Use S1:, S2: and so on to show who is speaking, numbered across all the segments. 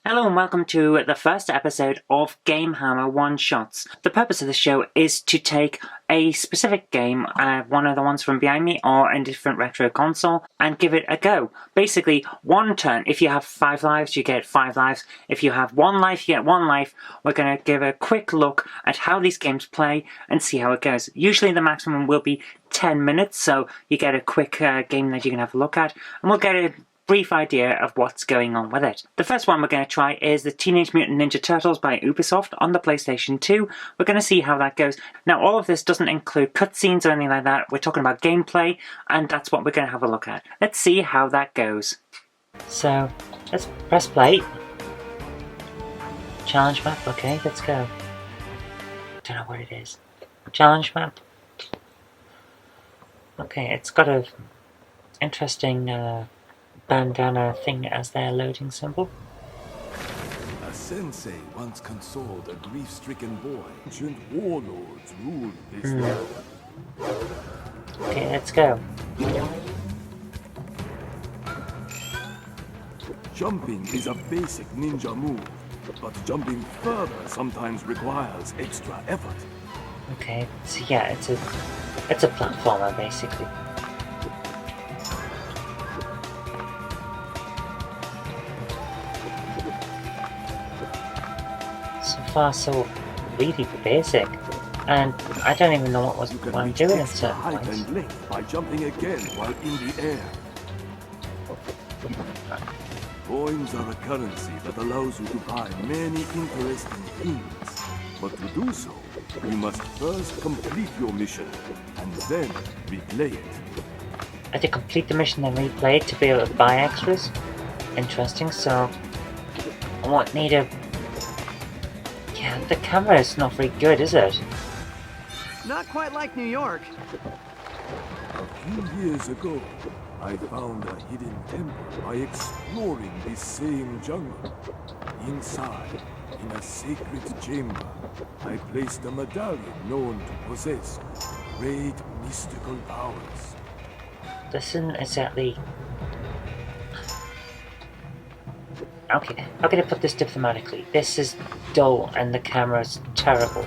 S1: Hello and welcome to the first episode of GameHammer One Shots. The purpose of the show is to take a specific game, one of the ones from behind me or a different retro console, and give it a go. Basically, one turn. If you have 5 lives, you get 5 lives. If you have 1 life, you get 1 life. We're going to give a quick look at how these games play and see how it goes. Usually the maximum will be 10 minutes, so you get a quick game that you can have a look at, and we'll get a brief idea of what's going on with it. The first one we're going to try is the Teenage Mutant Ninja Turtles by Ubisoft on the PlayStation 2. We're going to see how that goes. Now, all of this doesn't include cutscenes or anything like that. We're talking about gameplay, and that's what we're going to have a look at. Let's see how that goes. So, let's press play. Challenge map, okay, let's go. Don't know what it is. Challenge map. Okay, it's got a interesting bandana thing as their loading symbol.
S2: A sensei once consoled a grief-stricken boy. Ancient warlords ruled this land.
S1: Okay, let's go.
S2: Jumping is a basic ninja move, but jumping further sometimes requires extra effort.
S1: Okay, so yeah, it's a platformer basically. So far, so really basic, and I don't even know what I'm doing at certain
S2: height
S1: points.
S2: and length by jumping again while in the air. Coins are a currency that allows you to buy many interesting things, but to do so, you must first complete your mission and then replay it.
S1: I have to complete the mission and replay it to be able to buy extras. Interesting. So I won't need a. Yeah, the camera is not very good, is it?
S3: Not quite like New York.
S2: A few years ago, I found a hidden temple by exploring this same jungle. Inside, in a sacred chamber, I placed a medallion known to possess great mystical powers.
S1: This isn't exactly. Okay, how can I put this diplomatically? This is dull and the camera's terrible.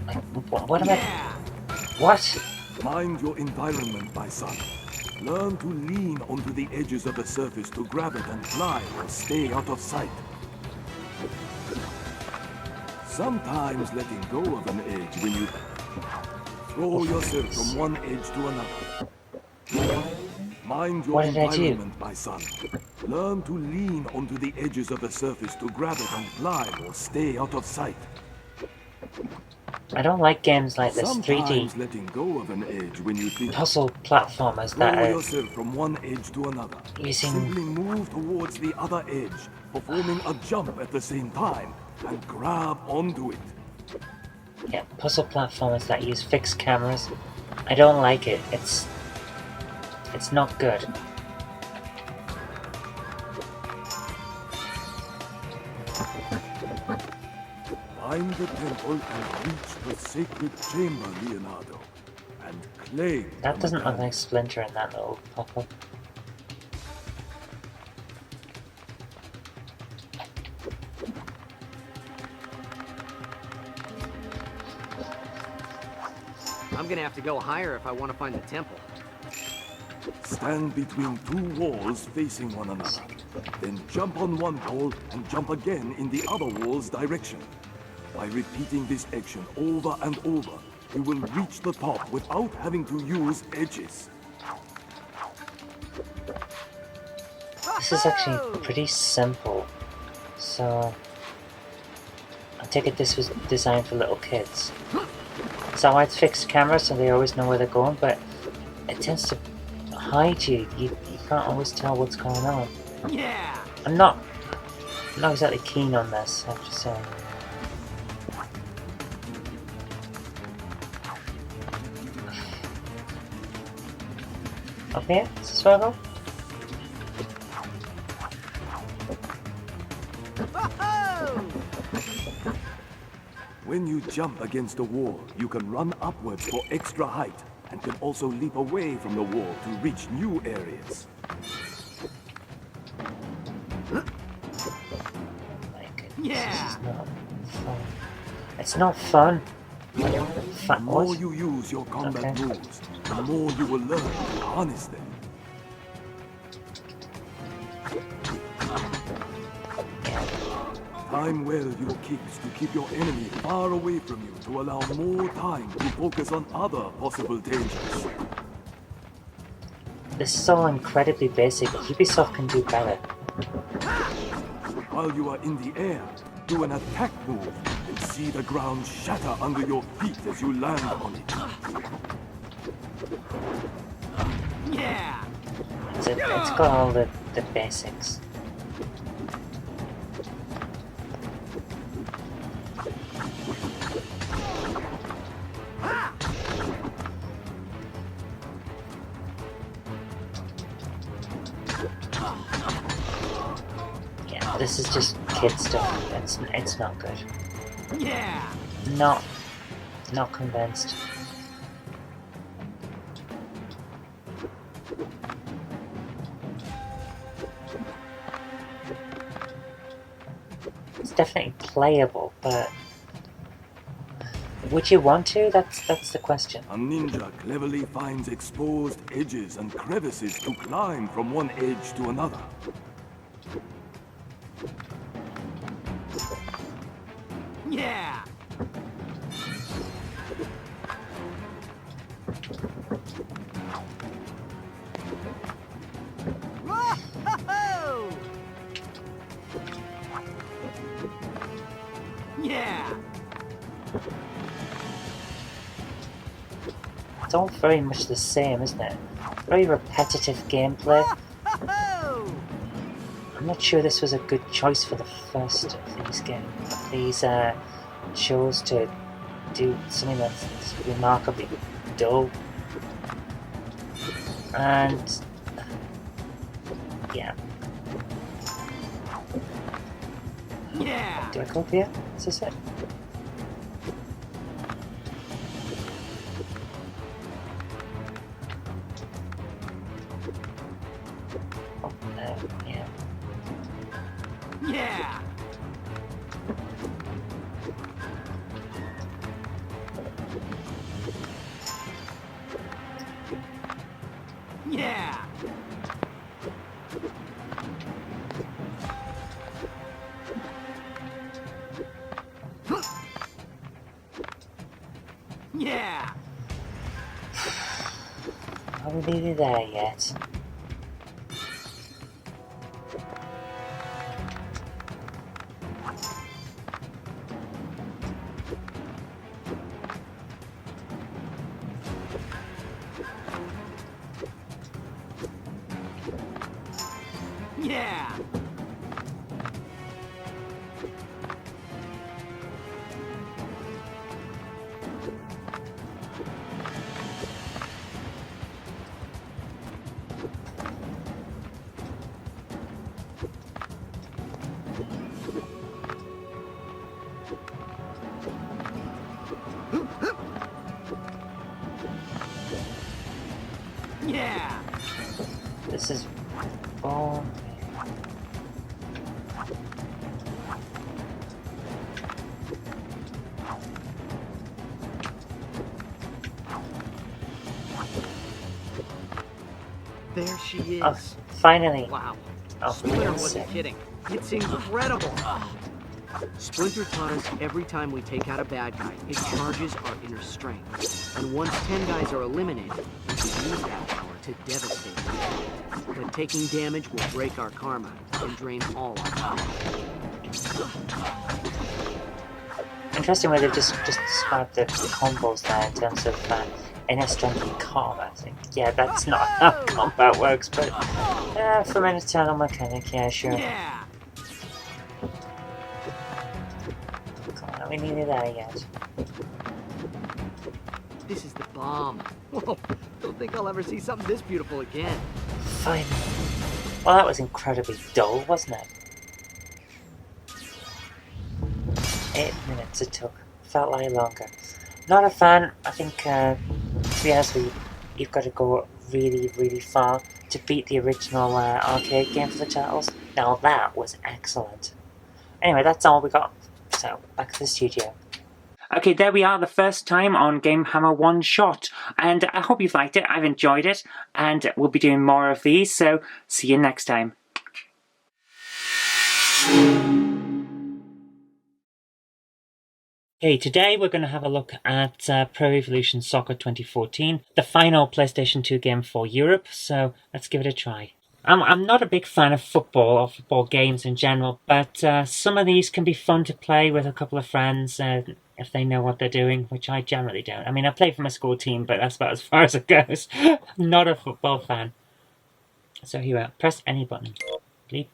S1: Like, what am I? What?
S2: Mind your environment, my son. Learn to lean onto the edges of the surface to grab it and fly or stay out of sight. Sometimes letting go of an edge when you throw yourself from one edge to another. Mind your environment, my son. Learn to lean onto the edges of the surface to grab it and fly or stay out of sight.
S1: I don't like games like this
S2: Sometimes
S1: 3D
S2: letting go of an edge when you think
S1: puzzle platformers
S2: throw
S1: that are
S2: yourself from one edge to another.
S1: using.
S2: Simply move towards the other edge, performing a jump at the same time, and grab onto it.
S1: Yeah, puzzle platformers that use fixed cameras. I don't like it. It's not good.
S2: Find the temple and reach the sacred chamber, Leonardo, and claim
S1: That
S2: the
S1: doesn't look
S2: medallion.
S1: like Splinter in that little pop-up.
S3: I'm gonna have to go higher if I want to find the temple.
S2: Stand between 2 walls facing one another. Then jump on one wall and jump again in the other wall's direction. By repeating this action over and over, you will reach the top without having to use edges.
S1: This is actually pretty simple. So I take it this was designed for little kids. So why it's fixed cameras so they always know where they're going, but it tends to hide you. You can't always tell what's going on.
S3: Yeah.
S1: I'm not exactly keen on this, I have to say. Up here? Is this where I go?
S2: When you jump against a wall, you can run upwards for extra height and can also leap away from the wall to reach new areas.
S3: Yeah.
S1: Not fun. It's not fun.
S2: The more
S1: What?
S2: you use your combat
S1: Okay.
S2: moves, the more you will learn to harness them.
S1: Yeah.
S2: Time well your kicks to keep your enemy far away from you to allow more time to focus on other possible dangers.
S1: This is all incredibly basic. Ubisoft can do better.
S2: While you are in the air, do an attack move and see the ground shatter under your feet as you land on it.
S3: Yeah.
S1: It's got all the basics. Yeah, this is just kid stuff. It's not good.
S3: Yeah.
S1: Not convinced. It's definitely playable, but would you want to? That's the question.
S2: A ninja cleverly finds exposed edges and crevices to climb from one edge to another.
S3: Yeah. Whoa! Yeah.
S1: It's all very much the same, isn't it? Very repetitive gameplay.
S3: Whoa!
S1: I'm not sure this was a good choice for the first of these games. These shows to do something that's remarkably dull. And yeah.
S3: Yeah.
S1: Do I go up here? Is this it? Oh, yeah.
S3: Yeah. Yeah. Yeah.
S1: Are we nearly there yet?
S3: Yeah. Yeah.
S1: This is boring.
S3: There she is.
S1: Oh, finally.
S3: Wow.
S1: Oh,
S3: Splinter
S1: that's
S3: wasn't
S1: sick.
S3: kidding. It's incredible. Splinter taught us every time we take out a bad guy, it charges our inner strength. And once 10 guys are eliminated, we can use that power to devastate them. But taking damage will break our karma and drain all our power.
S1: Interesting way they've just described the combos there in terms of inner strength and karma. I think, yeah, that's not how combat works, but from an eternal mechanic, yeah, sure.
S3: Yeah.
S1: Come on, are we nearly there yet?
S3: This is the bomb. Whoa. Don't think I'll ever see something this beautiful again.
S1: Finally. Well, that was incredibly dull, wasn't it? 8 minutes it took. Felt like longer. Not a fan. I think, to be honest with you, you've got to go really, really far to beat the original arcade game for the Turtles. Now that was excellent. Anyway, that's all we got. So, back to the studio. Okay, there we are, the first time on GameHammer One Shot. And I hope you've liked it. I've enjoyed it. And we'll be doing more of these, so see you next time. Okay, today we're going to have a look at Pro Evolution Soccer 2014, the final PlayStation 2 game for Europe, so let's give it a try. I'm not a big fan of football or football games in general, but some of these can be fun to play with a couple of friends if they know what they're doing, which I generally don't. I mean, I play for my school team, but that's about as far as it goes. I'm not a football fan. So here we are. Press any button. Bleep.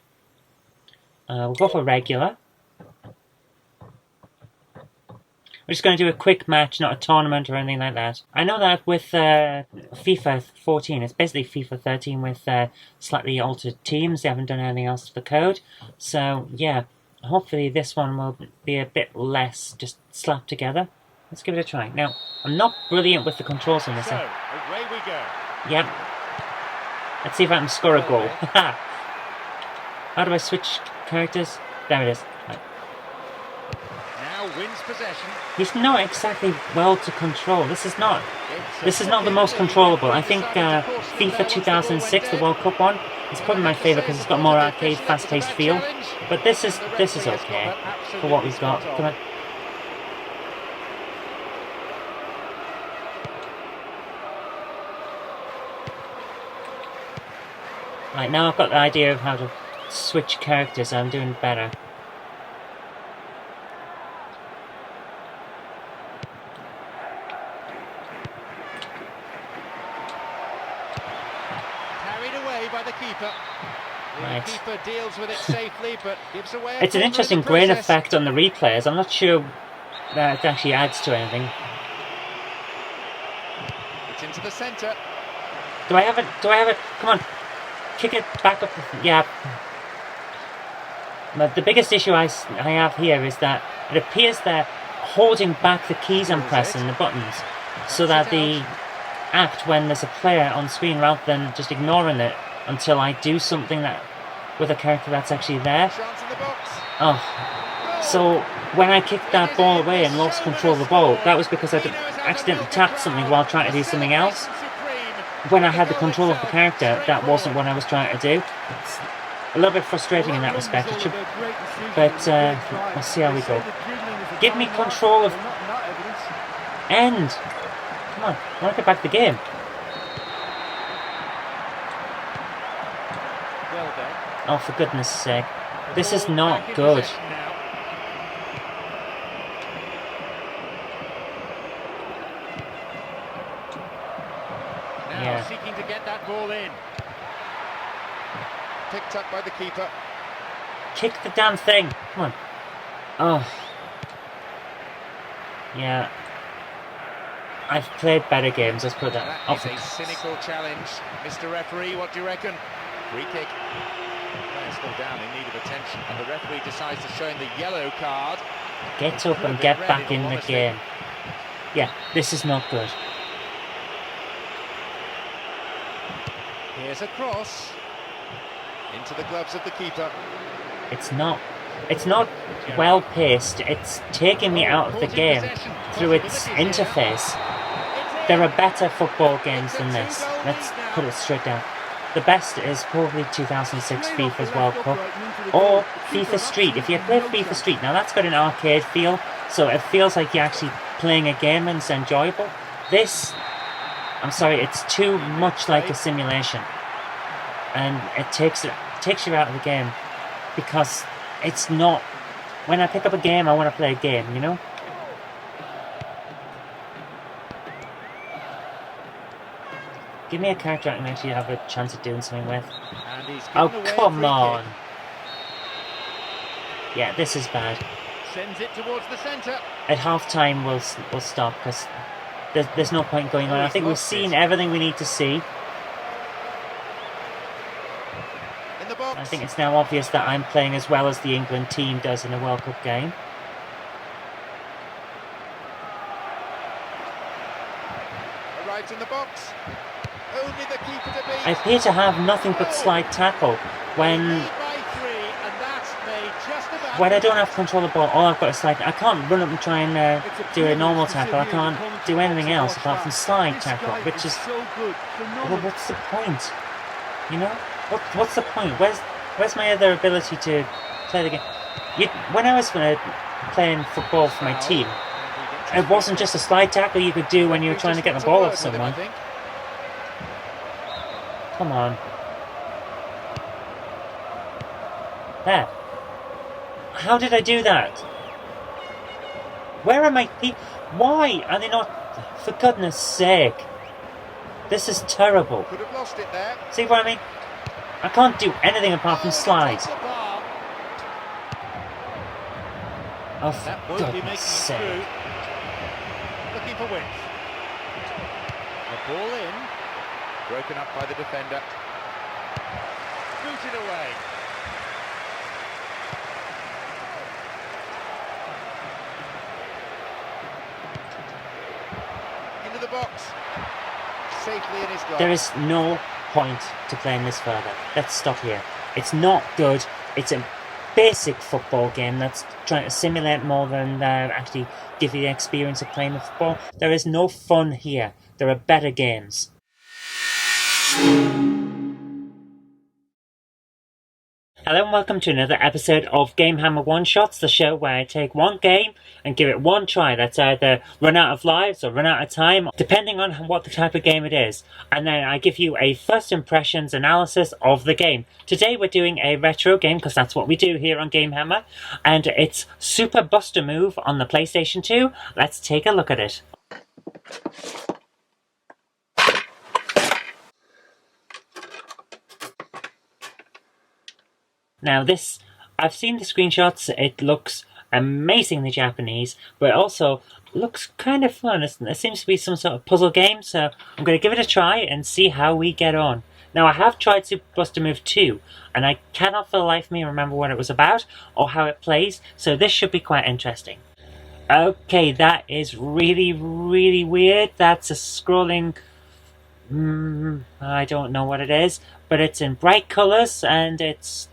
S1: We'll go for regular. We're just going to do a quick match, not a tournament or anything like that. I know that with FIFA 14, it's basically FIFA 13 with slightly altered teams. They haven't done anything else to the code. So, yeah, hopefully this one will be a bit less just slapped together. Let's give it a try. Now, I'm not brilliant with the controls on this.
S4: So, away we go.
S1: Yep. Let's see if I can score a goal. How do I switch characters? There it is.
S4: Wins possession.
S1: He's not exactly well to control. This is not the most controllable. I think FIFA 2006, the World Cup one, is probably my favourite because it's got more arcade, fast-paced feel. But this is okay for what we've got. Come on. Right, now I've got the idea of how to switch characters. I'm doing better.
S4: Right. Keeper deals with it safely, but gives away
S1: it's an interesting grain effect on the replays. I'm not sure that it actually adds to anything.
S4: It's into the centre.
S1: Do I have it? Come on. Kick it back up. Yeah. But the biggest issue I have here is that it appears they're holding back the keys I'm pressing, the buttons, so that they act when there's a player on screen rather than just ignoring it until I do something that with a character that's actually there. Oh, so when I kicked that ball away and lost control of the ball, that was because I accidentally tapped something while trying to do something else. When I had the control of the character, that wasn't what I was trying to do. It's a little bit frustrating in that respect, but we'll see how we go. Give me control of... End! Come on, I want to get back to the game. Oh, for goodness sake. This is not good.
S4: Now seeking to get that ball in. Picked up by the keeper.
S1: Kick the damn thing. Come on. Oh. Yeah. I've played better games, let's put that.
S4: That is a cynical challenge. Mr. Referee, what do you reckon? Free kick. Player's still down in need of attention, and the referee decides to show him the yellow card.
S1: Get up and get back in the game. Yeah, this is not good.
S4: Here's a cross into the gloves of the keeper.
S1: It's not well paced. It's taking me out of the game through its interface. There are better football games than this. Let's put it straight down. The best is probably 2006 FIFA's World Cup or FIFA Street. If you play FIFA Street, now that's got an arcade feel, so it feels like you're actually playing a game and it's enjoyable. This, I'm sorry, it's too much like a simulation, and it takes you out of the game because it's not. When I pick up a game, I want to play a game, you know. Give me a character I can actually have a chance of doing something with. Oh, come on! Yeah, this is bad.
S4: Sends it towards the centre.
S1: At half-time, we'll stop, because there's no point going on. I think we've seen everything we need to see. I think it's now obvious that I'm playing as well as the England team does in a World Cup game.
S4: Arrives in the box. Only the keeper to beat.
S1: I appear to have nothing but slide tackle when when I don't have control of the ball, all I've got is slide. I can't run up and try and do a normal tackle. I can't do anything else apart from slide tackle, which is... Well, what's the point? You know? What's the point? Where's my other ability to play the game? When I was playing football for my team, it wasn't just a slide tackle you could do when you were trying to get the ball off someone. Come on. There. How did I do that? Where are my feet? Why are they not... For goodness sake. This is terrible.
S4: Could have lost it there.
S1: See what I mean? I can't do anything apart from slide. Oh, for goodness sake.
S4: Looking for width. The ball in. Broken up by the defender. Booted away. Into the box. Safely in his glove.
S1: There is no point to playing this further. Let's stop here. It's not good. It's a basic football game that's trying to simulate more than actually give you the experience of playing the football. There is no fun here. There are better games. Hello and welcome to another episode of GameHammer One Shots, the show where I take one game and give it one try. That's either run out of lives or run out of time, depending on what the type of game it is. And then I give you a first impressions analysis of the game. Today we're doing a retro game, because that's what we do here on GameHammer. And it's Super Buster Move on the PlayStation 2. Let's take a look at it. Now this, I've seen the screenshots, it looks amazingly Japanese, but it also looks kind of fun. It seems to be some sort of puzzle game, so I'm going to give it a try and see how we get on. Now I have tried Super Buster Move 2, and I cannot for the life of me remember what it was about, or how it plays, so this should be quite interesting. Okay, that is really, really weird. That's a scrolling... I don't know what it is, but it's in bright colours, and it's...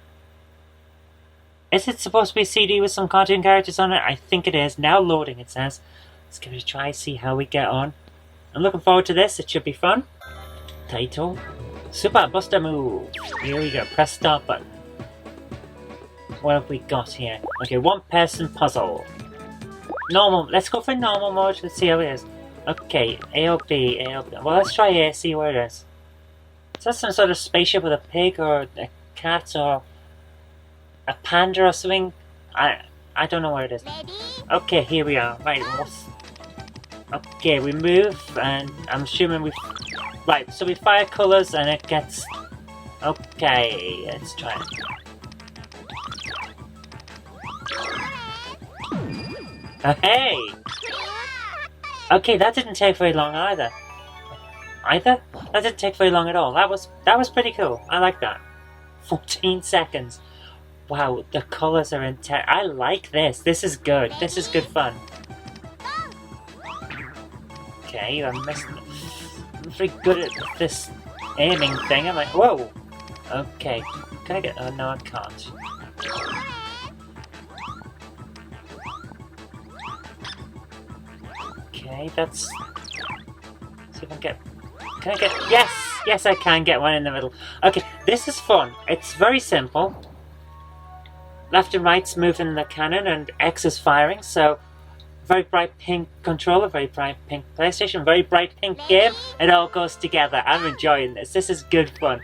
S1: Is it supposed to be a CD with some cartoon characters on it? I think it is. Now loading, it says. Let's give it a try, see how we get on. I'm looking forward to this. It should be fun. Title. Super Buster Move. Here we go. Press start button. What have we got here? Okay, one person puzzle. Normal. Let's go for normal mode. Let's see how it is. Okay, A or B, A or B. Well, let's try A, see where it is. Is that some sort of spaceship with a pig or a cat or... a panda or something? I don't know what it is. Okay, here we are. Right, okay, we move, and I'm assuming we... Right, so we fire colours, and it gets... Okay, let's try it. Oh, hey! Okay, that didn't take very long either. That didn't take very long at all. That was pretty cool. I like that. 14 seconds. Wow, the colours are intense. I like this. This is good. This is good fun. Okay, I'm very good at this aiming thing. I'm like, whoa. Okay. Can I get... Oh, no, I can't. Okay, that's... See if I can get... Can I get... Yes! Yes, I can get one in the middle. Okay, this is fun. It's very simple. Left and right's moving the cannon and X is firing, so very bright pink controller, very bright pink PlayStation, very bright pink game. It all goes together. I'm enjoying this. This is good fun.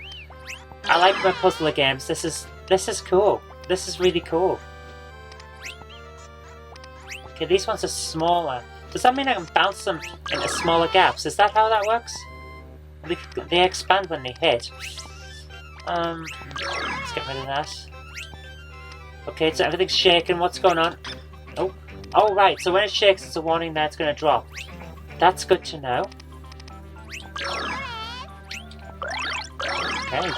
S1: I like my puzzler games. This is cool. This is really cool. Okay, these ones are smaller. Does that mean I can bounce them into smaller gaps? Is that how that works? They expand when they hit. Let's get rid of that. Okay, so everything's shaking. What's going on? Oh. Oh, right. So when it shakes, it's a warning that it's going to drop. That's good to know. Okay.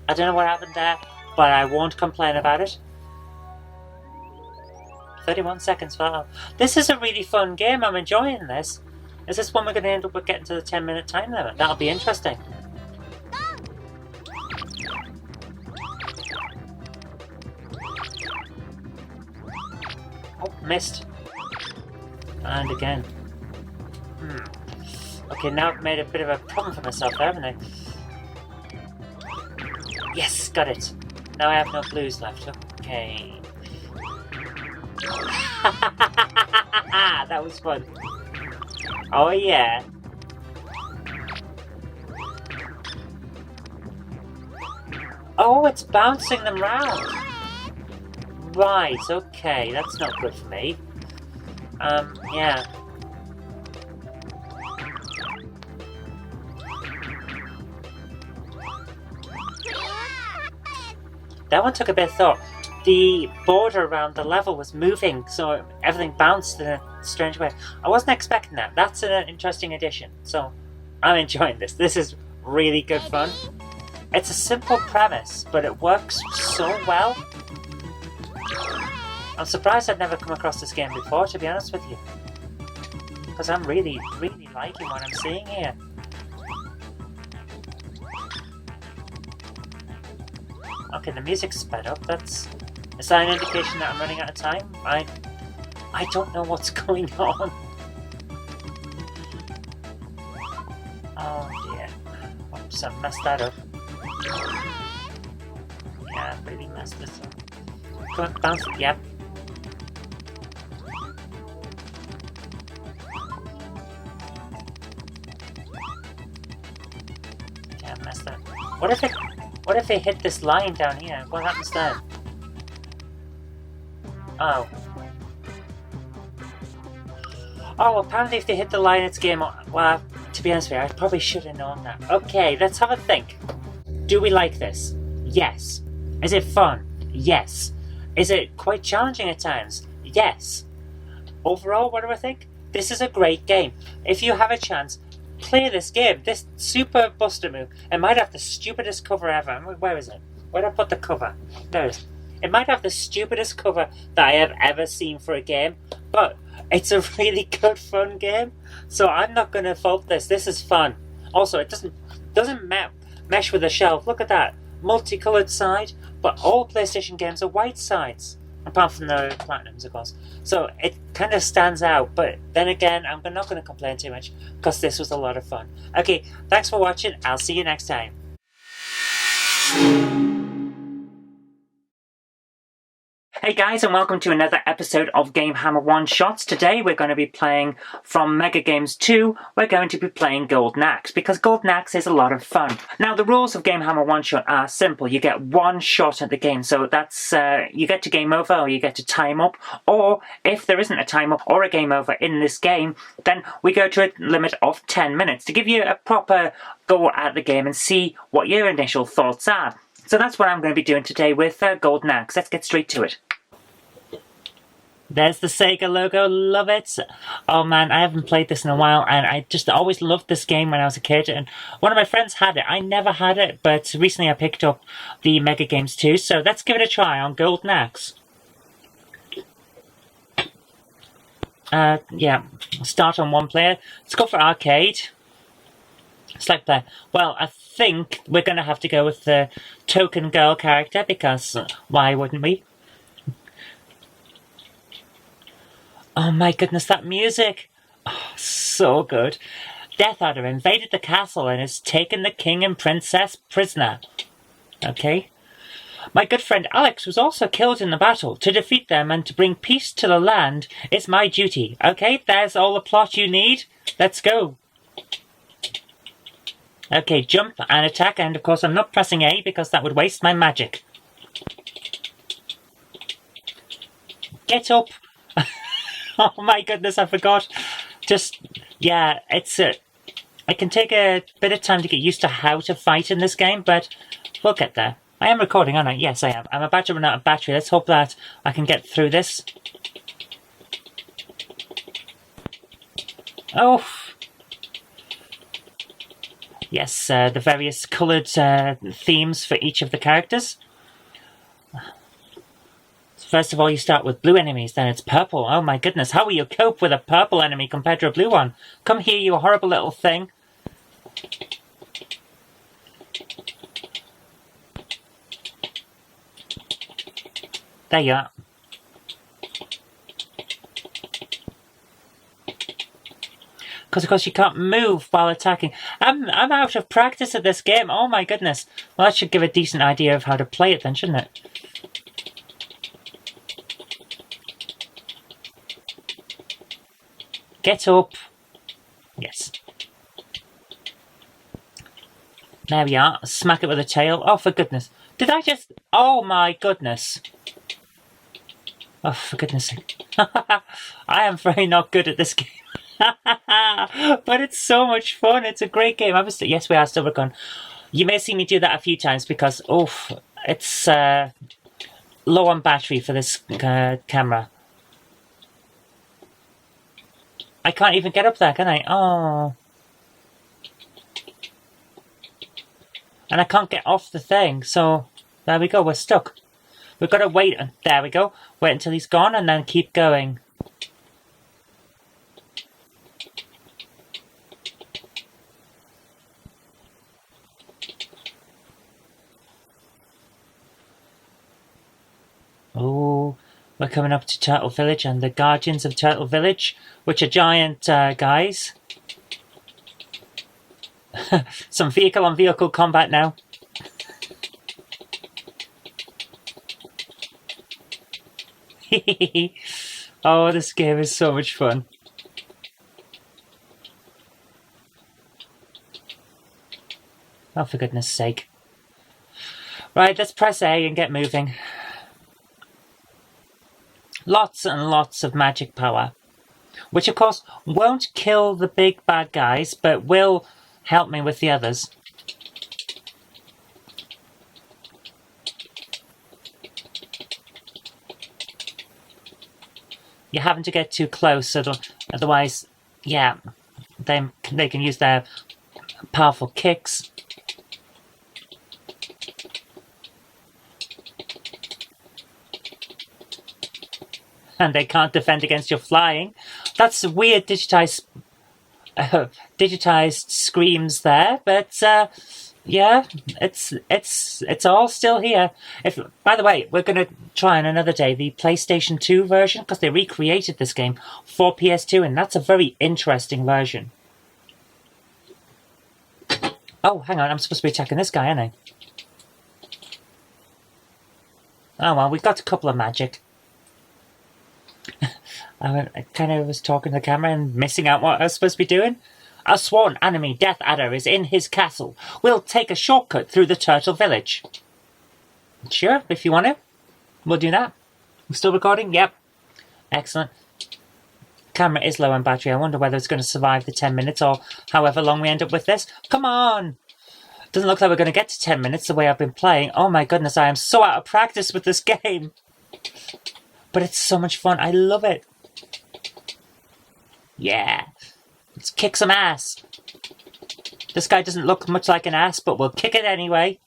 S1: I don't know what happened there, but I won't complain about it. 31 seconds far. This is a really fun game. I'm enjoying this. Is this one we're going to end up with getting to the 10-minute time limit? That'll be interesting. Oh, missed. And again. Okay, now I've made a bit of a problem for myself there, haven't I? Yes, got it. Now I have no blues left. Okay. That was fun. Oh yeah. Oh, it's bouncing them round. Right, okay, that's not good for me. Yeah. That one took a bit of thought. The border around the level was moving, so everything bounced in a strange way. I wasn't expecting that. That's an interesting addition. So, I'm enjoying this. This is really good fun. It's a simple premise, but it works so well. I'm surprised I'd never come across this game before, to be honest with you. Because I'm really, really liking what I'm seeing here. Okay, the music's sped up. Is that an indication that I'm running out of time? I don't know what's going on. Oh dear. Oops, I messed that up. Yeah, I really messed this up. Come on, bounce it, yep. Yeah, I messed that. What if it hit this line down here? What happens then? Oh. Oh, apparently if they hit the line, it's game on. Well, to be honest with you, I probably should have known that. Okay, let's have a think. Do we like this? Yes. Is it fun? Yes. Is it quite challenging at times? Yes. Overall, what do I think? This is a great game. If you have a chance, play this game. This Super Buster Move. It might have the stupidest cover ever. Where is it? Where did I put the cover? There it is. It might have the stupidest cover that I have ever seen for a game, but it's a really good fun game. So I'm not going to fault this. This is fun. Also, it doesn't mesh with the shelf. Look at that. Multicolored side, but all PlayStation games are white sides. Apart from the Platinums, of course. So it kind of stands out, but then again, I'm not going to complain too much, because this was a lot of fun. Okay, thanks for watching. I'll see you next time. Hey guys, and welcome to another episode of GameHammer One Shots. Today we're going to be playing from Mega Games 2. We're going to be playing Golden Axe, because Golden Axe is a lot of fun. Now, the rules of GameHammer One Shot are simple. You get one shot at the game, so that's you get to game over, or you get to time up, or if there isn't a time up or a game over in this game, then we go to a limit of 10 minutes to give you a proper go at the game and see what your initial thoughts are. So that's what I'm going to be doing today with Golden Axe. Let's get straight to it. There's the Sega logo, love it. Oh man, I haven't played this in a while, and I just always loved this game when I was a kid, and one of my friends had it. I never had it, but recently I picked up the Mega Games 2, so let's give it a try on Golden Axe. Yeah, start on one player. Let's go for arcade. Select player. Well, I think we're going to have to go with the token girl character, because why wouldn't we? Oh my goodness, that music! Oh, so good. Death Adder invaded the castle and has taken the king and princess prisoner. Okay. My good friend Alex was also killed in the battle. To defeat them and to bring peace to the land is my duty. Okay, there's all the plot you need. Let's go. Okay, jump and attack, and of course I'm not pressing A because that would waste my magic. Get up! Oh my goodness, I forgot. Yeah, it can take a bit of time to get used to how to fight in this game, but we'll get there. I am recording, aren't I? Yes, I am. I'm about to run out of battery. Let's hope that I can get through this. Oh! Yes, the various coloured themes for each of the characters. First of all, you start with blue enemies, then it's purple. Oh my goodness, how will you cope with a purple enemy compared to a blue one? Come here, you horrible little thing. There you are. Because, of course, you can't move while attacking. I'm out of practice at this game. Oh, my goodness. Well, that should give a decent idea of how to play it then, shouldn't it? Get up. Yes. There we are. Smack it with a tail. Oh, for goodness. Did I just... Oh, my goodness. Oh, for goodness sake. I am very not good at this game. But it's so much fun. It's a great game. Yes, we are still recording. You may see me do that a few times because, it's low on battery for this camera. I can't even get up there, can I? Oh. And I can't get off the thing, so there we go, we're stuck. We've got to wait, and there we go. Wait until he's gone and then keep going. Oh, we're coming up to Turtle Village and the Guardians of Turtle Village, which are giant guys. Some vehicle-on-vehicle combat now. Oh, this game is so much fun. Oh, for goodness sake. Right, let's press A and get moving. Lots and lots of magic power. Which, of course, won't kill the big bad guys, but will help me with the others. You're having to get too close, otherwise, yeah, they can use their powerful kicks. And they can't defend against your flying. That's weird digitized screams there, but yeah, it's all still here. By the way, we're going to try on another day the PlayStation 2 version because they recreated this game for PS2, and that's a very interesting version. Oh, hang on, I'm supposed to be attacking this guy, aren't I? Oh well, we got a couple of magic. I kind of was talking to the camera and missing out what I was supposed to be doing. A sworn enemy, Death Adder, is in his castle. We'll take a shortcut through the Turtle Village. Sure, if you want to. We'll do that. I'm still recording? Yep. Excellent. Camera is low on battery. I wonder whether it's going to survive the 10 minutes or however long we end up with this. Come on! Doesn't look like we're going to get to 10 minutes the way I've been playing. Oh my goodness, I am so out of practice with this game. But it's so much fun. I love it. Yeah. Let's kick some ass. This guy doesn't look much like an ass, but we'll kick it anyway.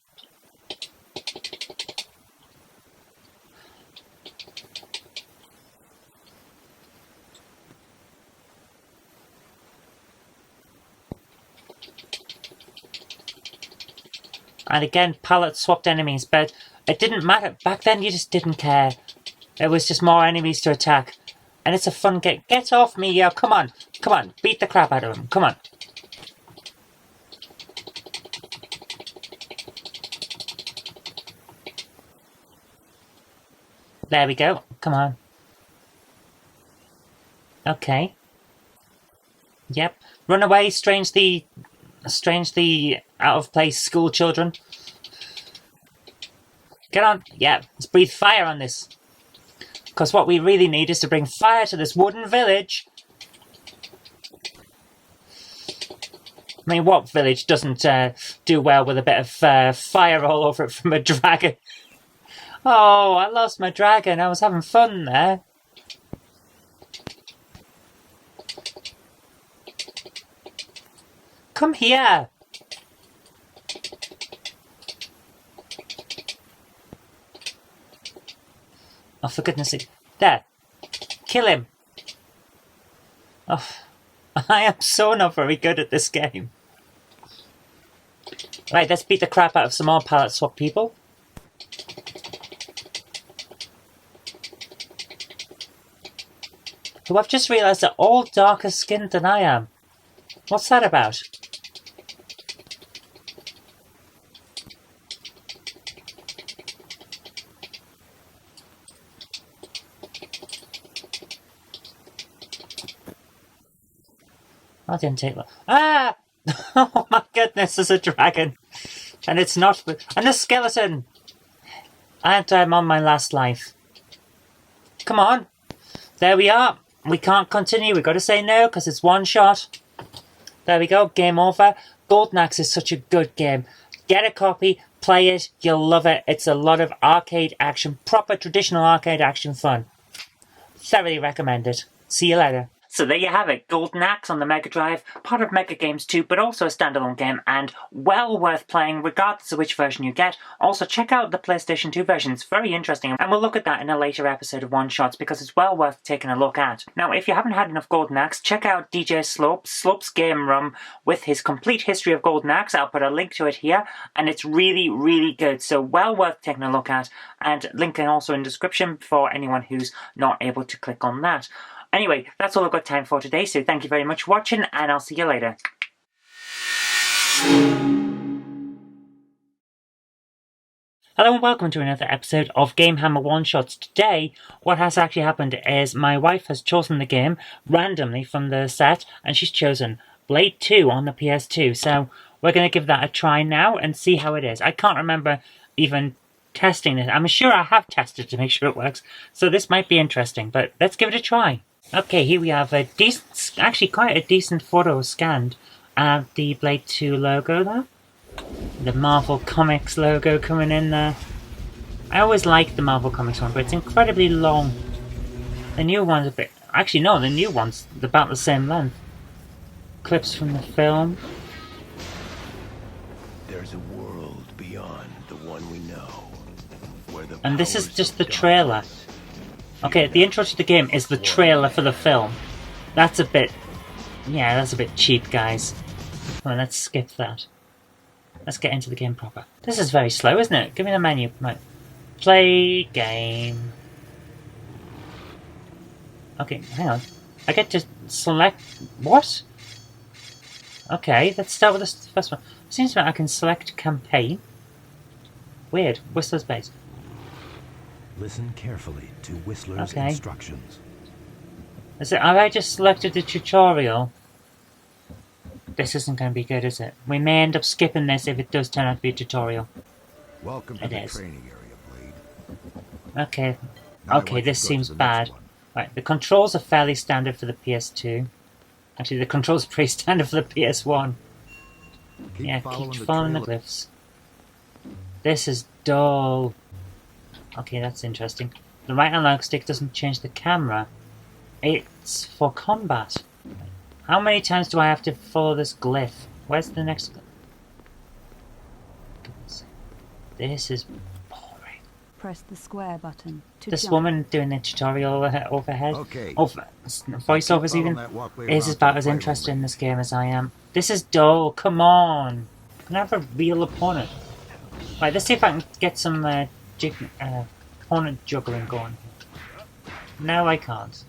S1: And again, palette swapped enemies, but it didn't matter. Back then, you just didn't care. It was just more enemies to attack. And it's a fun game. Get off me, yo. Come on. Come on. Beat the crap out of him. Come on. There we go. Come on. Okay. Yep. Run away, strangely out of place school children. Get on. Yeah. Let's breathe fire on this. Because what we really need is to bring fire to this wooden village. I mean, what village doesn't do well with a bit of fire all over it from a dragon? Oh, I lost my dragon. I was having fun there. Come here. Oh, for goodness sake. There. Kill him. Oh, I am so not very good at this game. Right, let's beat the crap out of some more palette swap people. Who I've just realised are all darker skinned than I am. What's that about? I didn't take that. Ah! Oh my goodness, there's a dragon. And it's not... And a skeleton! And I'm on my last life. Come on. There we are. We can't continue. We've got to say no because it's one shot. There we go. Game over. Golden Axe is such a good game. Get a copy. Play it. You'll love it. It's a lot of arcade action. Proper traditional arcade action fun. Thoroughly recommend it. See you later. So there you have it, Golden Axe on the Mega Drive, part of Mega Games 2, but also a standalone game, and well worth playing regardless of which version you get. Also, check out the PlayStation 2 version, it's very interesting, and we'll look at that in a later episode of One Shots, because it's well worth taking a look at. Now, if you haven't had enough Golden Axe, check out DJ Slope's Game Room with his complete history of Golden Axe. I'll put a link to it here, and it's really, really good, so well worth taking a look at, and linking also in the description for anyone who's not able to click on that. Anyway, that's all I've got time for today, so thank you very much for watching, and I'll see you later. Hello and welcome to another episode of GameHammer One Shots. Today, what has actually happened is my wife has chosen the game randomly from the set, and she's chosen Blade 2 on the PS2, so we're going to give that a try now and see how it is. I can't remember even testing it. I'm sure I have tested to make sure it works, so this might be interesting, but let's give it a try. Okay, here we have a decent, actually quite a decent photo scanned of the Blade 2 logo there. The Marvel Comics logo coming in there. I always liked the Marvel Comics one, but it's incredibly long. The new one's a bit... Actually, no, the new one's about the same length. Clips from the film.
S5: There's a world beyond the one we know. Where the
S1: And this is just the trailer. Okay, the intro to the game is the trailer for the film. That's a bit... Yeah, that's a bit cheap, guys. Well, let's skip that. Let's get into the game proper. This is very slow, isn't it? Give me the menu. Right. Play game. Okay, hang on. I get to select... What? Okay, let's start with this first one. Seems like I can select campaign. Weird. Whistler's Base.
S5: Listen carefully to Whistler's instructions.
S1: Have I just selected the tutorial? This isn't going to be good, is it? We may end up skipping this if it does turn out to be a tutorial.
S5: Welcome to the training area, Blade.
S1: Okay. Okay, this seems bad. Right, the controls are fairly standard for the PS2. Actually, the controls are pretty standard for the PS1. Yeah, keep following the glyphs. This is dull. Okay, that's interesting. The right analog stick doesn't change the camera. It's for combat. How many times do I have to follow this glyph? Where's the next glyph? This is boring.
S6: Press the square button to
S1: This
S6: jump.
S1: woman doing the tutorial overhead,
S5: Okay.
S1: voiceovers even, is about as interested in this game as I am. This is dull, come on! Can I have a real opponent? Right, let's see if I can get some opponent juggling going. No, I can't.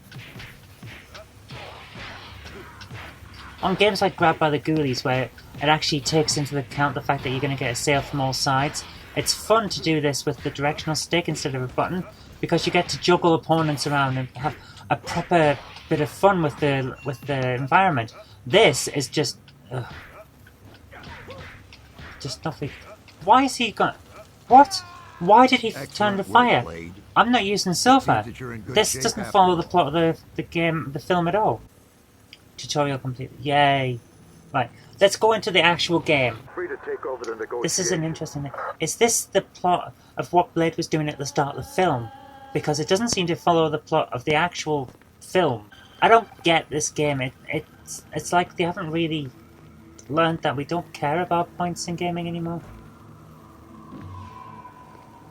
S1: On games like Grab by the Ghoulies, where it actually takes into account the fact that you're going to get a sail from all sides, it's fun to do this with the directional stick instead of a button, because you get to juggle opponents around and have a proper bit of fun with the environment. This is just... just nothing. Why is he gone? What? Why did he turn to fire? I'm not using silver. This doesn't follow the plot of the film at all. Tutorial completed. Yay. Right, let's go into the actual game. This is an interesting thing. Is this the plot of what Blade was doing at the start of the film? Because it doesn't seem to follow the plot of the actual film. I don't get this game. It's like they haven't really learned that we don't care about points in gaming anymore.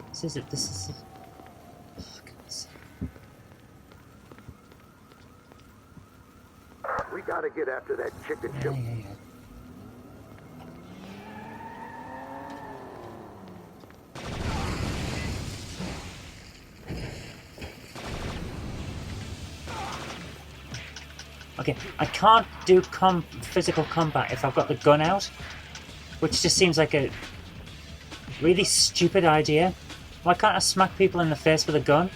S1: This is it. This is it.
S5: We gotta get after that chicken chip.
S1: Yeah. Okay, I can't do physical combat if I've got the gun out, which just seems like a really stupid idea. Why can't I smack people in the face with a gun?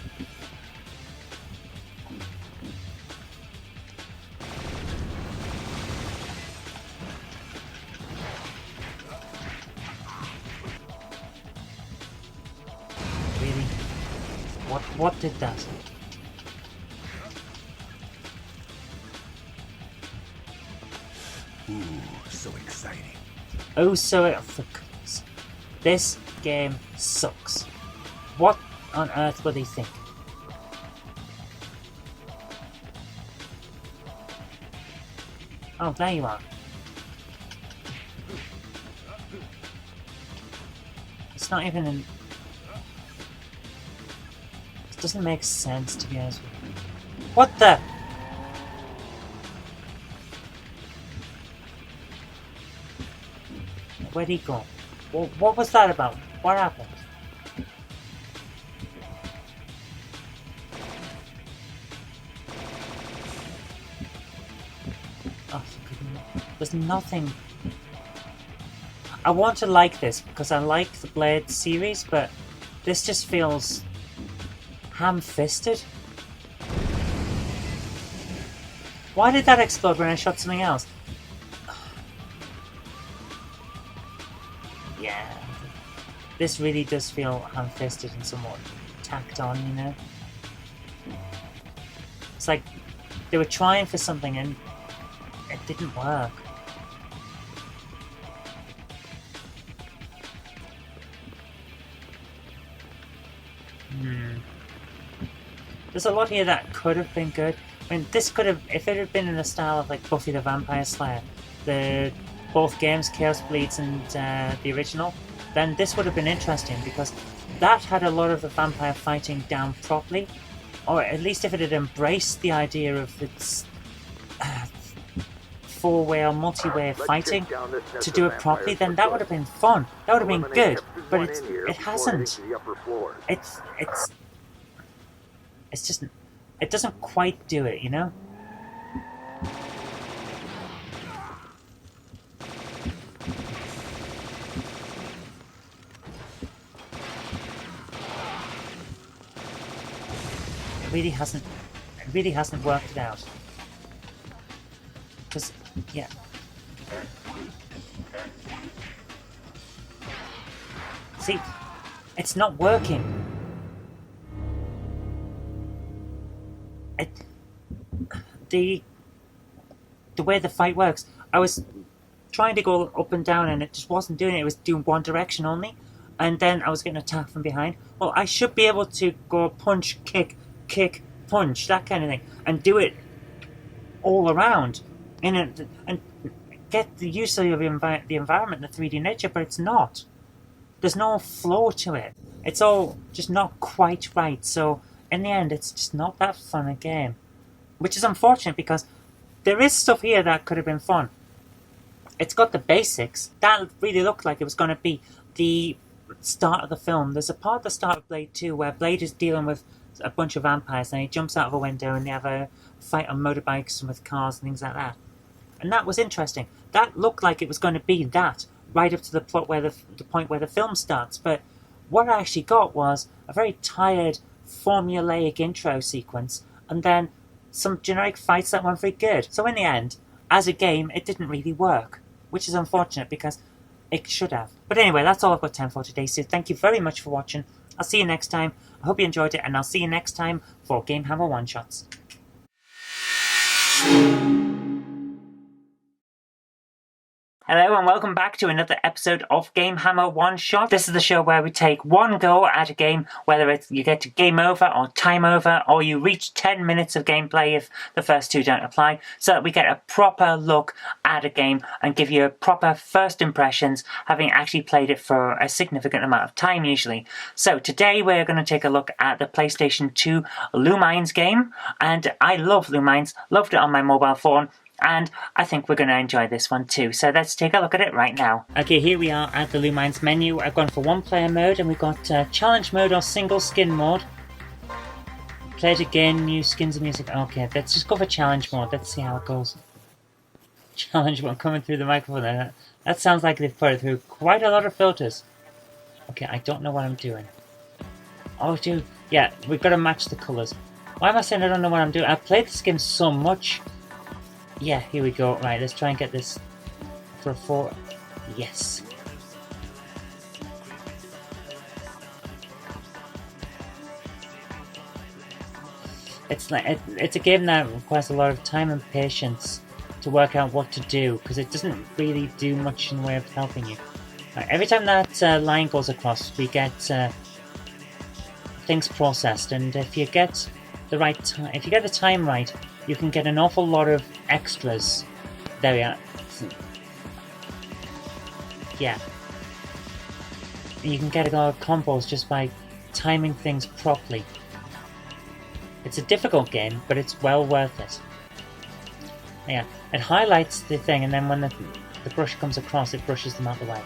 S1: Really? What did that?
S5: Ooh, so exciting.
S1: Oh, this game sucks. What on earth were they thinking? Oh, there you are. It's not even in... It doesn't make sense, to be honest with you. What the... Where'd he go? What was that about? What happened? Oh, for goodness. There's nothing... I want to like this because I like the Blade series, but this just feels ham-fisted. Why did that explode when I shot something else? Yeah, this really does feel ham-fisted and somewhat tacked on, you know? It's like they were trying for something and it didn't work. There's a lot here that could have been good. I mean, this could have, if it had been in the style of like Buffy the Vampire Slayer, both games, Chaos Bleeds and the original, then this would have been interesting because that had a lot of the vampire fighting down properly, or at least if it had embraced the idea of its four-way or multi-way fighting to do it properly, then that would have been fun. That would have been good, but it hasn't. It's just, it doesn't quite do it, you know? It really hasn't worked it out. Because, yeah. See, it's not working. The way the fight works, I was trying to go up and down and it just wasn't doing it. It was doing one direction only, and then I was getting attacked from behind. Well, I should be able to go punch, kick, punch, that kind of thing, and do it all around and get the use of the environment, the 3D nature, but it's not. There's no flow to it. It's all just not quite right. So in the end, it's just not that fun a game, which is unfortunate because there is stuff here that could have been fun. It's got the basics. That really looked like it was going to be the start of the film. There's a part at the start of Blade 2 where Blade is dealing with a bunch of vampires and he jumps out of a window and they have a fight on motorbikes and with cars and things like that. And that was interesting. That looked like it was going to be that right up to the plot where the point where the film starts. But what I actually got was a very tired, formulaic intro sequence and then some generic fights that weren't very good. So in the end, as a game, it didn't really work, which is unfortunate because it should have. But anyway, that's all I've got time for today, so thank you very much for watching. I'll see you next time. I hope you enjoyed it, and I'll see you next time for GameHammer One Shots. Hello and welcome back to another episode of GameHammer One Shot. This is the show where we take one go at a game, whether it's you get to game over or time over, or you reach 10 minutes of gameplay if the first two don't apply, so that we get a proper look at a game and give you a proper first impressions, having actually played it for a significant amount of time usually. So today we're going to take a look at the PlayStation 2 Lumines game, and I love Lumines, loved it on my mobile phone, and I think we're going to enjoy this one too. So let's take a look at it right now. Okay, here we are at the Lumines menu. I've gone for one player mode and we've got challenge mode or single skin mode. Play it again, new skins and music. Okay, let's just go for challenge mode. Let's see how it goes. Challenge mode coming through the microphone there. That sounds like they've put it through quite a lot of filters. Okay, I don't know what I'm doing. Oh, dude. Yeah, we've got to match the colours. Why am I saying I don't know what I'm doing? I've played this game so much. Yeah, here we go. Right, let's try and get this for a 4. Yes. It's a game that requires a lot of time and patience to work out what to do, because it doesn't really do much in the way of helping you. Right, every time that line goes across, we get things processed, and if you get the right time, if you get the time right, you can get an awful lot of extras. There we are. Yeah. You can get a lot of combos just by timing things properly. It's a difficult game, but it's well worth it. Yeah, it highlights the thing, and then when the brush comes across, it brushes them out the way.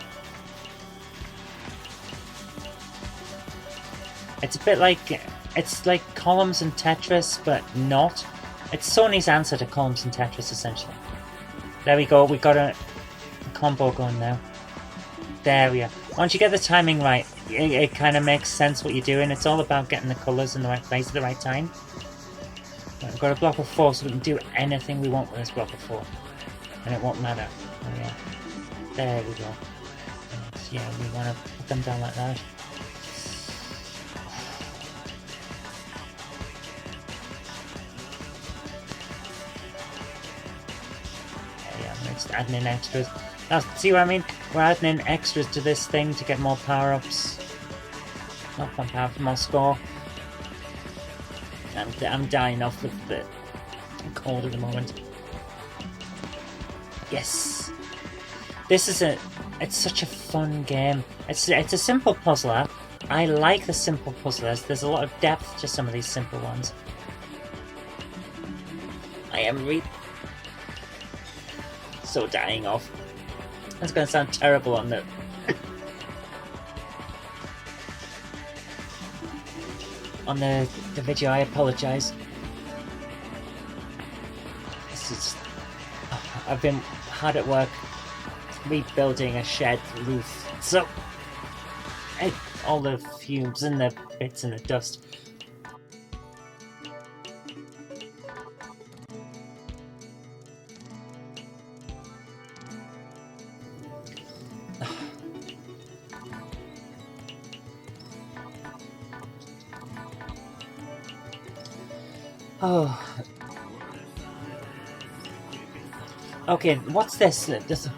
S1: It's a bit like, it's like Columns and Tetris, but not. It's Sony's answer to Columns and Tetris, essentially. There we go, we got a combo going now. There we are. Once you get the timing right, it kind of makes sense what you're doing. It's all about getting the colours in the right place at the right time. Right, we've got a block of 4, so we can do anything we want with this block of 4. And it won't matter. Oh, yeah. There we go. And, yeah, we want to put them down like that. Yeah, I'm just adding in extras. Now, see what I mean? We're adding in extras to this thing to get more power-ups. Not more power, more score. I'm dying off with the cold at the moment. Yes! This is it's such a fun game. It's a simple puzzler. I like the simple puzzlers. There's a lot of depth to some of these simple ones. I am so dying off. That's going to sound terrible on the the video. I apologise. This is I've been hard at work rebuilding a shed roof, so all the fumes and the bits and the dust. Oh. Okay, what's this? There's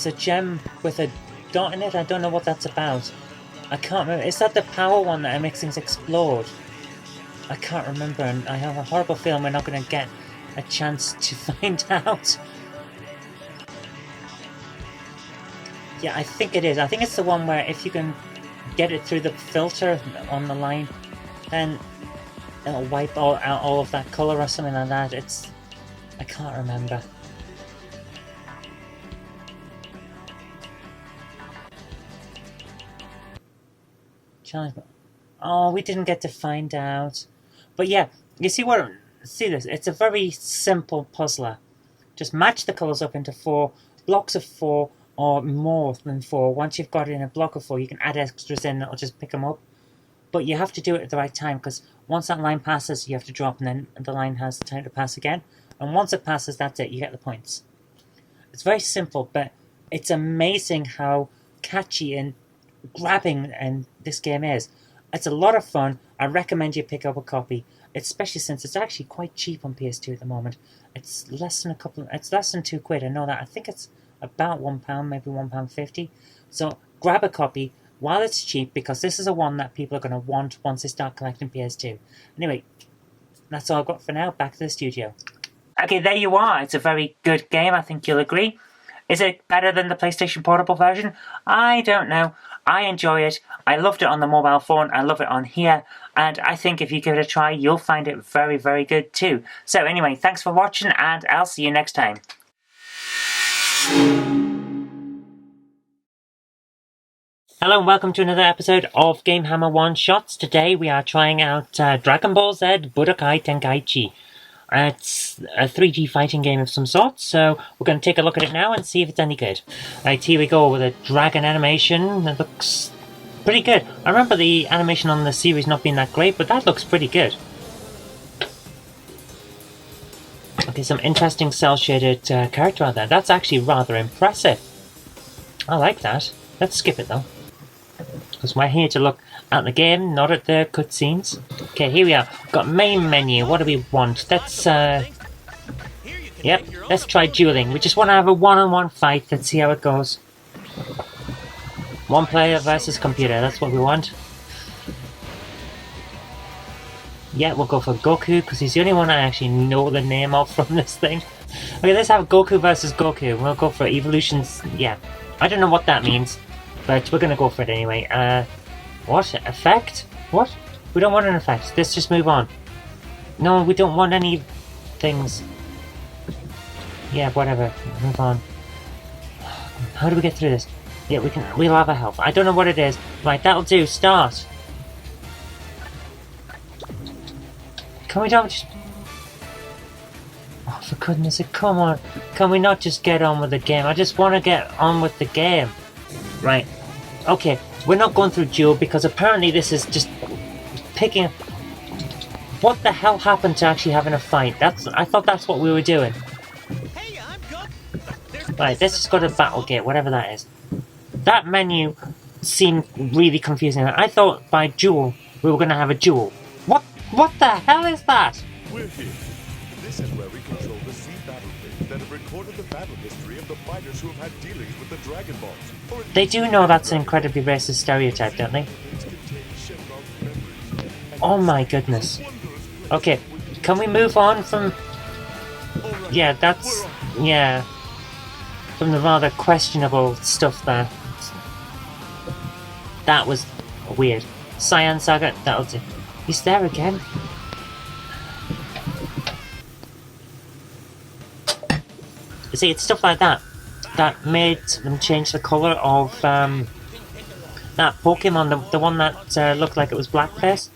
S1: a gem with a dot in it. I don't know what that's about. I can't remember. Is that the power one that makes things explode? I can't remember, and I have a horrible feeling we're not going to get a chance to find out. Yeah, I think it is. I think it's the one where if you can get it through the filter on the line, then it'll wipe out all of that colour or something like that. I can't remember. Challenge. Oh, we didn't get to find out. But yeah, you see this? It's a very simple puzzler. Just match the colours up into 4 blocks of 4 or more than 4. Once you've got it in a block of 4, you can add extras in. It'll just pick them up. But you have to do it at the right time, because once that line passes, you have to drop, and then the line has the time to pass again. And once it passes, that's it. You get the points. It's very simple, but it's amazing how catchy and grabbing this game is. It's a lot of fun. I recommend you pick up a copy, especially since it's actually quite cheap on PS2 at the moment. It's less than it's less than £2. I know that. I think it's about £1, maybe £1.50. So grab a copy while it's cheap, because this is a one that people are going to want once they start collecting PS2. Anyway, that's all I've got for now. Back to the studio. Okay, there you are. It's a very good game, I think you'll agree. Is it better than the PlayStation Portable version? I don't know. I enjoy it. I loved it on the mobile phone. I love it on here. And I think if you give it a try, you'll find it very, very good too. So anyway, thanks for watching, and I'll see you next time. Hello and welcome to another episode of GameHammer One Shots. Today we are trying out Dragon Ball Z Budokai Tenkaichi. It's a 3D fighting game of some sort, so we're going to take a look at it now and see if it's any good. Right, here we go with a dragon animation. That looks pretty good. I remember the animation on the series not being that great, but that looks pretty good. Okay, some interesting cel-shaded character out there. That's actually rather impressive. I like that. Let's skip it though, because we're here to look at the game, not at the cutscenes. Okay, here we are. We've got main menu. What do we want? Let's, yep, let's try dueling. We just want to have a one-on-one fight. Let's see how it goes. One player versus computer. That's what we want. Yeah, we'll go for Goku, because he's the only one I actually know the name of from this thing. Okay, let's have Goku versus Goku. We'll go for evolutions. Yeah, I don't know what that means, but we're going to go for it anyway. What? Effect? What? We don't want an effect. Let's just move on. No, we don't want any things. Yeah, whatever. Move on. How do we get through this? Yeah, we'll have a health. I don't know what it is. Right, that'll do. Start. Can we not just... Oh, for goodness sake, come on. Can we not just get on with the game? I just want to get on with the game. Right. Okay, we're not going through duel because apparently this is just picking... What the hell happened to actually having a fight? I thought that's what we were doing. Right, let's just go to Battle Gate, whatever that is. That menu seemed really confusing. I thought by duel we were going to have a duel. What the hell is that?
S2: We're here. This is where we control the sea battlefield that have recorded the battle history of the fighters who have had dealings with the Dragon Balls.
S1: They do know that's an incredibly racist stereotype, don't they? Oh my goodness. Okay, can we move on from... Yeah, that's... Yeah. From the rather questionable stuff there. That was weird. Cyan Saga, that'll do. He's there again. You see, it's stuff like that that made them change the colour of that Pokemon, the one that looked like it was blackface.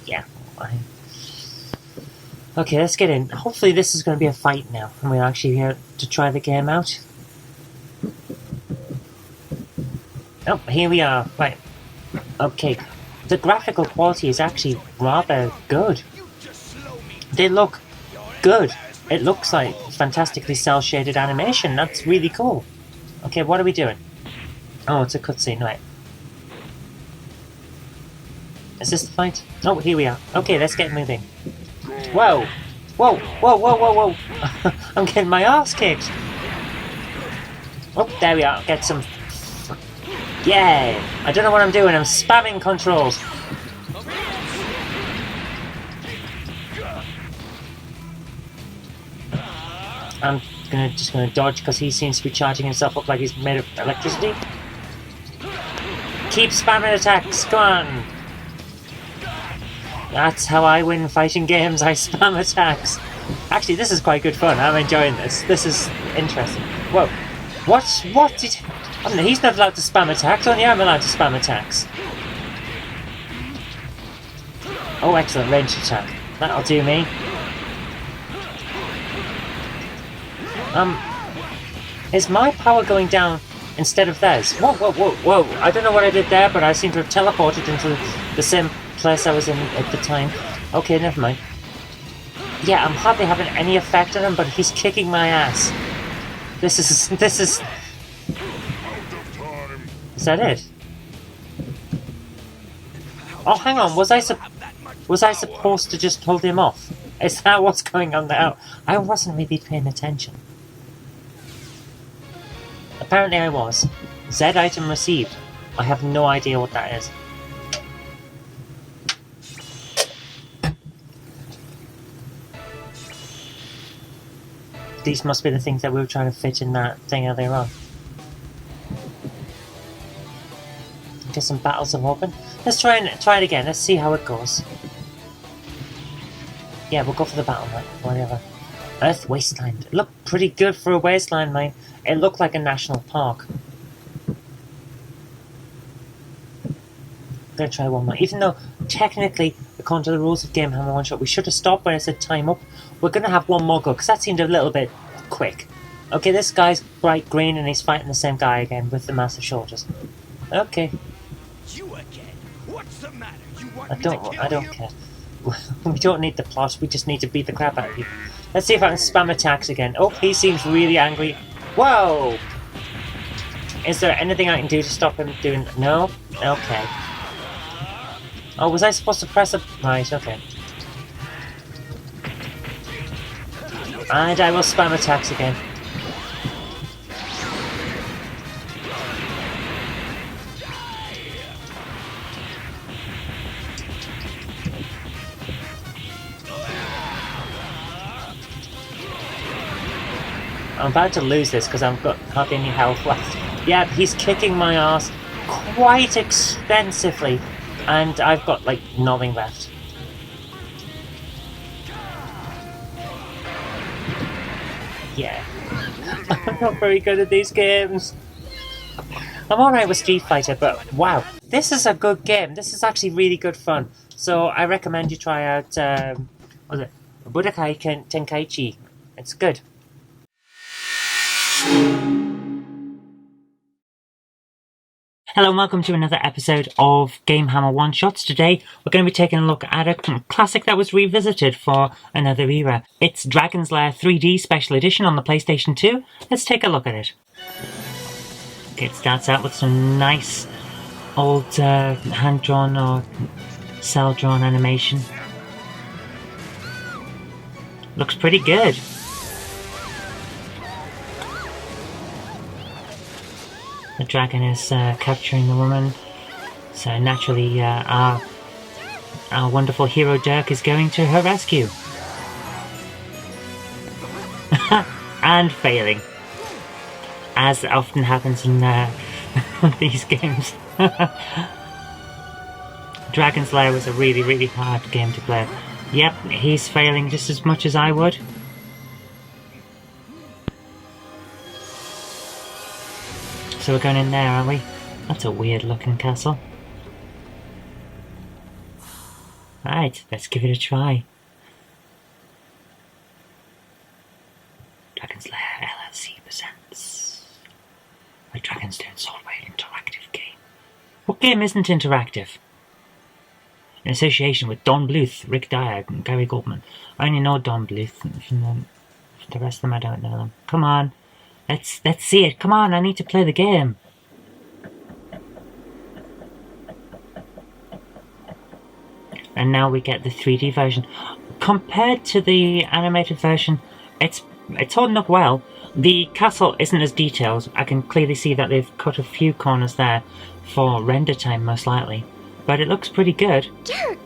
S1: Yeah. Okay, let's get in. Hopefully this is going to be a fight now, and we're actually here to try the game out. Oh, here we are. Right. Okay. The graphical quality is actually rather good. They look good. It looks like fantastically cel-shaded animation. That's really cool. Okay, what are we doing? Oh, it's a cutscene, right. Is this the fight? Oh, here we are. Okay, let's get moving. Whoa! Whoa! Whoa! Whoa! Whoa! Whoa! I'm getting my ass kicked! Oh, there we are. Get some... Yay! I don't know what I'm doing. I'm spamming controls. I'm just gonna dodge because he seems to be charging himself up like he's made of electricity. Keep spamming attacks. Come on! That's how I win fighting games, I spam attacks. Actually, this is quite good fun. I'm enjoying this. This is interesting. Whoa. What did... I don't know, he's not allowed to spam attacks. Only I'm allowed to spam attacks. Oh, excellent. Range attack. That'll do me. Is my power going down instead of theirs? Whoa, whoa, whoa, whoa. I don't know what I did there, but I seem to have teleported into the same place I was in at the time. Okay, never mind. Yeah, I'm hardly having any effect on him, but he's kicking my ass. This is... Is that it? Oh, hang on. Was I supposed to just hold him off? Is that what's going on now? I wasn't really paying attention. Apparently I was. Z item received. I have no idea what that is. These must be the things that we were trying to fit in that thing earlier on. Okay, some battles have opened. Let's try it again. Let's see how it goes. Yeah, we'll go for the battle, mate. Whatever. Earth Wasteland. It looked pretty good for a wasteland, mate. It looked like a national park. I'm gonna try one more. Even though, technically, according to the rules of GameHammer One Shot, we should have stopped when I said time up. We're gonna have one more go, because that seemed a little bit quick. Okay, this guy's bright green and he's fighting the same guy again with the massive shoulders. Okay.
S5: You again? What's the matter? You want
S1: I
S5: me to
S1: don't
S5: kill you?
S1: care. We don't need the plot, we just need to beat the crap out of you. Let's see if I can spam attacks again. Oh, he seems really angry. Whoa! Is there anything I can do to stop him doing... No? Okay. Oh, was I supposed to press a... Right, okay. And I will spam attacks again. I'm about to lose this because I've got hardly any health left. Yeah, he's kicking my ass quite extensively, and I've got like nothing left. Yeah. I'm not very good at these games. I'm alright with Street Fighter, but wow. This is a good game. This is actually really good fun. So I recommend you try out, what was it? Budokai Tenkaichi. It's good. Hello and welcome to another episode of GameHammer One Shots. Today we're going to be taking a look at a classic that was revisited for another era. It's Dragon's Lair 3D Special Edition on the PlayStation 2. Let's take a look at it. Okay, it starts out with some nice old hand-drawn or cel-drawn animation. Looks pretty good. The dragon is capturing the woman, so naturally our wonderful hero Dirk is going to her rescue. And failing. As often happens in these games. Dragon's Lair was a really, really hard game to play. Yep, he's failing just as much as I would. So we're going in there, are we? That's a weird looking castle. Right, let's give it a try. Dragon's Lair LLC presents a Dragon's Den software interactive game. What game isn't interactive? In association with Don Bluth, Rick Dyer, and Gary Goldman. I only know Don Bluth, from the rest of them I don't know them. Come on. Let's see it. Come on, I need to play the game. And now we get the 3D version. Compared to the animated version, it's holding up well. The castle isn't as detailed. I can clearly see that they've cut a few corners there for render time, most likely. But it looks pretty good.
S7: Dirk!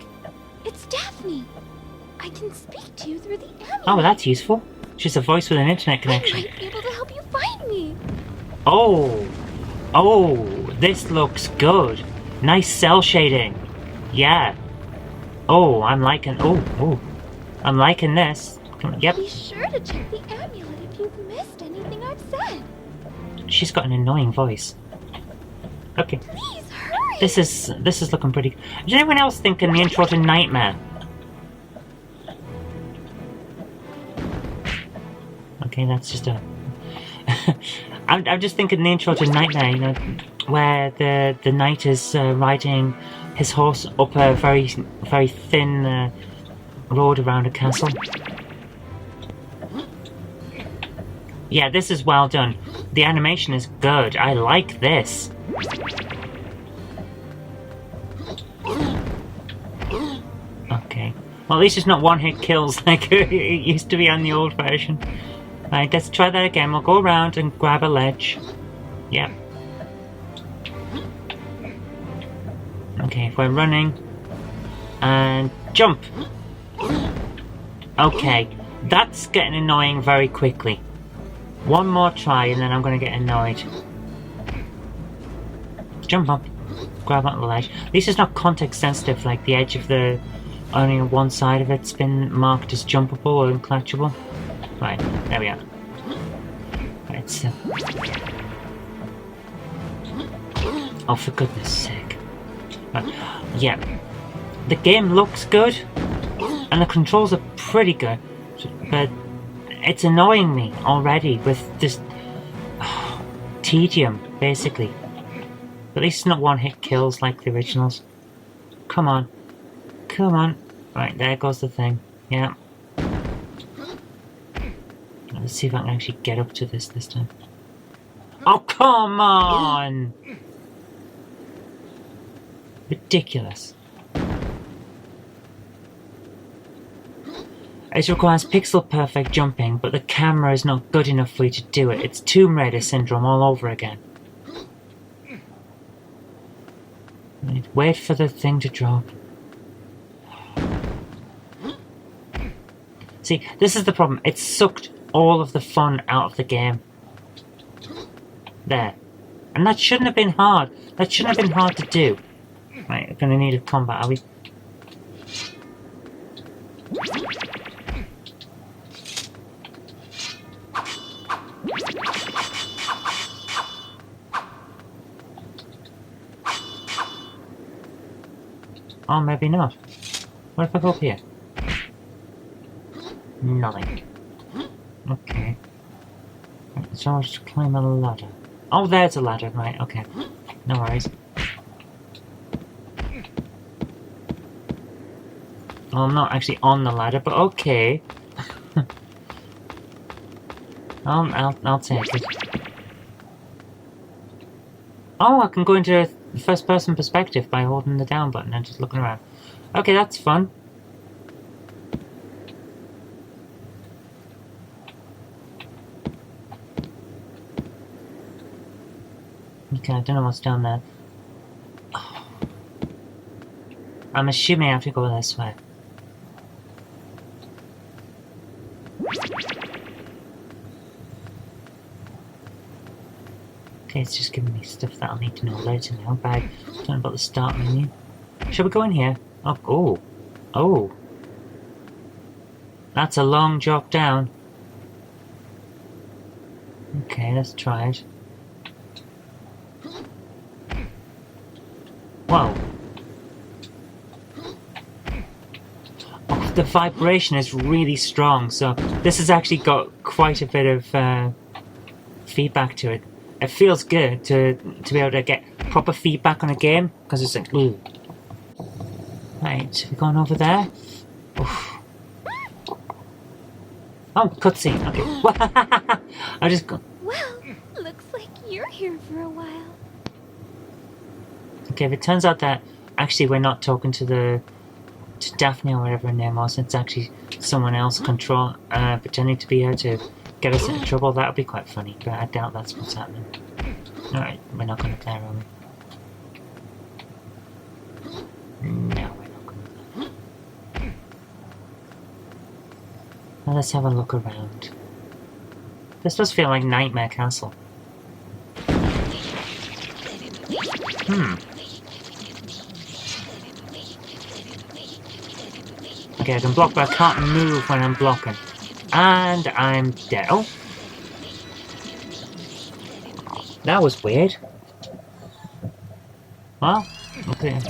S7: It's Daphne! I can speak to you through the amulet.
S1: Oh, well, that's useful. She's a voice with an internet connection.
S7: I might be able to help you find me.
S1: Oh, this looks good. Nice cell shading. Yeah. Oh, I'm liking. I'm liking this. Yep.
S7: Be sure to check the amulet if you've missed anything I've said.
S1: She's got an annoying voice. Okay.
S7: Please hurry.
S1: This is looking pretty. Did anyone else think in the intro to Nightmare? Okay, that's just a... I'm just thinking the intro to Nightmare, you know, where the knight is riding his horse up a very, very thin road around a castle. Yeah, this is well done. The animation is good. I like this. Okay. Well, at least it's not one-hit kills like it used to be on the old version. Right, let's try that again. We'll go around and grab a ledge. Yep. Okay, if we're running. And jump! Okay, that's getting annoying very quickly. One more try and then I'm going to get annoyed. Jump up. Grab onto the ledge. At least it's not context sensitive like the edge of the only one side of it's been marked as jumpable or unclatchable. Right, there we are. Right, so... Oh, for goodness sake. Right, yeah. The game looks good, and the controls are pretty good, but it's annoying me already with this tedium, basically. At least it's not one-hit kills like the originals. Come on. Come on. Right, there goes the thing. Yeah. Let's see if I can actually get up to this time. Oh, come on! Ridiculous. It requires pixel-perfect jumping, but the camera is not good enough for you to do it. It's Tomb Raider syndrome all over again. Wait for the thing to drop. See, this is the problem. It sucked all of the fun out of the game. There. And that shouldn't have been hard. That shouldn't have been hard to do. Right, we're going to need a combat, are we? Oh, maybe not. What if I go up here? Nothing. Okay. Right, so I'll just climb a ladder. Oh, there's a ladder, right, okay. No worries. Well, I'm not actually on the ladder, but okay. I'll take it. Oh, I can go into first-person perspective by holding the down button and just looking around. Okay, that's fun. Okay, I don't know what's down there. Oh. I'm assuming I have to go this way. Okay, it's just giving me stuff that I'll need to know later now. Bag. Don't know about the start menu. Shall we go in here? Oh, oh. Oh. That's a long drop down. Okay, let's try it. Whoa. Oh, the vibration is really strong, so this has actually got quite a bit of feedback to it. It feels good to be able to get proper feedback on a game, because it's like, ooh. Right, we're going over there. Oof. Oh, cutscene, okay. I just go.
S7: Well, looks like you're here for a while.
S1: Okay, if it turns out that actually we're not talking to Daphne or whatever her name was, it's actually someone else pretending to be her to get us into trouble, that would be quite funny, but I doubt that's what's happening. Alright, we're not going to play, are we? No, we're not going to play. Now let's have a look around. This does feel like Nightmare Castle. Okay, I can block, but I can't move when I'm blocking. And I'm dead. Oh! That was weird. Well, okay.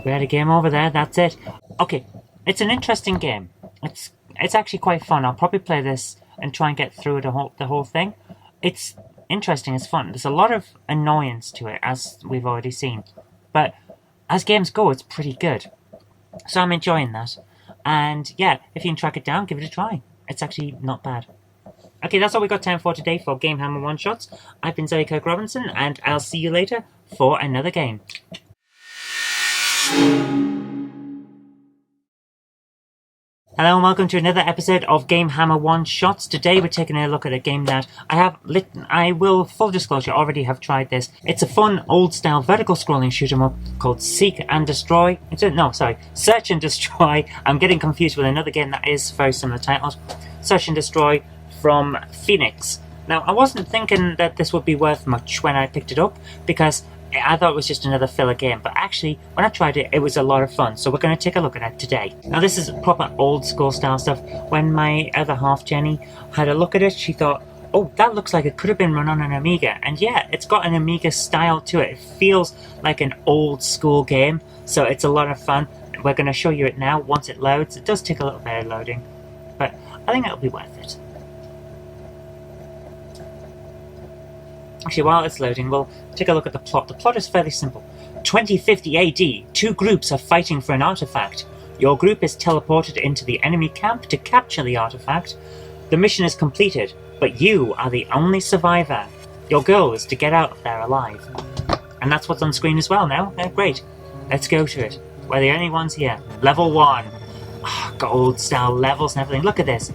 S1: We had a game over there, that's it. Okay, it's an interesting game. It's actually quite fun. I'll probably play this and try and get through the whole thing. It's interesting, it's fun. There's a lot of annoyance to it, as we've already seen. But as games go, it's pretty good. So I'm enjoying that. And yeah, if you can track it down, give it a try. It's actually not bad. Okay, that's all we got time for today for GameHammer One Shots. I've been Kirk-Robinson, and I'll see you later for another game. Hello and welcome to another episode of GameHammer One Shots. Today we're taking a look at a game that I will, full disclosure, already have tried this. It's a fun, old-style, vertical scrolling shoot-'em-up called Search and Destroy. I'm getting confused with another game that is very similar titled. Search and Destroy from Phoenix. Now, I wasn't thinking that this would be worth much when I picked it up, because I thought it was just another filler game, but actually, when I tried it, it was a lot of fun, so we're going to take a look at it today. Now, this is proper old school style stuff. When my other half, Jenny, had a look at it, she thought, oh, that looks like it could have been run on an Amiga. And yeah, it's got an Amiga style to it. It feels like an old school game, so it's a lot of fun. We're going to show you it now once it loads. It does take a little bit of loading, but I think it'll be worth it. Actually, while it's loading, we'll take a look at the plot. The plot is fairly simple. 2050 AD, two groups are fighting for an artifact. Your group is teleported into the enemy camp to capture the artifact. The mission is completed, but you are the only survivor. Your goal is to get out of there alive. And that's what's on screen as well now. Great. Let's go to it. We're the only ones here. Level 1. Oh, got old style levels and everything. Look at this.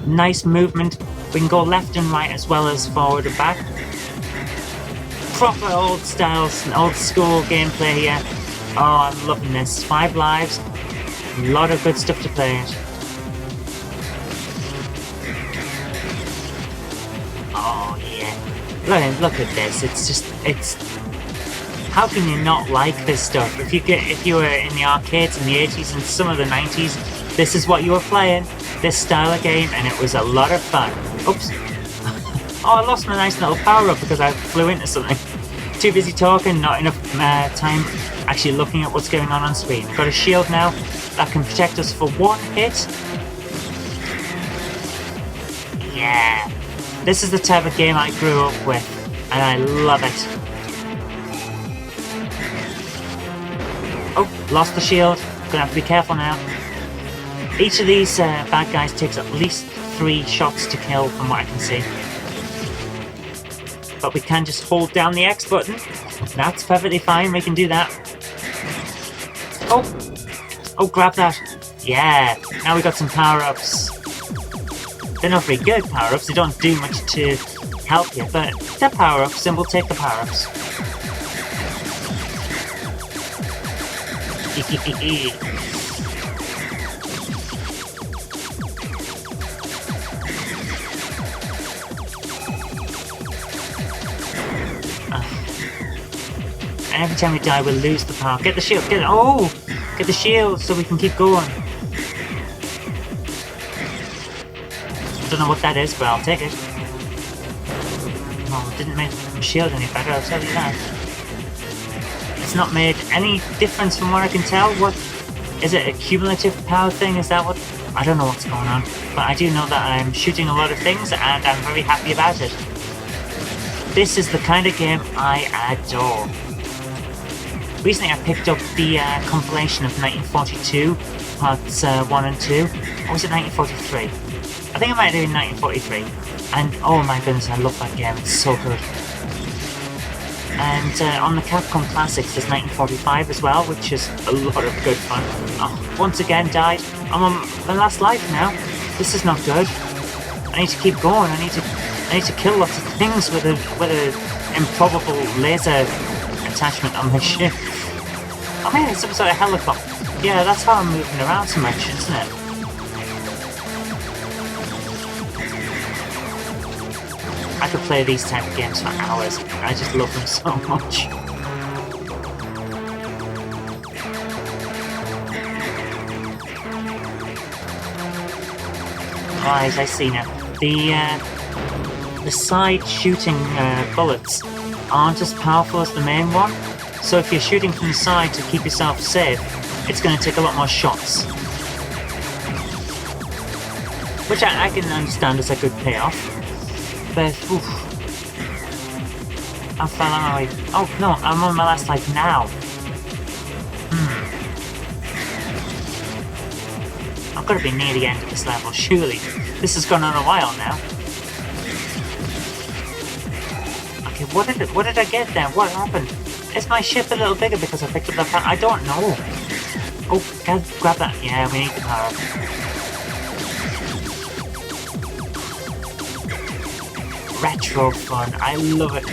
S1: Nice movement. We can go left and right as well as forward and back. Proper old styles and old school gameplay here. Oh, I'm loving this. 5 lives. A lot of good stuff to play it. Oh yeah. Look at this. It's how can you not like this stuff? If you were in the arcades in the 80s and some of the 90s, this is what you were playing. This style of game, and it was a lot of fun. Oops. Oh, I lost my nice little power-up because I flew into something. Too busy talking, not enough time actually looking at what's going on screen. Got a shield now that can protect us for 1 hit. Yeah. This is the type of game I grew up with, and I love it. Oh, lost the shield. Gonna have to be careful now. Each of these bad guys takes at least 3 shots to kill from what I can see. But we can just hold down the X button. That's perfectly fine, we can do that. Oh, grab that. Yeah, now we got some power-ups. They're not very good power-ups, they don't do much to help you, but they're power-ups and we'll take the power-ups. And every time we die, we'll lose the power. Get the shield, get it. Oh! Get the shield so we can keep going. I don't know what that is, but I'll take it. Well, it didn't make the shield any better, I'll tell you that. It's not made any difference from what I can tell. What is it? A cumulative power thing? Is that what? I don't know what's going on, but I do know that I'm shooting a lot of things, and I'm very happy about it. This is the kind of game I adore. Recently I picked up the compilation of 1942, parts 1 and 2. Or was it 1943? I think it might have been 1943. And oh my goodness, I love that game, it's so good. And on the Capcom Classics there's 1945 as well, which is a lot of good fun. Oh, once again died. I'm on my last life now. This is not good. I need to keep going. I need to kill lots of things with a improbable laser attachment on my ship. Oh man, it's some sort of helicopter. Yeah, that's how I'm moving around so much, isn't it? I could play these type of games for hours. I just love them so much. Right, I see now. The side shooting bullets aren't as powerful as the main one, so if you're shooting from the side to keep yourself safe, it's going to take a lot more shots. Which I can understand as a good payoff. But, oof. I fell on my way. Oh no, I'm on my last life now. I've got to be near the end of this level, surely. This has gone on a while now. Okay, what did I get there? What happened? Is my ship a little bigger because I picked up that power? I don't know. Oh, grab that. Yeah, we need the power. Retro fun. I love it.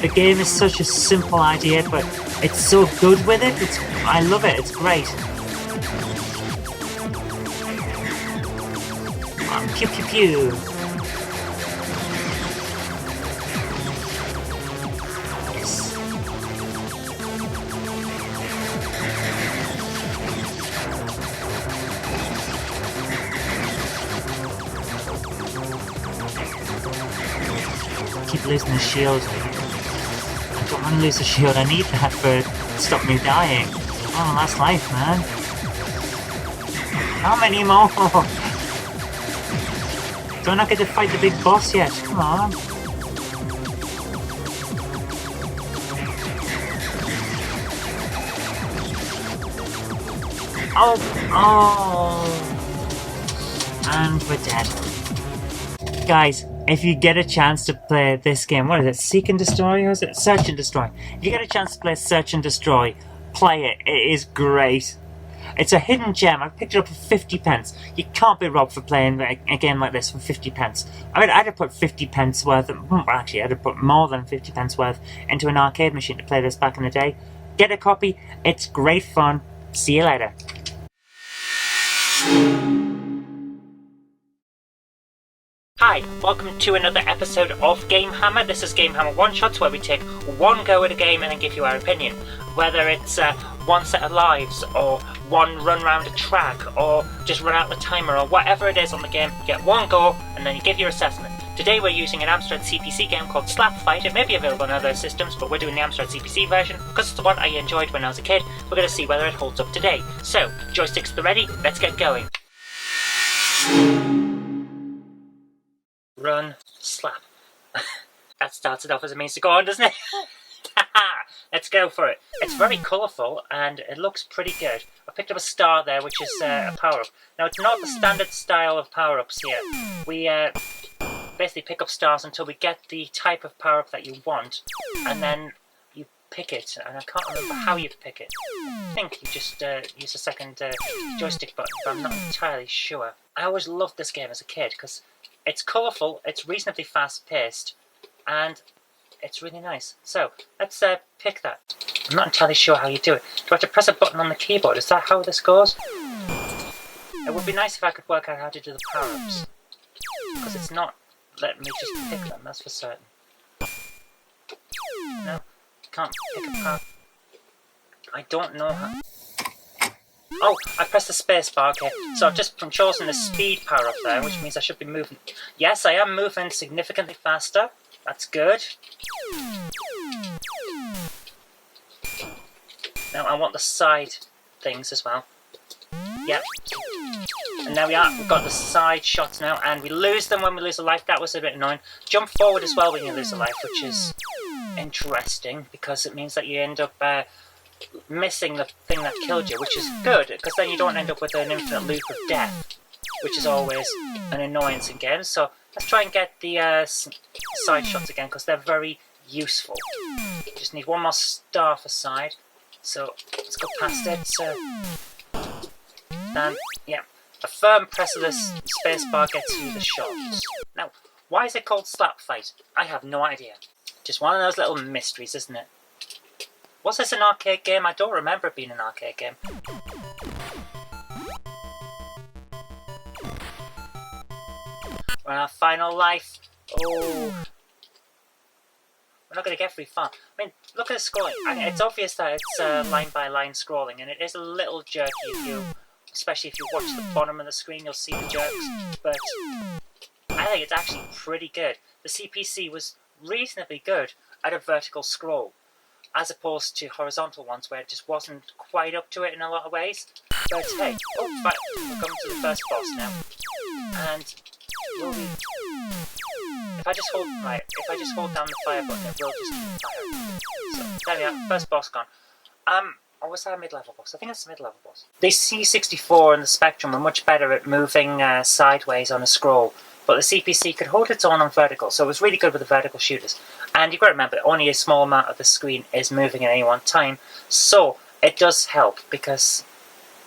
S1: The game is such a simple idea, but it's so good with it. I love it. It's great. Pew pew pew. Yes. Keep losing the shield. I don't want to lose the shield. I need that to stop me dying. Oh, last life, man. How many more? Do I not get to fight the big boss yet? Come on. Oh! And we're dead. Guys, if you get a chance to play this game, what is it? Seek and Destroy? Or is it Search and Destroy? If you get a chance to play Search and Destroy, play it. It is great. It's a hidden gem. I picked it up for 50 pence. You can't be robbed for playing a game like this for 50 pence. I mean, I'd have put 50 pence worth, actually I'd have put more than 50 pence worth into an arcade machine to play this back in the day. Get a copy. It's great fun. See you later. Hi, welcome to another episode of GameHammer. This is GameHammer One Shot, where we take one go at a game and then give you our opinion. Whether it's one set of lives, or one run round a track, or just run out the timer, or whatever it is on the game, you get one go and then you give your assessment. Today we're using an Amstrad CPC game called Slap Fight. It may be available on other systems, but we're doing the Amstrad CPC version because it's the one I enjoyed when I was a kid. We're going to see whether it holds up today. So, joysticks at the ready, let's get going. Run, slap. That starts it off as a means to go on, doesn't it? Let's go for it. It's very colourful and it looks pretty good. I picked up a star there, which is a power-up. Now, it's not the standard style of power-ups here. We basically pick up stars until we get the type of power-up that you want, and then you pick it. And I can't remember how you pick it. I think you just use a second joystick button, but I'm not entirely sure. I always loved this game as a kid because it's colourful, it's reasonably fast-paced, and it's really nice. So, let's pick that. I'm not entirely sure how you do it. Do I have to press a button on the keyboard? Is that how this goes? It would be nice if I could work out how to do the power-ups. Because it's not letting me just pick them, that's for certain. No, can't pick a power. I don't know how... Oh, I pressed the space bar, okay. So I've just chosen the speed power up there, which means I should be moving. Yes, I am moving significantly faster. That's good. Now I want the side things as well. Yep. And there we are, we've got the side shots now, and we lose them when we lose a life. That was a bit annoying. Jump forward as well when you lose a life, which is interesting, because it means that you end up missing the thing that killed you, which is good, because then you don't end up with an infinite loop of death, which is always an annoyance in games. So let's try and get the side shots again, because they're very useful. Just need one more star for side, so let's go past it. And yeah, a firm press of the space bar gets you the shots. Now, why is it called Slap Fight? I have no idea. Just one of those little mysteries, isn't it? Was this an arcade game? I don't remember it being an arcade game. We're on our final life. Oh. We're not going to get very far. I mean, look at the scrolling. It's obvious that it's line-by-line scrolling, and it is a little jerky if you... Especially if you watch the bottom of the screen, you'll see the jerks. But I think it's actually pretty good. The CPC was reasonably good at a vertical scroll, as opposed to horizontal ones where it just wasn't quite up to it in a lot of ways. But hey, oh, in fact, we're coming to the first boss now. And if I just hold down the fire button, it will just fire. So there we are, first boss gone. Or was that a mid-level boss? I think it's a mid-level boss. The C64 and the Spectrum were much better at moving sideways on a scroll, but the CPC could hold its own on vertical, so it was really good with the vertical shooters. And you've got to remember, only a small amount of the screen is moving at any one time, so it does help, because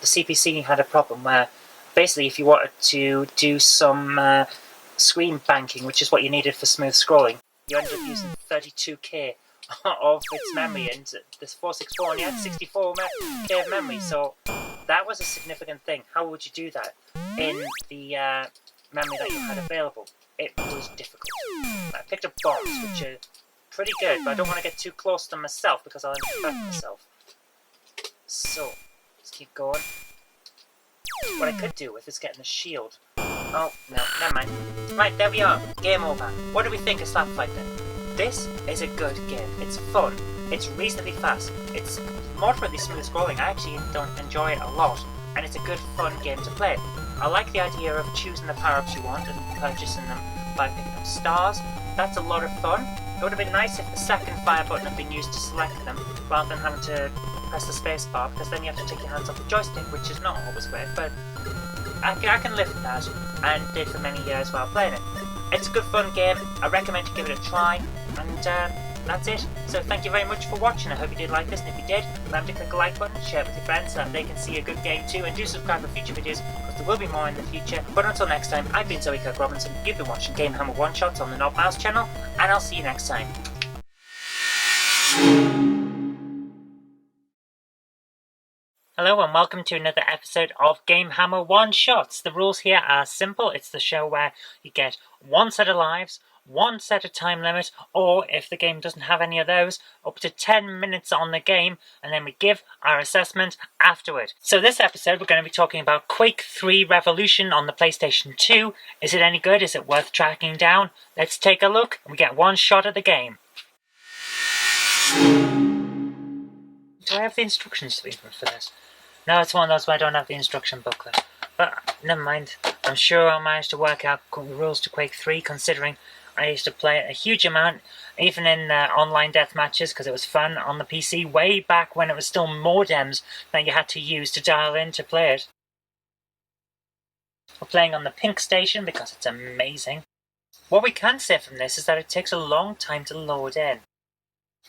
S1: the CPC had a problem where, basically, if you wanted to do some screen banking, which is what you needed for smooth scrolling, you ended up using 32K of its memory, and this 464 only had 64K of memory, so that was a significant thing. How would you do that in the memory that you had available? It was difficult. I picked up bombs, which are pretty good, but I don't want to get too close to myself because I'll infect myself. So, let's keep going. What I could do with is getting a shield. Oh, no, never mind. Right, there we are. Game over. What do we think of Slap Fight then? This is a good game. It's fun. It's reasonably fast. It's moderately smooth scrolling. I actually don't enjoy it a lot. And it's a good, fun game to play. I like the idea of choosing the power-ups you want and purchasing them by picking up stars. That's a lot of fun. It would have been nice if the second fire button had been used to select them, rather than having to press the space bar, because then you have to take your hands off the joystick, which is not always great, but I can live with that, and did for many years while playing it. It's a good fun game. I recommend you give it a try, and that's it. So thank you very much for watching. I hope you did like this, and if you did, remember to click the like button, share it with your friends so that they can see a good game too, and do subscribe for future videos, because there will be more in the future. But until next time, I've been Kirk-Robinson. You've been watching GameHammer One Shots on the Knob Mouse channel, and I'll see you next time. Hello and welcome to another episode of GameHammer One Shots. The rules here are simple. It's the show where you get one set of lives, one set of time limit, or if the game doesn't have any of those, up to 10 minutes on the game, and then we give our assessment afterward. So this episode we're going to be talking about Quake 3 Revolution on the PlayStation 2. Is it any good? Is it worth tracking down? Let's take a look and we get one shot at the game. Do I have the instructions for this? No, it's one of those where I don't have the instruction booklet. But never mind. I'm sure I'll manage to work out the rules to Quake 3, considering I used to play it a huge amount, even in online death matches, because it was fun on the PC way back when it was still modems that you had to use to dial in to play it. We're playing on the pink station because it's amazing. What we can say from this is that it takes a long time to load in.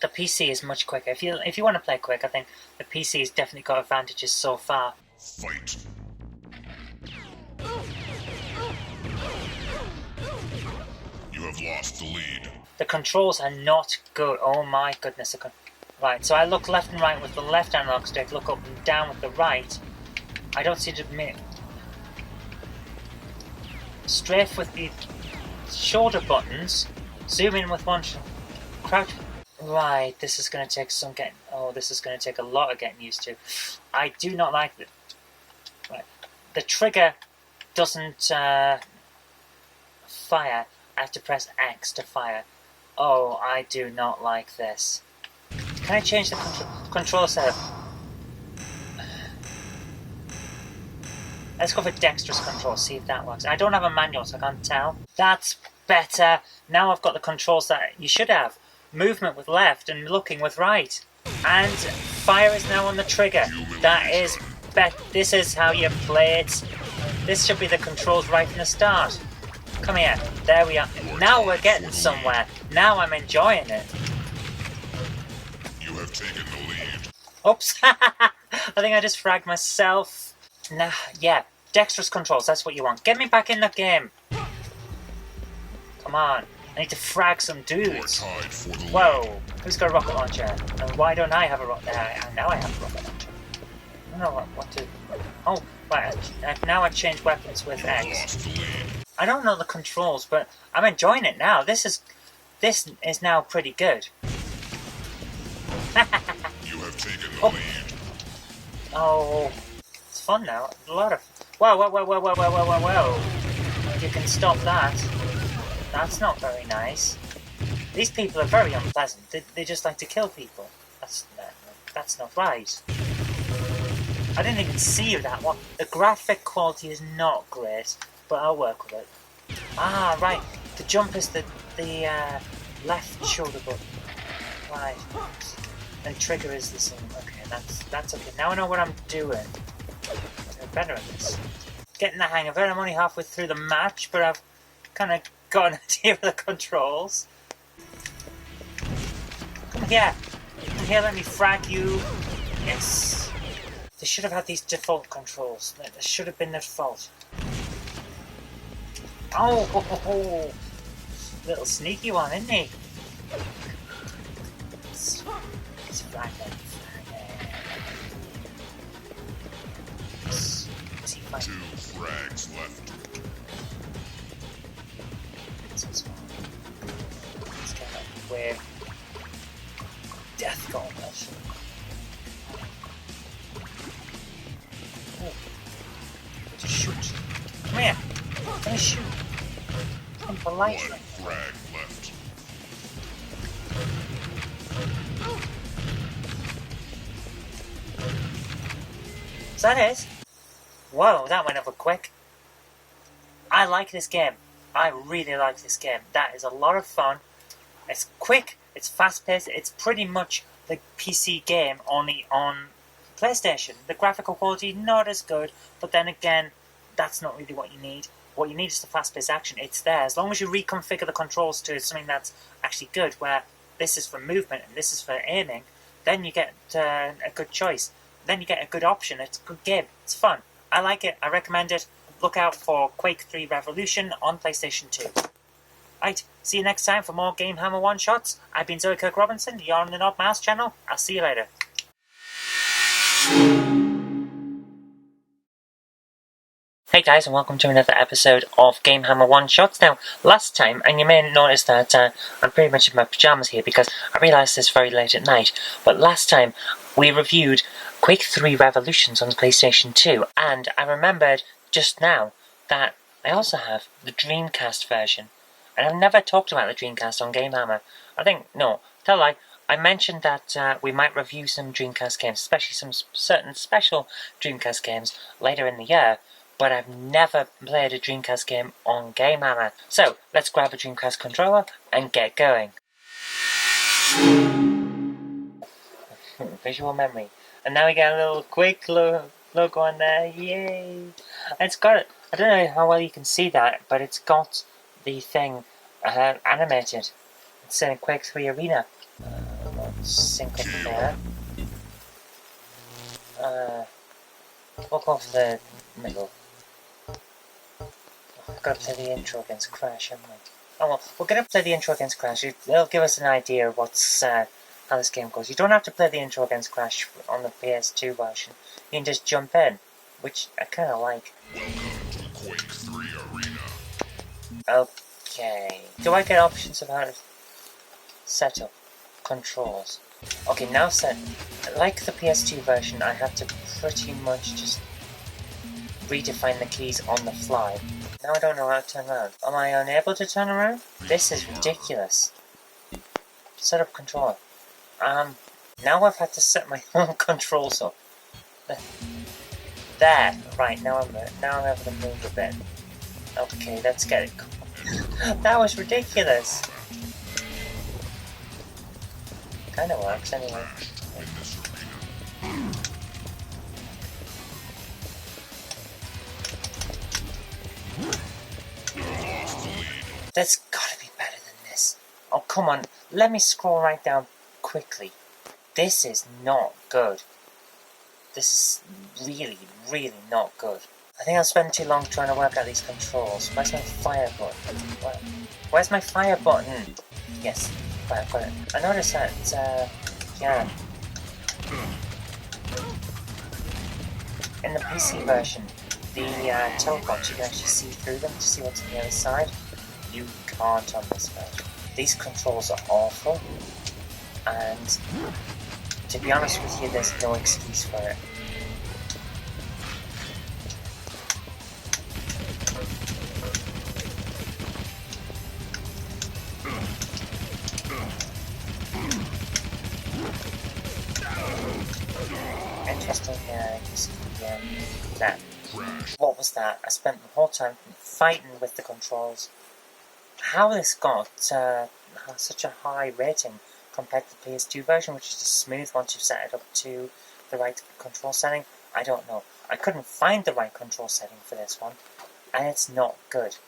S1: The PC is much quicker. If you want to play quick, I think the PC has definitely got advantages so far.
S8: Fight. You have lost the lead.
S1: The controls are not good. Oh my goodness. Right, so I look left and right with the left analog stick, look up and down with the right. I don't seem to admit. Strafe with the shoulder buttons. Zoom in with one crouch. Right, this is going to take some getting. Oh, this is going to take a lot of getting used to. I do not like the. Right, the trigger doesn't fire. I have to press X to fire. Oh, I do not like this. Can I change the control setup? Let's go for dexterous control. See if that works. I don't have a manual, so I can't tell. That's better. Now I've got the controls that you should have. Movement with left and looking with right. And fire is now on the trigger. That is this is how you play it. This should be the controls right from the start. Come here. There we are. Now we're getting somewhere. Now I'm enjoying it.
S8: You have taken the lead.
S1: Oops. I think I just fragged myself. Nah, yeah. Dexterous controls, that's what you want. Get me back in the game. Come on. I need to frag some dudes. Whoa, who's got a rocket launcher? And why don't I have a rocket launcher? Now I have a rocket launcher. I don't know what to... Oh, right, now I've changed weapons with X. I don't know the controls, but I'm enjoying it now. This is now pretty good.
S8: You have taken the lead.
S1: Oh, it's fun now. A lot of... Whoa. You can stop that. That's not very nice. These people are very unpleasant. They just like to kill people. That's not right. I didn't even see that one. The graphic quality is not great, but I'll work with it. Ah, right. The jump is the left shoulder button. Right. And trigger is the same. Okay, that's okay. Now I know what I'm doing. I'm better at this. Getting the hang of it. I'm only halfway through the match, but I've kind of got an idea of the controls. Come here. Come here, let me frag you. Yes. They should have had these default controls. They should have been their fault. Oh, little sneaky one, isn't he? Let's frag him. Is he fighting?
S8: 2 frags left.
S1: Let's get up where death gauntlet. Oh. Shoot. Come here. gonna shoot. Politely.
S8: One frag left.
S1: Is that it? Whoa, that went over quick. I like this game. I really like this game. That is a lot of fun. It's quick, it's fast-paced, it's pretty much the PC game, only on PlayStation. The graphical quality, not as good, but then again, that's not really what you need. What you need is the fast-paced action. It's there. As long as you reconfigure the controls to something that's actually good, where this is for movement and this is for aiming, then you get a good choice. Then you get a good option. It's a good game. It's fun. I like it. I recommend it. Look out for Quake 3 Revolution on PlayStation 2. Right, see you next time for more GameHammer One Shots. I've been Zoe Kirk-Robinson. You're on the Not Mouse channel. I'll see you later. Hey guys, and welcome to another episode of GameHammer One Shots. Now, last time, and you may notice that I'm pretty much in my pyjamas here because I realised this very late at night, but last time we reviewed Quake 3 Revolutions on the PlayStation 2, and I remembered just now that I also have the Dreamcast version, and I've never talked about the Dreamcast on GameHammer. Tell a lie, I mentioned that we might review some Dreamcast games, especially some certain special Dreamcast games later in the year, but I've never played a Dreamcast game on GameHammer. So, let's grab a Dreamcast controller and get going. Visual memory. And now we get a little Quake logo on there, yay! It's got it. I don't know how well you can see that, but it's got the thing animated. It's in a Quake 3 arena. Sync up there. We'll go for the middle. I've got to play the intro against Crash, haven't we? Oh well, we're going to play the intro against Crash. It'll give us an idea of what's how this game goes. You don't have to play the intro against Crash on the PS2 version. You can just jump in, which I kind of like.
S8: Welcome to Quake 3 Arena.
S1: Okay. Do I get options of how to set up controls? Okay, now set. Like the PS2 version, I have to pretty much just redefine the keys on the fly. Now I don't know how to turn around. Am I unable to turn around? This is ridiculous. Set up controller. Now I've had to set my own controls up. There. Right, now I'm able to move a bit. Okay, let's get it. That was ridiculous. Kinda works anyway. There's gotta be better than this. Oh, come on. Let me scroll right down quickly. This is not good. This is really, really not good. I think I'll spend too long trying to work out these controls. Where's my fire button? Where's my fire button? Yes, right, I've got it. I noticed that, yeah. In the PC version, the teleports, you can actually see through them to see what's on the other side. You can't on this version. These controls are awful, and to be honest with you, there's no excuse for it. Interesting, you see that. What was that? I spent the whole time fighting with the controls. How this got such a high rating compared to the PS2 version, which is just smooth once you've set it up to the right control setting, I don't know. I couldn't find the right control setting for this one, and it's not good.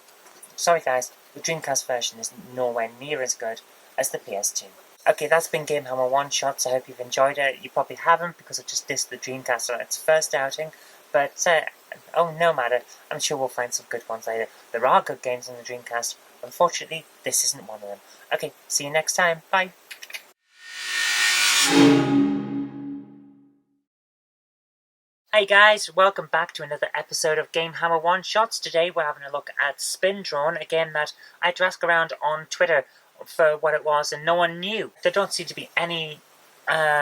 S1: Sorry guys, the Dreamcast version is nowhere near as good as the PS2. Okay, that's been GameHammer One Shots. I hope you've enjoyed it. You probably haven't because I just dissed the Dreamcast on its first outing, but oh, no matter. I'm sure we'll find some good ones later. There are good games on the Dreamcast. Unfortunately, this isn't one of them. Okay, see you next time. Bye. Hey guys, welcome back to another episode of GameHammer One Shots. Today we're having a look at Spin Drone, a game that I had to ask around on Twitter for what it was and no one knew. There don't seem to be any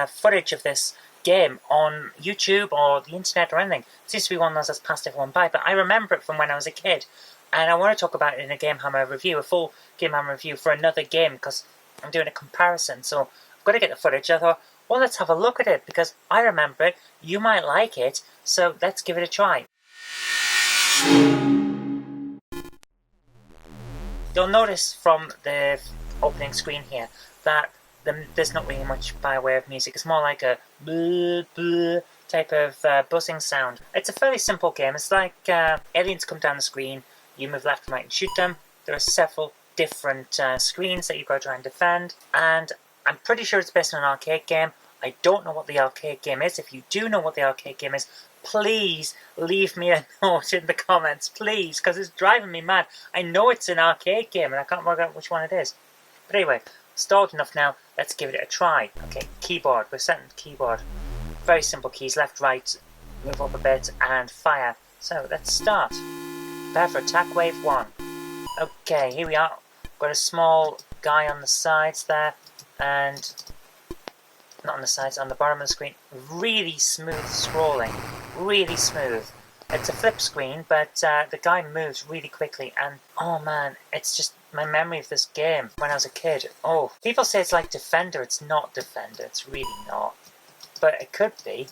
S1: footage of this game on YouTube or the internet or anything. It seems to be one of those that's passed everyone by, but I remember it from when I was a kid. And I want to talk about it in a GameHammer review, a full GameHammer review for another game, because I'm doing a comparison. So I've got to get the footage. I thought, well, let's have a look at it, because I remember it. You might like it, so let's give it a try. You'll notice from the opening screen here that there's not really much by way of music. It's more like a bleh, bleh type of buzzing sound. It's a fairly simple game. It's like aliens come down the screen, you move left and right and shoot them. There are several different screens that you've got to try and defend, and I'm pretty sure it's based on an arcade game. I don't know what the arcade game is. If you do know what the arcade game is, please leave me a note in the comments, please, because it's driving me mad. I know it's an arcade game and I can't work out which one it is. But anyway, stalled enough now, let's give it a try. Okay, keyboard, we're setting the keyboard. Very simple keys, left, right, move up a bit, and fire. So, let's start. Prepare for attack wave 1. Okay, here we are. Got a small guy on the sides there, and not on the sides, on the bottom of the screen. Really smooth scrolling, really smooth. It's a flip screen, but the guy moves really quickly, and oh man, it's just my memory of this game when I was a kid. Oh, people say it's like Defender. It's not Defender, it's really not, but it could be.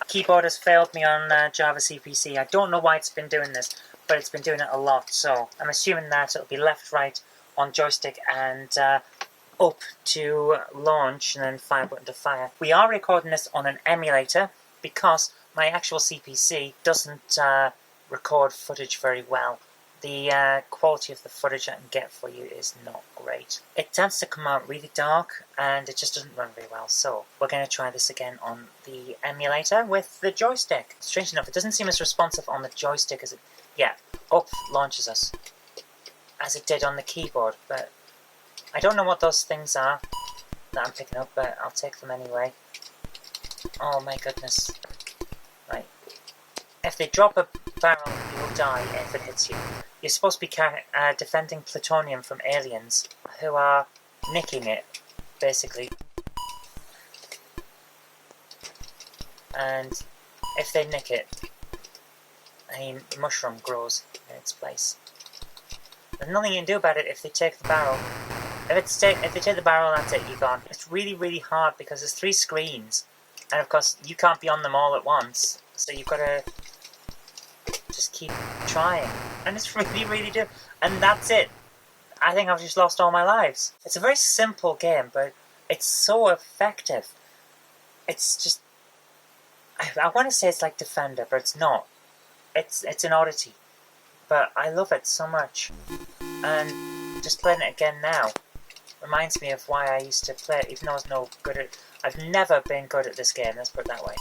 S1: Keyboard has failed me on Java CPC. I don't know why it's been doing this, but it's been doing it a lot, so I'm assuming that it'll be left, right on joystick, and up to launch, and then fire button to fire. We are recording this on an emulator because my actual CPC doesn't record footage very well. The quality of the footage I can get for you is not great. It tends to come out really dark and it just doesn't run very well, so we're going to try this again on the emulator with the joystick. Strange enough, it doesn't seem as responsive on the joystick as it... Yeah, up launches us, as it did on the keyboard, but I don't know what those things are that I'm picking up, but I'll take them anyway. Oh my goodness. Right. If they drop a barrel, you will die if it hits you. You're supposed to be defending plutonium from aliens who are nicking it, basically. And if they nick it, a mushroom grows in its place. There's nothing you can do about it if they take the barrel. If they take the barrel, that's it, you're gone. It's really, really hard because there's 3 screens. And of course, you can't be on them all at once. So you've got to just keep trying. And it's really, really difficult. And that's it. I think I've just lost all my lives. It's a very simple game, but it's so effective. It's just... I want to say it's like Defender, but it's not. It's an oddity. But I love it so much. And just playing it again now reminds me of why I used to play it, even though I was no good at... I've never been good at this game, let's put it that way.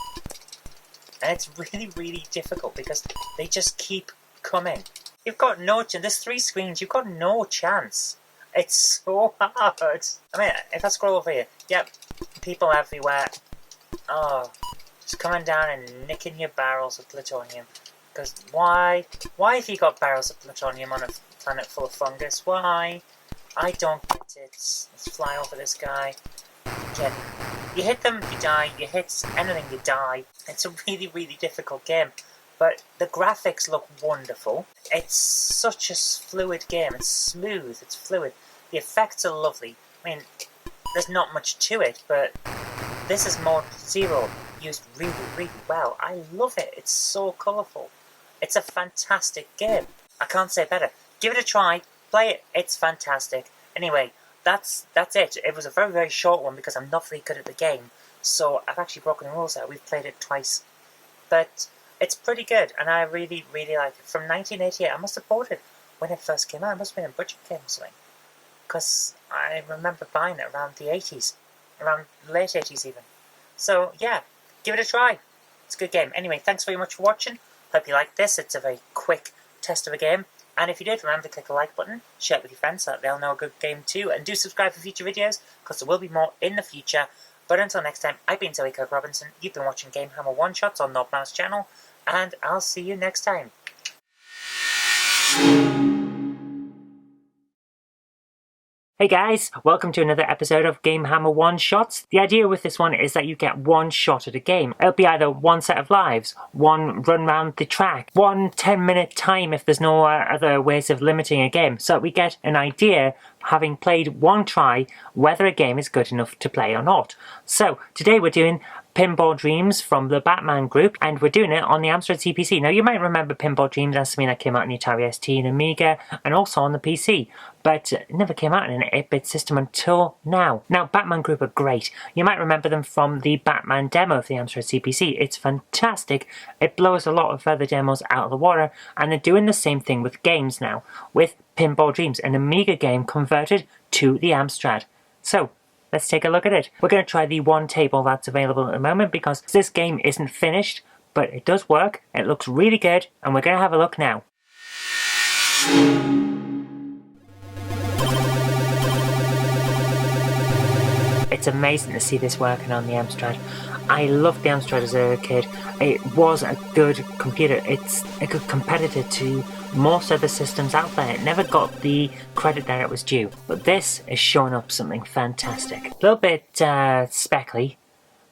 S1: And it's really, really difficult because they just keep coming. You've got no chance. There's 3 screens, you've got no chance. It's so hard. I mean, if I scroll over here, yep, people everywhere. Oh, just coming down and nicking your barrels of plutonium. Because why? Why have you got barrels of plutonium on a planet full of fungus? Why? I don't get it. Let's fly over this guy. Again, you hit them, you die. You hit anything, you die. It's a really, really difficult game. But the graphics look wonderful. It's such a fluid game. It's smooth, it's fluid. The effects are lovely. I mean, there's not much to it, but this is Mode Zero used really, really well. I love it. It's so colourful. It's a fantastic game. I can't say better. Give it a try. Play it. It's fantastic. Anyway, that's it. It was a very, very short one because I'm not very good at the game. So I've actually broken the rules out. We've played it twice. But it's pretty good, and I really, really like it. From 1988, I must have bought it when it first came out. It must have been a budget game or something. Because I remember buying it around the 80s. Around late 80s even. So, yeah. Give it a try. It's a good game. Anyway, thanks very much for watching. Hope you liked this. It's a very quick test of a game. And if you did, remember to click the like button, share it with your friends so that they'll know a good game too, and do subscribe for future videos, because there will be more in the future. But until next time, I've been Kirk-Robinson, you've been watching GameHammer One Shots on Knobmouse channel, and I'll see you next time. Hey guys, welcome to another episode of GameHammer One Shots. The idea with this one is that you get one shot at a game. It'll be either one set of lives, one run round the track, one 10-minute time if there's no other ways of limiting a game. So we get an idea, having played one try, whether a game is good enough to play or not. So today we're doing Pinball Dreams from the Batman group, and we're doing it on the Amstrad CPC. Now you might remember Pinball Dreams as something that came out on the Atari ST and Amiga and also on the PC, but it never came out in an 8-bit system until now. Now Batman group are great. You might remember them from the Batman demo of the Amstrad CPC. It's fantastic. It blows a lot of other demos out of the water, and they're doing the same thing with games now, with Pinball Dreams, an Amiga game converted to the Amstrad. So let's take a look at it. We're going to try the one table that's available at the moment because this game isn't finished, but it does work, it looks really good, and we're going to have a look now. It's amazing to see this working on the Amstrad. I loved the Amstrad as a kid. It was a good computer. It's a good competitor to most other systems out there. It never got the credit that it was due. But this is showing up something fantastic. A little bit speckly,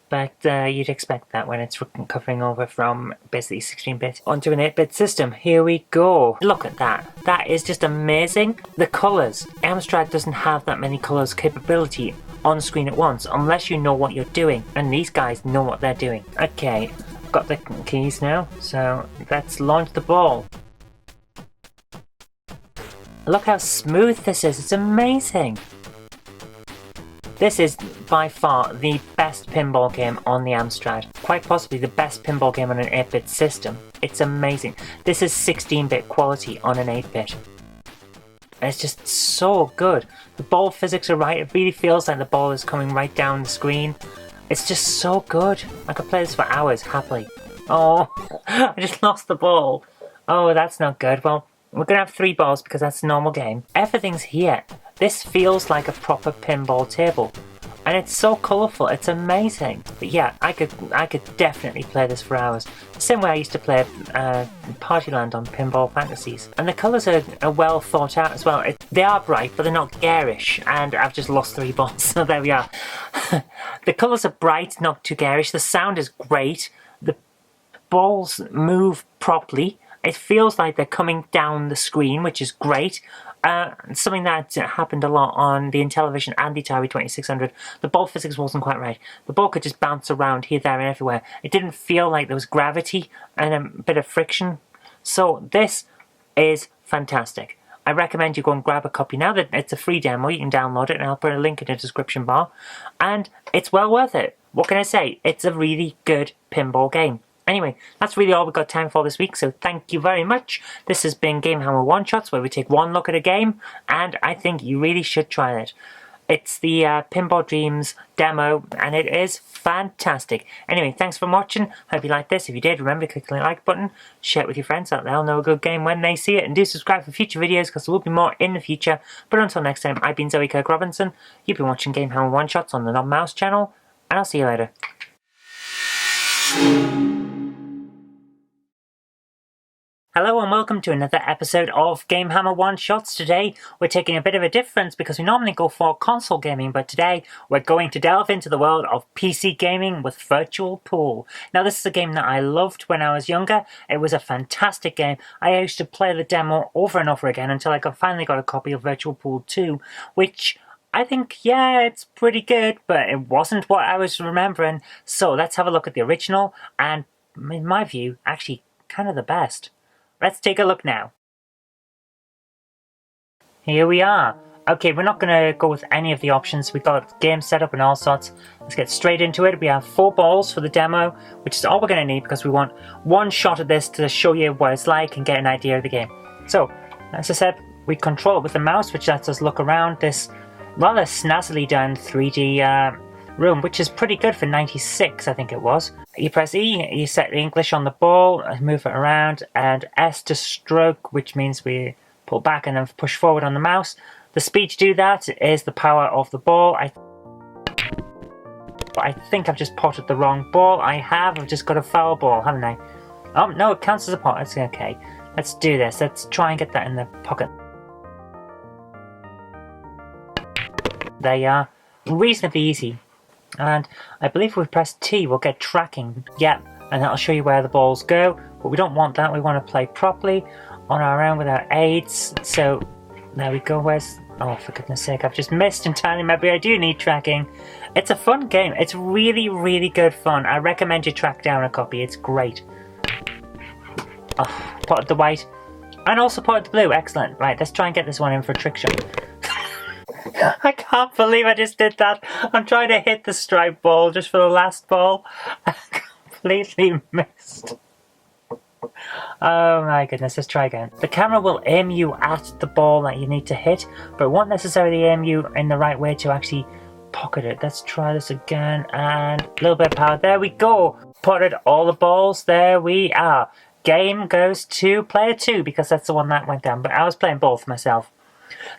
S1: but you'd expect that when it's covering over from basically 16-bit onto an 8-bit system. Here we go. Look at that. That is just amazing. The colours. Amstrad doesn't have that many colours capability on screen at once unless you know what you're doing, and these guys know what they're doing. Okay, got the keys now, so let's launch the ball. Look how smooth this is. It's amazing. This is by far the best pinball game on the Amstrad. Quite possibly the best pinball game on an 8-bit system. It's amazing. This is 16-bit quality on an 8-bit. And it's just so good. The ball physics are right. It really feels like the ball is coming right down the screen. It's just so good. I could play this for hours happily. Oh, I just lost the ball. Oh, that's not good. Well, we're going to have 3 balls because that's a normal game. Everything's here. This feels like a proper pinball table. And it's so colourful, it's amazing. But yeah, I could definitely play this for hours. The same way I used to play Partyland on Pinball Fantasies. And the colours are well thought out as well. They are bright, but they're not garish. And I've just lost 3 balls, so there we are. The colours are bright, not too garish. The sound is great. The balls move properly. It feels like they're coming down the screen, which is great. Something that happened a lot on the Intellivision and the Atari 2600. The ball physics wasn't quite right. The ball could just bounce around here, there and everywhere. It didn't feel like there was gravity and a bit of friction. So this is fantastic. I recommend you go and grab a copy now. That it's a free demo. You can download it and I'll put a link in the description bar. And it's well worth it. What can I say? It's a really good pinball game. Anyway, that's really all we've got time for this week, so thank you very much. This has been GameHammer One Shots, where we take one look at a game, and I think you really should try it. It's the Pinball Dreams demo, and it is fantastic. Anyway, thanks for watching. Hope you liked this. If you did, remember to click the like button, share it with your friends so that they'll know a good game when they see it, and do subscribe for future videos because there will be more in the future. But until next time, I've been Zoe Kirk-Robinson. You've been watching GameHammer One Shots on the Knob Mouse channel, and I'll see you later. Hello and welcome to another episode of GameHammer One Shots. Today we're taking a bit of a difference because we normally go for console gaming, but today we're going to delve into the world of PC gaming with Virtual Pool. Now this is a game that I loved when I was younger. It was a fantastic game. I used to play the demo over and over again until I finally got a copy of Virtual Pool 2, which I think, yeah, it's pretty good, but it wasn't what I was remembering. So let's have a look at the original and, in my view, actually kind of the best. Let's take a look now. Here we are. Okay, we're not going to go with any of the options. We've got game setup and all sorts. Let's get straight into it. We have 4 balls for the demo, which is all we're going to need because we want one shot at this to show you what it's like and get an idea of the game. So, as I said, we control it with the mouse, which lets us look around this rather snazzily done 3D room, which is pretty good for 96, I think it was. You press E, you set the English on the ball, move it around, and S to stroke, which means we pull back and then push forward on the mouse. The speed to do that is the power of the ball. I think I've just potted the wrong ball. I've just got a foul ball, haven't I? Oh, no, it counts as a pot. It's okay. Let's do this. Let's try and get that in the pocket. They are reasonably easy. And I believe if we press T, we'll get tracking. Yeah, and that'll show you where the balls go. But we don't want that. We want to play properly on our own without aids. So there we go. Where's... Oh, for goodness sake, I've just missed entirely. Maybe I do need tracking. It's a fun game. It's really, really good fun. I recommend you track down a copy. It's great. Oh, potted the white. And also potted the blue. Excellent. Right, let's try and get this one in for a trick shot. I can't believe I just did that. I'm trying to hit the striped ball just for the last ball. I completely missed. Oh my goodness, let's try again. The camera will aim you at the ball that you need to hit, but it won't necessarily aim you in the right way to actually pocket it. Let's try this again, and a little bit of power. There we go. Potted all the balls. There we are. Game goes to player 2 because that's the one that went down, but I was playing both myself.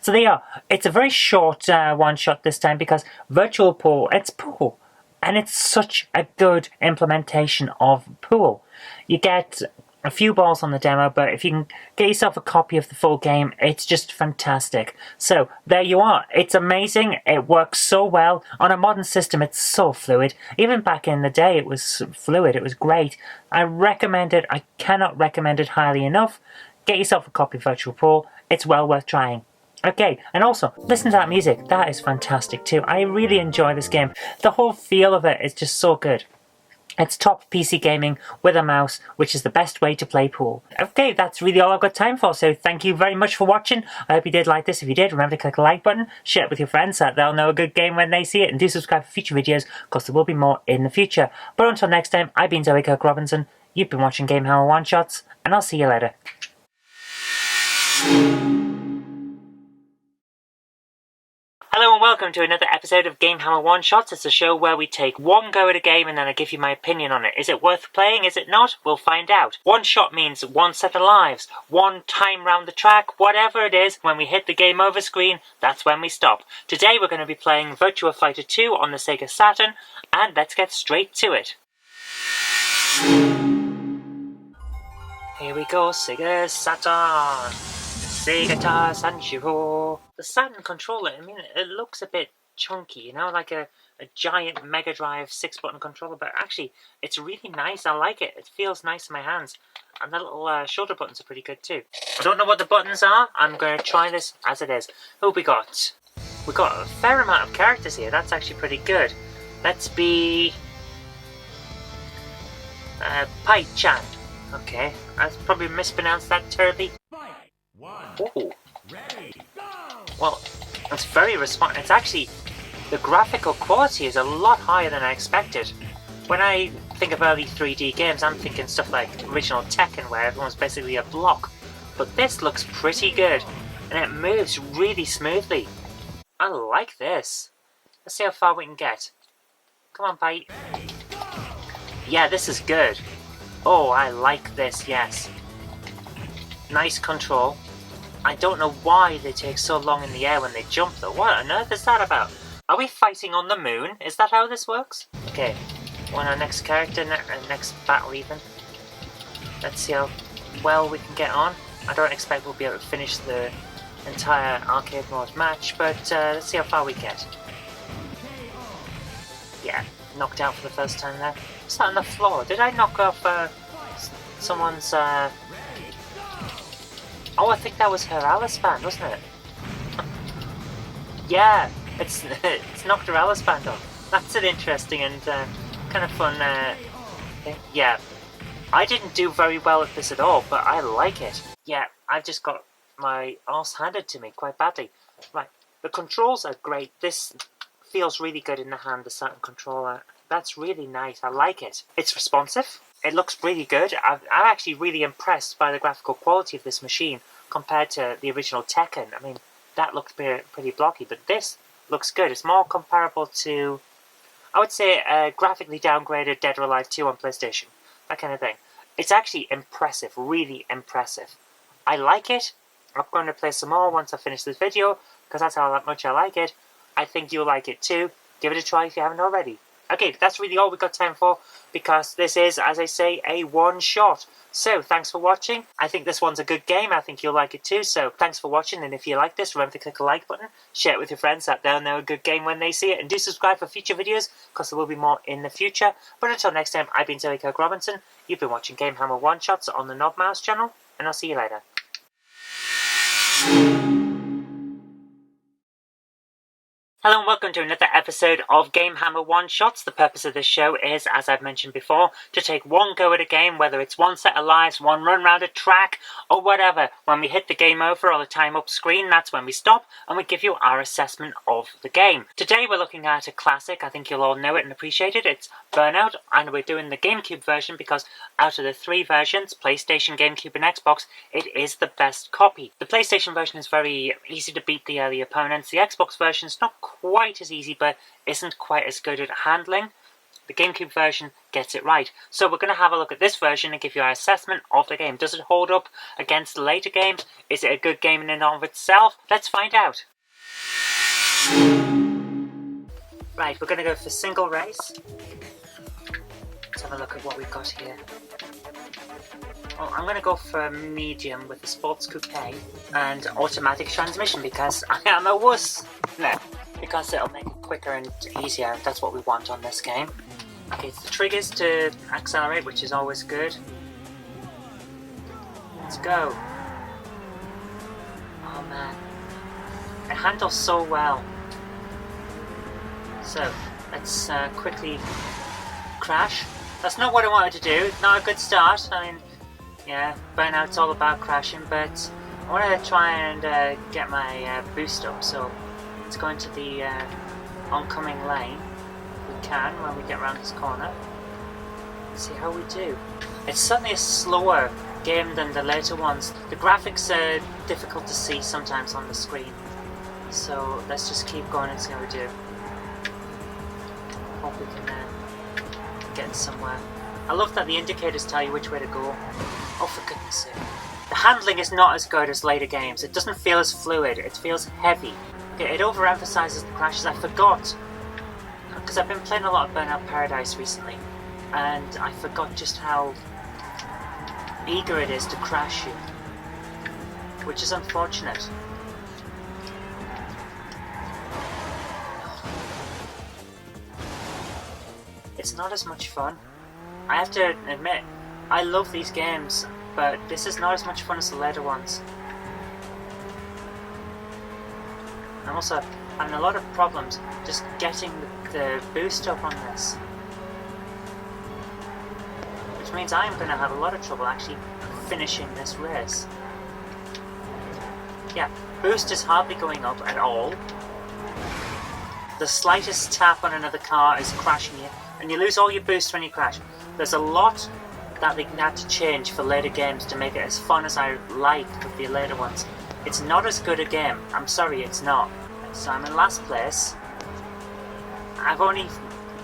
S1: So there you are. It's a very short one shot this time because virtual pool, it's pool. And it's such a good implementation of pool. You get a few balls on the demo, but if you can get yourself a copy of the full game, it's just fantastic. So there you are. It's amazing. It works so well. On a modern system, it's so fluid. Even back in the day, it was fluid. It was great. I recommend it. I cannot recommend it highly enough. Get yourself a copy of Virtual Pool. It's well worth trying. Okay, and also, listen to that music. That is fantastic too. I really enjoy this game. The whole feel of it is just so good. It's top PC gaming with a mouse, which is the best way to play pool. Okay, that's really all I've got time for, so thank you very much for watching. I hope you did like this. If you did, remember to click the like button, share it with your friends so that they'll know a good game when they see it, and do subscribe for future videos, because there will be more in the future. But until next time, I've been Zoe Kirk-Robinson, you've been watching GameHammer One Shots, and I'll see you later. Hello and welcome to another episode of GameHammer One Shots. It's a show where we take one go at a game and then I give you my opinion on it. Is it worth playing? Is it not? We'll find out. One shot means one set of lives, one time round the track, whatever it is. When we hit the game over screen, that's when we stop. Today we're going to be playing Virtua Fighter 2 on the Sega Saturn, and let's get straight to it. Here we go, Sega Saturn. Sega Sanshiro. The Saturn controller, I mean, it looks a bit chunky, you know, like a giant Mega Drive 6-button controller, but actually, it's really nice. I like it. It feels nice in my hands. And the little shoulder buttons are pretty good too. I don't know what the buttons are. I'm going to try this as it is. Who we got? We got a fair amount of characters here. That's actually pretty good. Let's be... Pai-chan. Okay, I probably mispronounced that terribly. Ooh. Well, it's very responsive. It's actually, the graphical quality is a lot higher than I expected. When I think of early 3D games, I'm thinking stuff like original Tekken, where everyone's basically a block. But this looks pretty good, and it moves really smoothly. I like this. Let's see how far we can get. Come on, Pai. Yeah, this is good. Oh, I like this, yes. Nice control. I don't know why they take so long in the air when they jump though. What on earth is that about? Are we fighting on the moon? Is that how this works? Okay, on our next character, next battle even. Let's see how well we can get on. I don't expect we'll be able to finish the entire arcade mode match, but let's see how far we get. Yeah, knocked out for the first time there. What's that on the floor? Did I knock off someone's... Oh, I think that was her Alice band, wasn't it? Yeah, it's knocked her Alice band off. That's an interesting and kind of fun thing. Yeah, I didn't do very well at this at all, but I like it. Yeah, I've just got my arse handed to me quite badly. Right, the controls are great. This feels really good in the hand, the Saturn controller. That's really nice. I like it. It's responsive. It looks really good. I'm actually really impressed by the graphical quality of this machine compared to the original Tekken. I mean, that looked pretty blocky, but this looks good. It's more comparable to, I would say, a graphically downgraded Dead or Alive 2 on PlayStation. That kind of thing. It's actually impressive, really impressive. I like it. I'm going to play some more once I finish this video, because that's how much I like it. I think you'll like it too. Give it a try if you haven't already. Okay, that's really all we got time for, because this is, as I say, a one-shot. So, thanks for watching. I think this one's a good game. I think you'll like it too. So, thanks for watching, and if you like this, remember to click the like button, share it with your friends that they'll know a good game when they see it, and do subscribe for future videos, because there will be more in the future. But until next time, I've been Kirk-Robinson. You've been watching GameHammer One Shots on the Knobmouse channel, and I'll see you later. Hello and welcome to another episode of GameHammer One Shots. The purpose of this show is, as I've mentioned before, to take one go at a game, whether it's one set of lives, one run round a track, or whatever. When we hit the game over or the time up screen, that's when we stop and we give you our assessment of the game. Today we're looking at a classic. I think you'll all know it and appreciate it. It's Burnout, and we're doing the GameCube version because out of the three versions, PlayStation, GameCube and Xbox, it is the best copy. The PlayStation version is very easy to beat the early opponents. The Xbox version is not quite as easy, but isn't quite as good at handling. The GameCube version gets it right. So we're going to have a look at this version and give you our assessment of the game. Does it hold up against the later games? Is it a good game in and of itself? Let's find out. Right, we're going to go for single race. Let's have a look at what we've got here. Well, I'm going to go for medium with the sports coupe and automatic transmission because I am a wuss. No, because it'll make it quicker and easier. That's what we want on this game. Okay, it's the triggers to accelerate, which is always good. Let's go. Oh man, it handles so well. So let's quickly crash. That's not what I wanted to do. Not a good start. I mean, yeah, Burnout's all about crashing, but I want to try and get my boost up, so let's go into the oncoming lane. We can when we get around this corner. Let's see how we do. It's certainly a slower game than the later ones. The graphics are difficult to see sometimes on the screen, so let's just keep going and see how we do. Hope we can get somewhere. I love that the indicators tell you which way to go. Oh, for goodness sake. The handling is not as good as later games. It doesn't feel as fluid. It feels heavy. Okay, it overemphasizes the crashes. I forgot, because I've been playing a lot of Burnout Paradise recently, and I forgot just how eager it is to crash you, which is unfortunate. It's not as much fun. I have to admit, I love these games, but this is not as much fun as the later ones. I'm also having a lot of problems just getting the boost up on this, which means I'm going to have a lot of trouble actually finishing this race. Yeah, boost is hardly going up at all. The slightest tap on another car is crashing you, and you lose all your boost when you crash. There's a lot that they had to change for later games to make it as fun as I like with the later ones. It's not as good a game. I'm sorry, it's not. So I'm in last place. I've only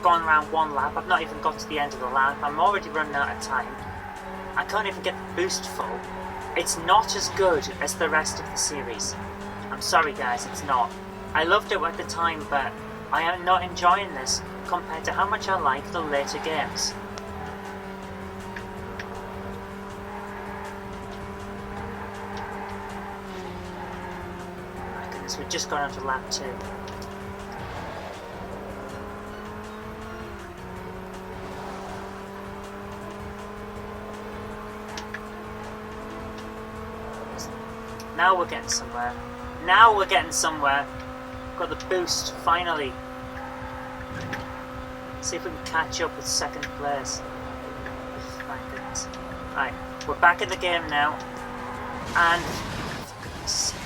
S1: gone around one lap. I've not even got to the end of the lap. I'm already running out of time. I can't even get the boost full. It's not as good as the rest of the series. I'm sorry guys, it's not. I loved it at the time, but I am not enjoying this compared to how much I like the later games. We've just gone on to lap 2. Now we're getting somewhere. Now we're getting somewhere. Got the boost, finally. See if we can catch up with second place. My goodness. Right, we're back in the game now. And for goodness sake,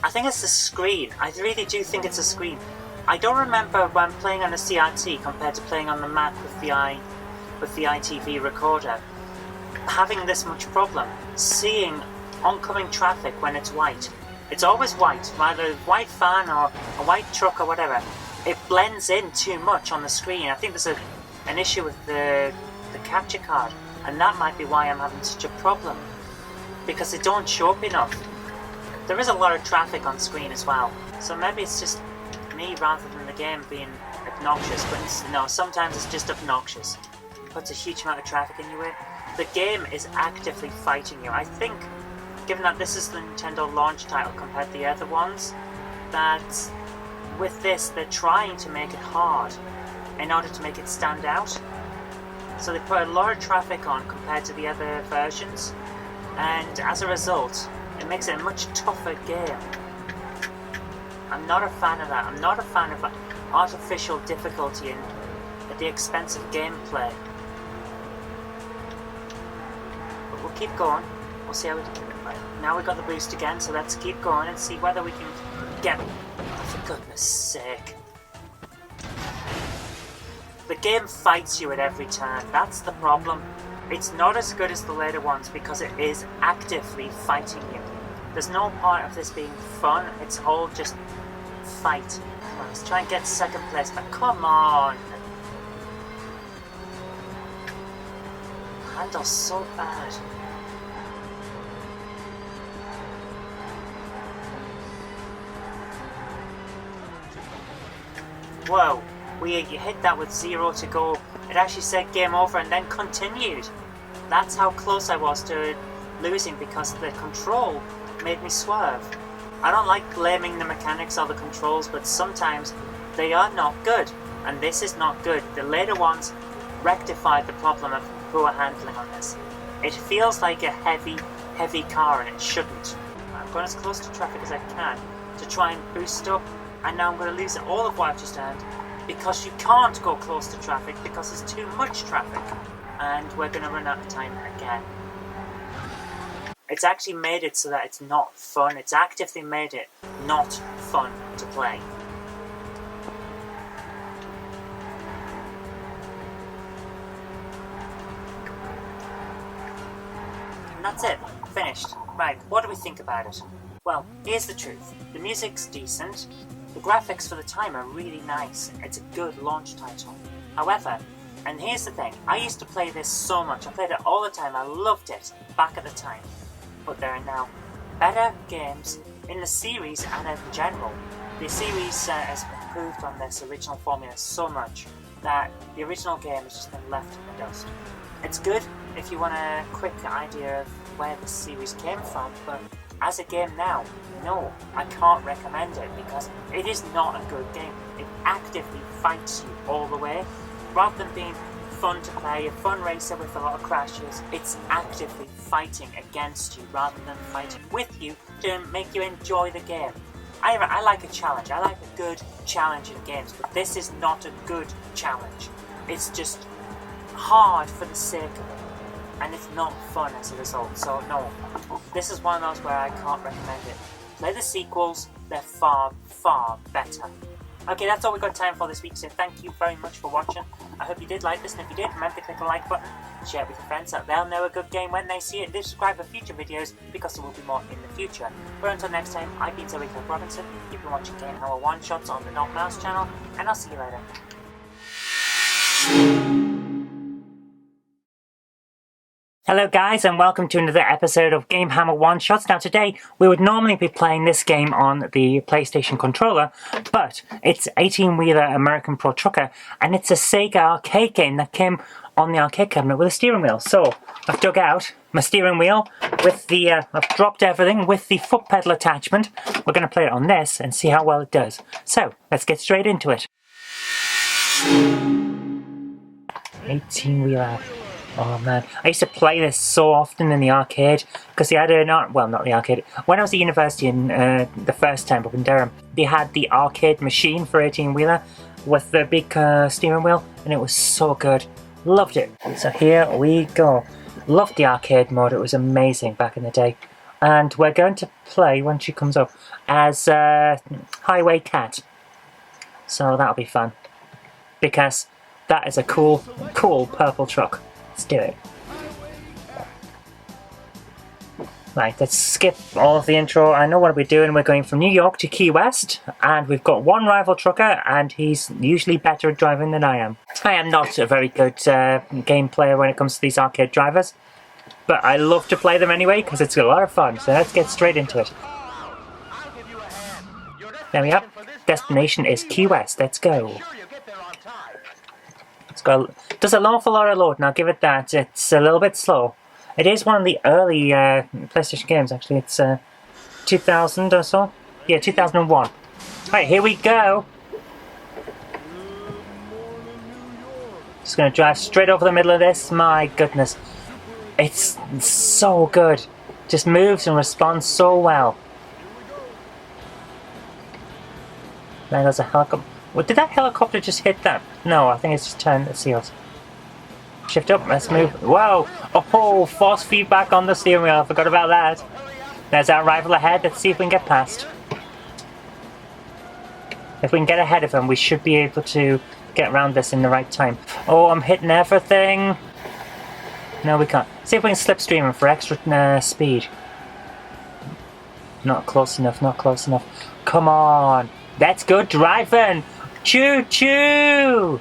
S1: I think it's the screen. I really do think it's a screen. I don't remember when playing on a CRT compared to playing on the Mac with the ITV recorder having this much problem. Seeing oncoming traffic when it's white. It's always white, either a white van or a white truck or whatever. It blends in too much on the screen. I think there's an issue with the capture card, and that might be why I'm having such a problem, because they don't show up enough. There is a lot of traffic on screen as well, so maybe it's just me rather than the game being a obnoxious, but no, sometimes it's just obnoxious. Puts a huge amount of traffic in your way. The game is actively fighting you. I think, given that this is the Nintendo launch title compared to the other ones, that with this they're trying to make it hard in order to make it stand out. So they put a lot of traffic on compared to the other versions, and as a result, it makes it a much tougher game. I'm not a fan of that. I'm not a fan of artificial difficulty and at the expense of gameplay. But we'll keep going. We'll see how we do. Right, now we've got the boost again, so let's keep going and see whether we can get... Oh, for goodness sake. The game fights you at every turn. That's the problem. It's not as good as the later ones because it is actively fighting you. There's no part of this being fun. It's all just fight. Come on, let's try and get second place, but come on. Handle's so bad. Whoa, we hit that with 0 to go. It actually said game over and then continued. That's how close I was to losing because the control made me swerve. I don't like blaming the mechanics or the controls, but sometimes they are not good, and this is not good. The later ones rectified the problem of poor handling on this. It feels like a heavy car, and it shouldn't. I'm going as close to traffic as I can to try and boost up, and now I'm going to lose all of what I've just earned because you can't go close to traffic because there's too much traffic, and we're going to run out of time again. It's actually made it so that it's not fun. It's actively made it not fun to play. And that's it. Finished. Right, what do we think about it? Well, here's the truth. The music's decent. The graphics for the time are really nice. It's a good launch title. However, and here's the thing, I used to play this so much. I played it all the time. I loved it back at the time. But there are now better games in the series and in general. The series has improved on this original formula so much that the original game has just been left in the dust. It's good if you want a quick idea of where the series came from, but as a game now, no, I can't recommend it because it is not a good game. It actively fights you all the way. Rather than being fun to play, a fun racer with a lot of crashes, it's actively fighting against you rather than fighting with you to make you enjoy the game. I like a challenge. I like a good challenge in games, but this is not a good challenge. It's just hard for the sake of it, and it's not fun as a result. So no, this is one of those where I can't recommend it. Play the sequels, they're far, far better. Okay, that's all we've got time for this week, so thank you very much for watching. I hope you did like this, and if you did, remember to click the like button, share it with your friends so they'll know a good game when they see it, and subscribe for future videos because there will be more in the future. But until next time, I've been Kirk-Robinson, you've been watching GameHammer One Shots on the Not Mouse channel, and I'll see you later. Hello guys, and welcome to another episode of GameHammer One Shots. Now today we would normally be playing this game on the PlayStation controller, but it's 18-wheeler American Pro Trucker, and it's a Sega arcade game that came on the arcade cabinet with a steering wheel. So I've dug out my steering wheel with the, I've dropped everything with the foot pedal attachment. We're going to play it on this and see how well it does. So let's get straight into it. 18-wheeler. Oh man, I used to play this so often in the arcade because they had well, not the arcade. When I was at university in the first time up in Durham, they had the arcade machine for 18-wheeler with the big steering wheel, and it was so good. Loved it. So here we go. Loved the arcade mode. It was amazing back in the day. And we're going to play when she comes up as Highway Cat. So that'll be fun because that is a cool purple truck. Let's do it. Right, let's skip all of the intro. I know what we're doing. We're going from New York to Key West, and we've got one rival trucker, and he's usually better at driving than I am. I am not a very good game player when it comes to these arcade drivers, but I love to play them anyway because it's a lot of fun. So let's get straight into it. There we are. Destination is Key West. Let's go. It's got does an awful lot of loading, I'll give it that. It's a little bit slow. It is one of the early PlayStation games, actually. It's 2000 or so. Yeah, 2001. Right, here we go. Just gonna drive straight over the middle of this. My goodness. It's so good. Just moves and responds so well. There goes a helicopter. Well, did that helicopter just hit that? No, I think it's just turned the seals. Shift up, let's move. Whoa! Oh, force feedback on the steering wheel. I forgot about that. There's our rival ahead. Let's see if we can get past. If we can get ahead of him, we should be able to get around this in the right time. Oh, I'm hitting everything. No, we can't. See if we can slipstream him for extra speed. Not close enough, not close enough. Come on. That's good driving. Choo choo.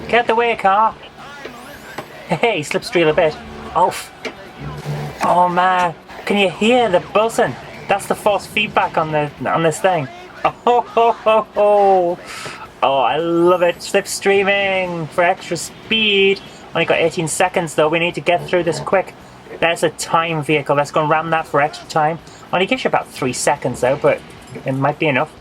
S1: Get out the way, car. Hey, slipstream a bit. Oh man, can you hear the buzzing? That's the force feedback on this thing. Oh, I love it. Slipstreaming for extra speed. Only got 18 seconds though. We need to get through this quick. There's a time vehicle. Let's go and ram that for extra time. Only gives you about 3 seconds though, but it might be enough.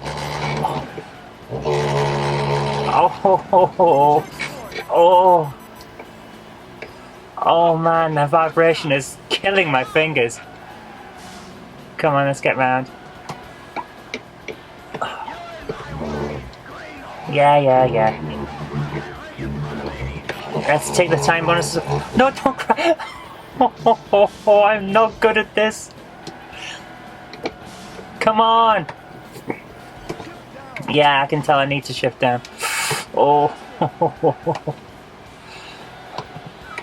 S1: Oh man, the vibration is killing my fingers. Come on, let's get round. Yeah. Let's take the time bonuses. No, don't cry. Oh, I'm not good at this. Come on. Yeah, I can tell I need to shift down. Oh.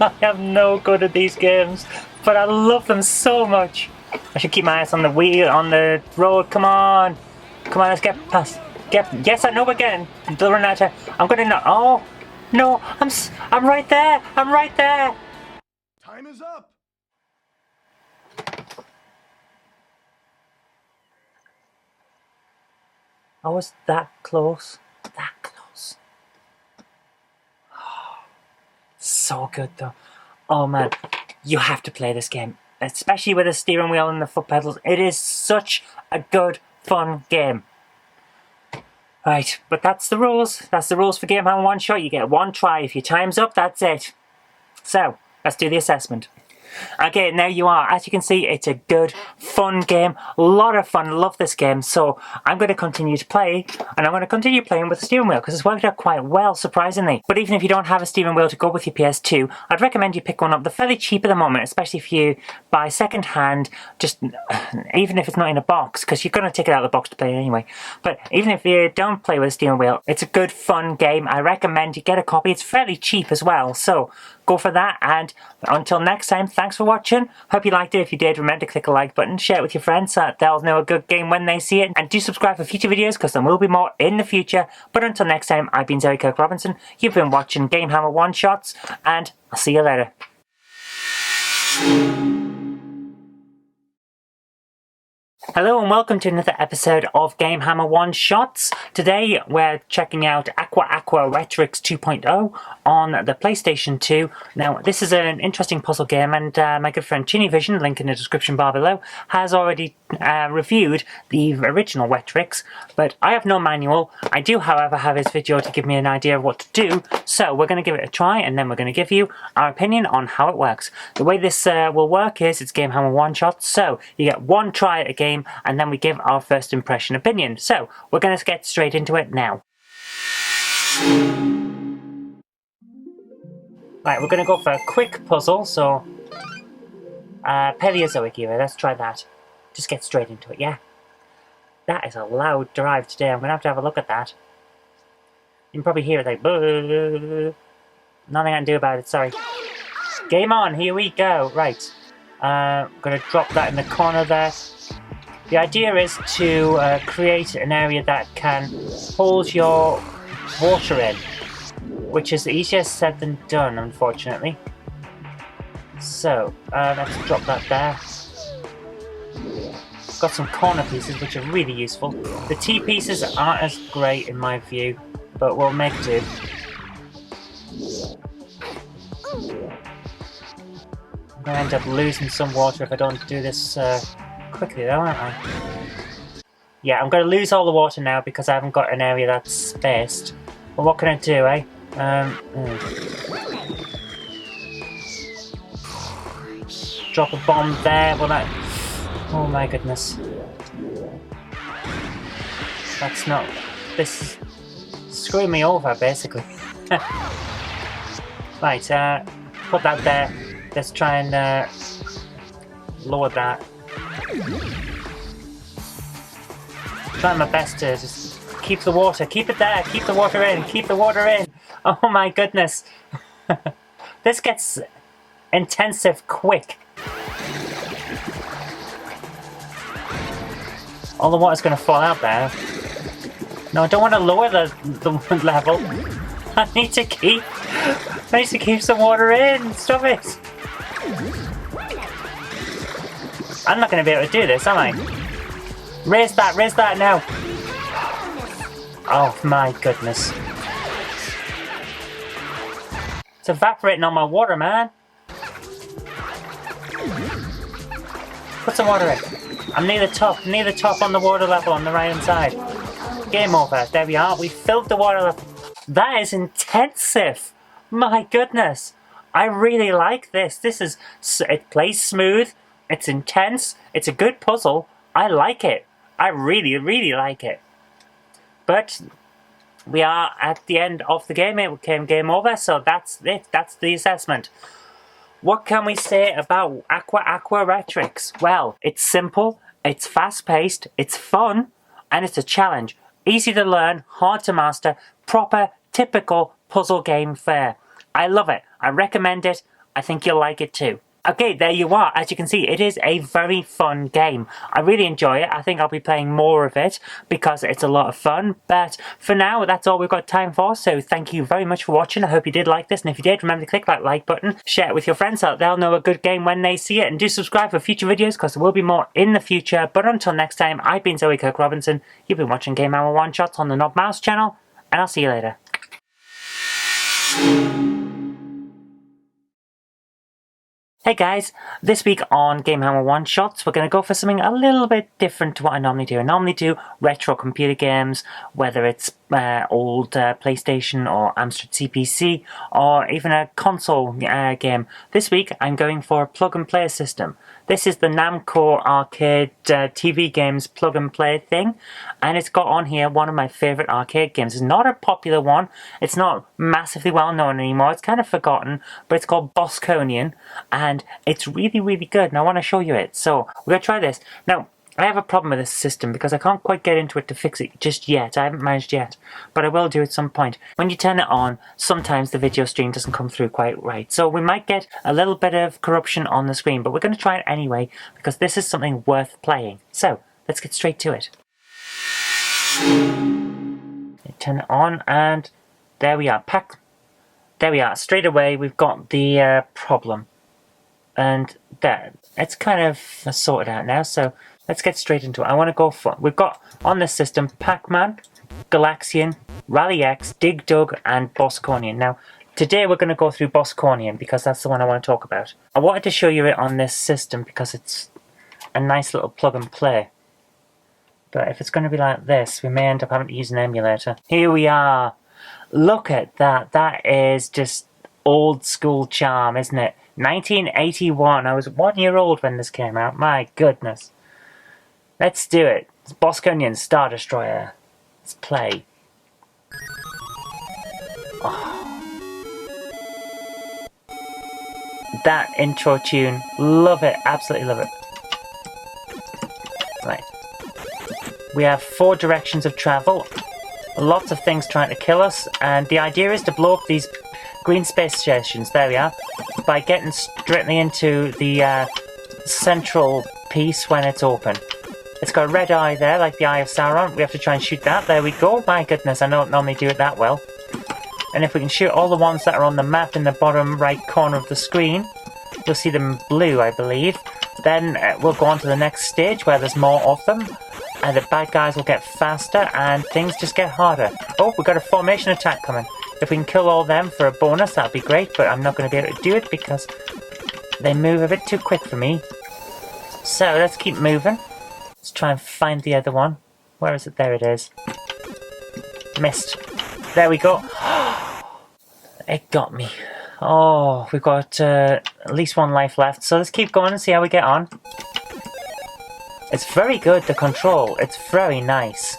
S1: I am no good at these games, but I love them so much. I should keep my eyes on the wheel, on the road. Come on, let's get past. Yes, I know we're getting. They'll run out of time. I'm gonna know. Oh no, I'm right there. I'm right there.
S2: Time is up.
S1: I was that close. That close. So good though. Oh man, you have to play this game, especially with the steering wheel and the foot pedals. It is such a good, fun game. Right, but that's the rules. That's the rules for GameHammer One Shot. You get one try. If your time's up, that's it. So, let's do the assessment. Okay, now you are. As you can see, it's a good, fun game. A lot of fun. Love this game. So I'm going to continue to play, and I'm going to continue playing with the steering wheel because it's worked out quite well, surprisingly. But even if you don't have a steering wheel to go with your PS2, I'd recommend you pick one up. They're fairly cheap at the moment, especially if you buy second hand, just even if it's not in a box, because you're going to take it out of the box to play it anyway. But even if you don't play with a steering wheel, it's a good, fun game. I recommend you get a copy. It's fairly cheap as well. So go for that, and until next time, thanks for watching. Hope you liked it. If you did, remember to click the like button, share it with your friends so that they'll know a good game when they see it, and do subscribe for future videos because there will be more in the future. But until next time, I've been Kirk-Robinson. You've been watching GameHammer One Shots, and I'll see you later. Hello and welcome to another episode of GameHammer One Shots. Today we're checking out Aqua Retrix 2.0 on the PlayStation 2. Now this is an interesting puzzle game, and my good friend Vision, link in the description bar below, has already reviewed the original Retrix, but I have no manual. I do however have his video to give me an idea of what to do, so we're going to give it a try and then we're going to give you our opinion on how it works. The way this will work is it's GameHammer One Shot, so you get one try at a game and then we give our first impression opinion. So we're going to get straight into it now. Right, we're going to go for a quick puzzle, so Paleozoic era, let's try that. Just get straight into it, yeah? That is a loud drive today. I'm going to have a look at that. You can probably hear it like, nothing I can do about it, sorry. Game on, here we go. Right, I'm going to drop that in the corner there. The idea is to create an area that can hold your water in, which is easier said than done, unfortunately. So, let's drop that there. Got some corner pieces which are really useful. The T pieces aren't as great in my view, but we'll make do. I'll end up losing some water if I don't do this quickly though, aren't I? Yeah, I'm going to lose all the water now because I haven't got an area that's spaced. But what can I do, eh? Drop a bomb there, will that... Oh my goodness. That's not... This is screwing me over, basically. Right, put that there. Let's try and lower that. Trying my best to just keep the water. Keep it there. Keep the water in. Keep the water in. Oh my goodness. This gets intensive quick. All the water's going to fall out there. No, I don't want to lower the level. I need to keep some water in. Stop it. I'm not going to be able to do this, am I? Raise that now. Oh my goodness. It's evaporating on my water, man. Put some water in. I'm near the top on the water level on the right hand side. Game over. There we are. We filled the water level. That is intensive. My goodness. I really like this. It plays smooth. It's intense. It's a good puzzle. I like it. I really, really like it. But we are at the end of the game. It became game over, so that's it. That's the assessment. What can we say about Aqua Retrix? Well, it's simple, it's fast-paced, it's fun, and it's a challenge. Easy to learn, hard to master, proper, typical puzzle game fare. I love it. I recommend it. I think you'll like it too. Okay, there you are. As you can see, it is a very fun game. I really enjoy it. I think I'll be playing more of it because it's a lot of fun. But for now, that's all we've got time for. So thank you very much for watching. I hope you did like this. And if you did, remember to click that like button. Share it with your friends so they'll know a good game when they see it. And do subscribe for future videos because there will be more in the future. But until next time, I've been Zoe Kirk-Robinson. You've been watching GameHammer One Shot on the Knob Mouse channel. And I'll see you later. Hey guys, this week on GameHammer One Shots, we're going to go for something a little bit different to what I normally do. I normally do retro computer games, whether it's old PlayStation or Amstrad CPC, or even a console game. This week, I'm going for a plug-and-play system. This is the Namco Arcade TV games plug-and-play thing, and it's got on here one of my favourite arcade games. It's not a popular one, it's not massively well known anymore, it's kind of forgotten, but it's called Bosconian, and it's really, really good, and I want to show you it. So, we're going to try this. Now, I have a problem with this system because I can't quite get into it to fix it just yet. I haven't managed yet, but I will do at some point. When you turn it on, sometimes the video stream doesn't come through quite right. So we might get a little bit of corruption on the screen, but we're going to try it anyway because this is something worth playing. So, let's get straight to it. Turn it on and there we are. There we are. Straight away we've got the problem. And there, it's kind of sorted out now, so let's get straight into it. I want to go for... We've got on this system Pac-Man, Galaxian, Rally X, Dig Dug, and Bosconian. Now, today we're going to go through Bosconian because that's the one I want to talk about. I wanted to show you it on this system because it's a nice little plug and play. But if it's going to be like this, we may end up having to use an emulator. Here we are. Look at that. That is just old school charm, isn't it? 1981. I was 1 year old when this came out. My goodness. Let's do it. It's Bosconian Star Destroyer. Let's play. Oh. That intro tune. Love it. Absolutely love it. Right. We have 4 directions of travel. Lots of things trying to kill us. And the idea is to blow up these green space stations. There we are. By getting straight into the central piece when it's open. It's got a red eye there, like the Eye of Sauron. We have to try and shoot that. There we go. My goodness, I don't normally do it that well. And if we can shoot all the ones that are on the map in the bottom right corner of the screen, you'll see them blue, I believe. Then we'll go on to the next stage where there's more of them. And the bad guys will get faster and things just get harder. Oh, we've got a formation attack coming. If we can kill all them for a bonus, that'd be great. But I'm not going to be able to do it because They move a bit too quick for me. So let's keep moving. Let's try and find the other one. Where is it? There it is. Missed. There we go. It got me. Oh, we've got at least one life left. So let's keep going and see how we get on. It's very good, the control. It's very nice.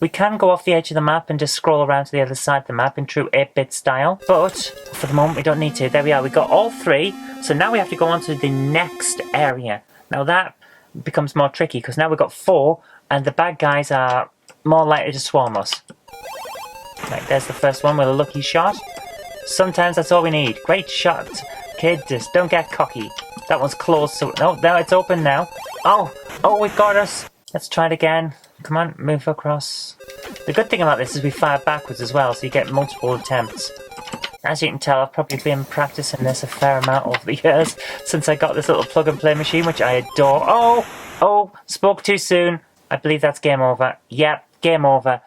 S1: We can go off the edge of the map and just scroll around to the other side of the map in true 8-bit style. But for the moment, we don't need to. There we are. We got all three. So now we have to go on to the next area. Now that becomes more tricky because now we've got 4 and the bad guys are more likely to swarm us. Right, there's the first one with a lucky shot. Sometimes that's all we need. Great shot, kid. Just don't get cocky. That one's close. So no, now it's open now. Oh, it got us. Let's try it again. Come on, move across. The good thing about this is we fire backwards as well, so you get multiple attempts. As you can tell, I've probably been practicing this a fair amount over the years since I got this little plug-and-play machine, which I adore. Oh, spoke too soon. I believe that's game over. Yep, game over.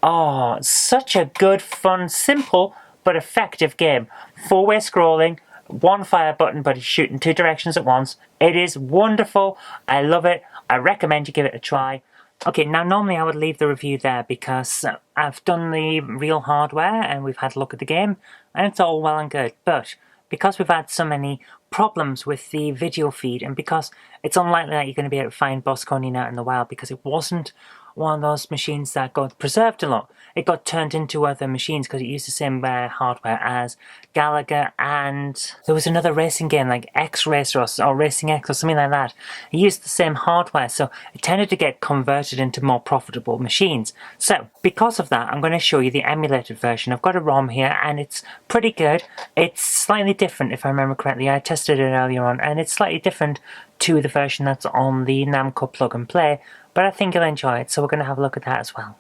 S1: Oh, such a good, fun, simple, but effective game. 4-way scrolling, one fire button, but it's shooting 2 directions at once. It is wonderful. I love it. I recommend you give it a try. Okay, now normally I would leave the review there because I've done the real hardware and we've had a look at the game and it's all well and good. But because we've had so many problems with the video feed and because it's unlikely that you're going to be able to find Bosconian out in the wild because it wasn't one of those machines that got preserved a lot. It got turned into other machines because it used the same hardware as Galaga, and there was another racing game like X-Racer or Racing X or something like that. It used the same hardware, so it tended to get converted into more profitable machines. So, because of that, I'm going to show you the emulated version. I've got a ROM here, and it's pretty good. It's slightly different, if I remember correctly. I tested it earlier on, and it's slightly different to the version that's on the Namco Plug and Play, but I think you'll enjoy it, so we're going to have a look at that as well.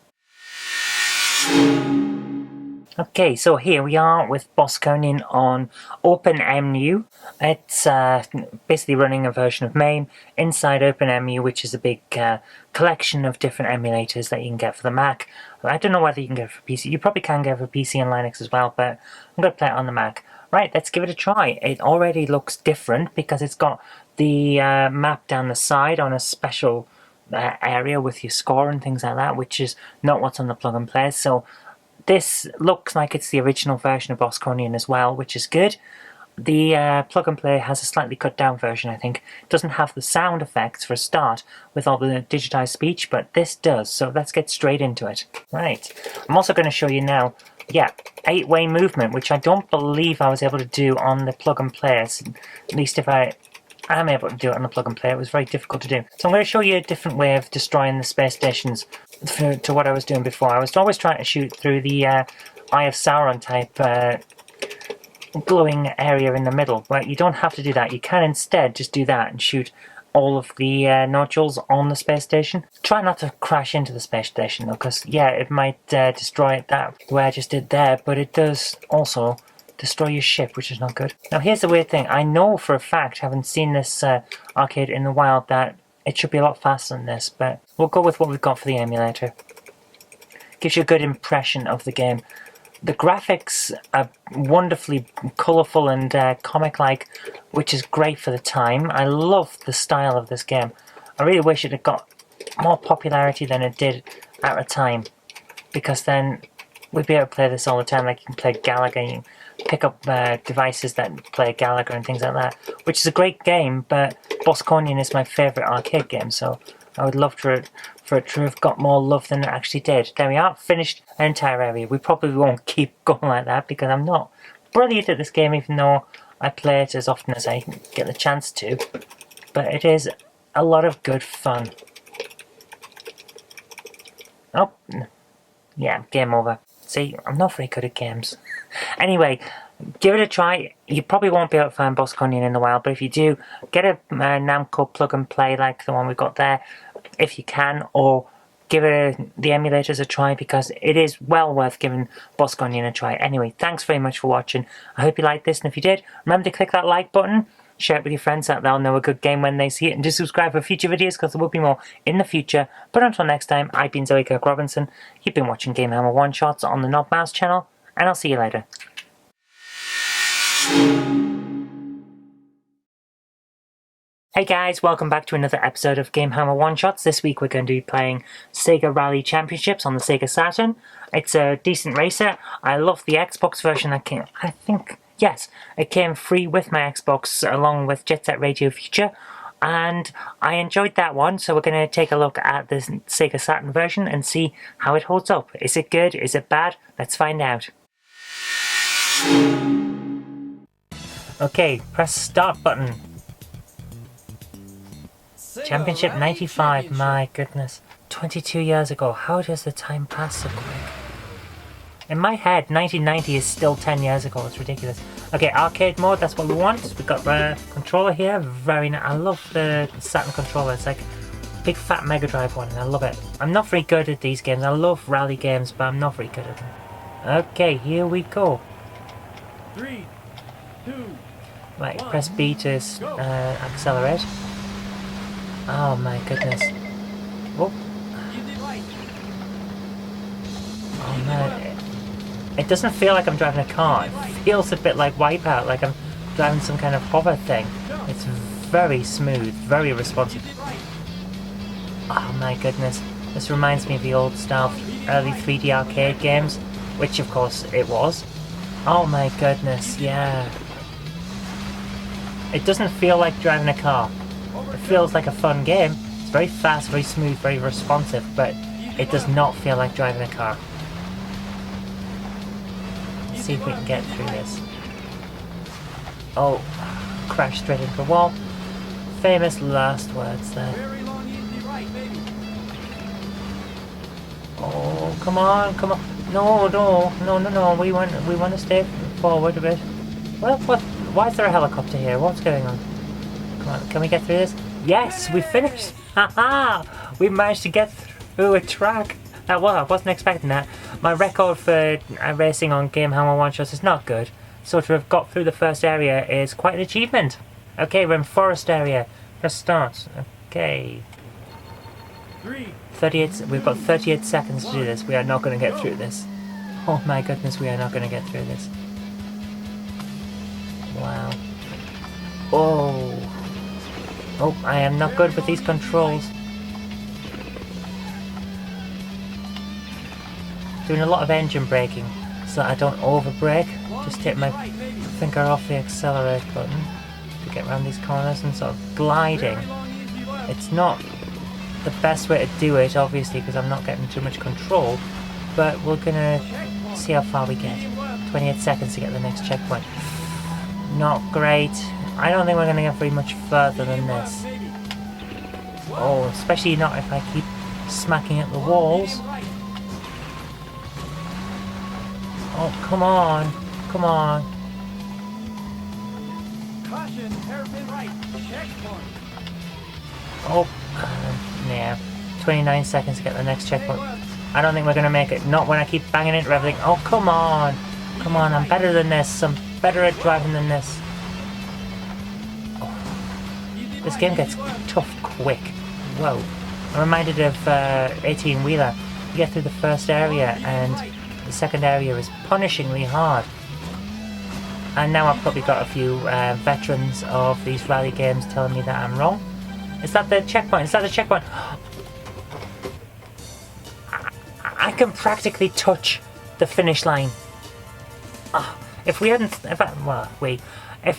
S1: Okay, so here we are with Bosconian on OpenMU. It's basically running a version of MAME inside OpenMU, which is a big collection of different emulators that you can get for the Mac. I don't know whether you can get it for PC. You probably can get it for PC and Linux as well, but I'm going to play it on the Mac. Right, let's give it a try. It already looks different because it's got the map down the side on a special area with your score and things like that, which is not what's on the plug and play. So this looks like it's the original version of Bosconian as well, which is good. The plug and play has a slightly cut down version, I think. It doesn't have the sound effects for a start with all the digitized speech, but this does, so let's get straight into it. Right, I'm also going to show you now, 8-way movement, which I don't believe I was able to do on the plug and play, at least if I am able to do it on the plug and play. It was very difficult to do. So I'm going to show you a different way of destroying the space stations to what I was doing before. I was always trying to shoot through the Eye of Sauron type glowing area in the middle, but you don't have to do that. You can instead just do that and shoot all of the nodules on the space station. Try not to crash into the space station though, because it might destroy it that the way I just did there, but it does also destroy your ship, which is not good. Now here's the weird thing. I know for a fact, having seen this arcade in the wild, that it should be a lot faster than this, but we'll go with what we've got for the emulator. Gives you a good impression of the game. The graphics are wonderfully colourful and comic-like, which is great for the time. I love the style of this game. I really wish it had got more popularity than it did at the time, because then we'd be able to play this all the time. Like you can play Galaga, you can pick up devices that play Galaga and things like that, which is a great game, but Bosconian is my favourite arcade game, so I would love for it to have got more love than it actually did. There we are, finished an entire area. We probably won't keep going like that because I'm not brilliant at this game, even though I play it as often as I get the chance to, but it is a lot of good fun. Oh, yeah, game over. See, I'm not very good at games. Anyway, give it a try. You probably won't be able to find Bosconian in the wild, but if you do, get a Namco plug and play like the one we've got there, if you can, or give the emulators a try, because it is well worth giving Bosconian a try. Anyway, thanks very much for watching. I hope you liked this, and if you did, remember to click that like button, share it with your friends so that they'll know a good game when they see it, and just subscribe for future videos because there will be more in the future. But until next time, I've been Zoe Kirk-Robinson. You've been watching GameHammer One Shots on the Knob Mouse channel, and I'll see you later. Hey guys, welcome back to another episode of GameHammer One Shots. This week we're going to be playing Sega Rally Championships on the Sega Saturn. It's a decent racer. I love the Xbox version that came, I think, yes, it came free with my Xbox along with Jet Set Radio Future. And I enjoyed that one, so we're going to take a look at the Sega Saturn version and see how it holds up. Is it good? Is it bad? Let's find out. Okay, press start button. Championship 95, my goodness. 22 years ago, how does the time pass so quick? In my head, 1990 is still 10 years ago, it's ridiculous. Okay, arcade mode, that's what we want. We've got the controller here, very nice. I love the Saturn controller, it's like a big fat Mega Drive one, and I love it. I'm not very good at these games, I love rally games, but I'm not very good at them. Okay, here we go.
S2: 3, 2,
S1: right, press B to accelerate. Oh my goodness. Oh. Oh man. It doesn't feel like I'm driving a car. It feels a bit like Wipeout, like I'm driving some kind of hover thing. It's very smooth, very responsive. Oh my goodness. This reminds me of the old style early 3D arcade games, which of course it was. Oh my goodness, yeah. It doesn't feel like driving a car. It feels like a fun game. It's very fast, very smooth, very responsive, but it does not feel like driving a car. Let's see if we can get through this. Oh, crashed straight into the wall. Famous last words there. Oh, come on, come on. No. We want to stay forward a bit. What? Why is there a helicopter here? What's going on? Come on, can we get through this? Yes, we finished! Haha! We managed to get through a track! Well, I wasn't expecting that. My record for racing on GameHammer One Shot is not good, so to have got through the first area is quite an achievement. Okay, we're in forest area. Press start. Okay. 38. We've got 38 seconds to do this. We are not going to get through this. Oh my goodness, we are not going to get through this. Wow. Oh, I am not good with these controls. Doing a lot of engine braking so that I don't over brake. Just take my finger off the accelerate button to get around these corners and sort of gliding. It's not the best way to do it, obviously, because I'm not getting too much control, but we're gonna see how far we get. 28 seconds to get the next checkpoint. Not great. I don't think we're going to get very much further than this. Oh, especially not if I keep smacking at the walls. Oh, come on. Come on. Oh, yeah. 29 seconds to get the next checkpoint. I don't think we're going to make it. Not when I keep banging into everything. Oh, come on. Come on, I'm better than this. I'm better at driving than this. This game gets tough quick. Whoa. I'm reminded of 18-wheeler. You get through the first area and the second area is punishingly hard. And now I've probably got a few veterans of these rally games telling me that I'm wrong. Is that the checkpoint? Is that the checkpoint? I can practically touch the finish line. Oh, if I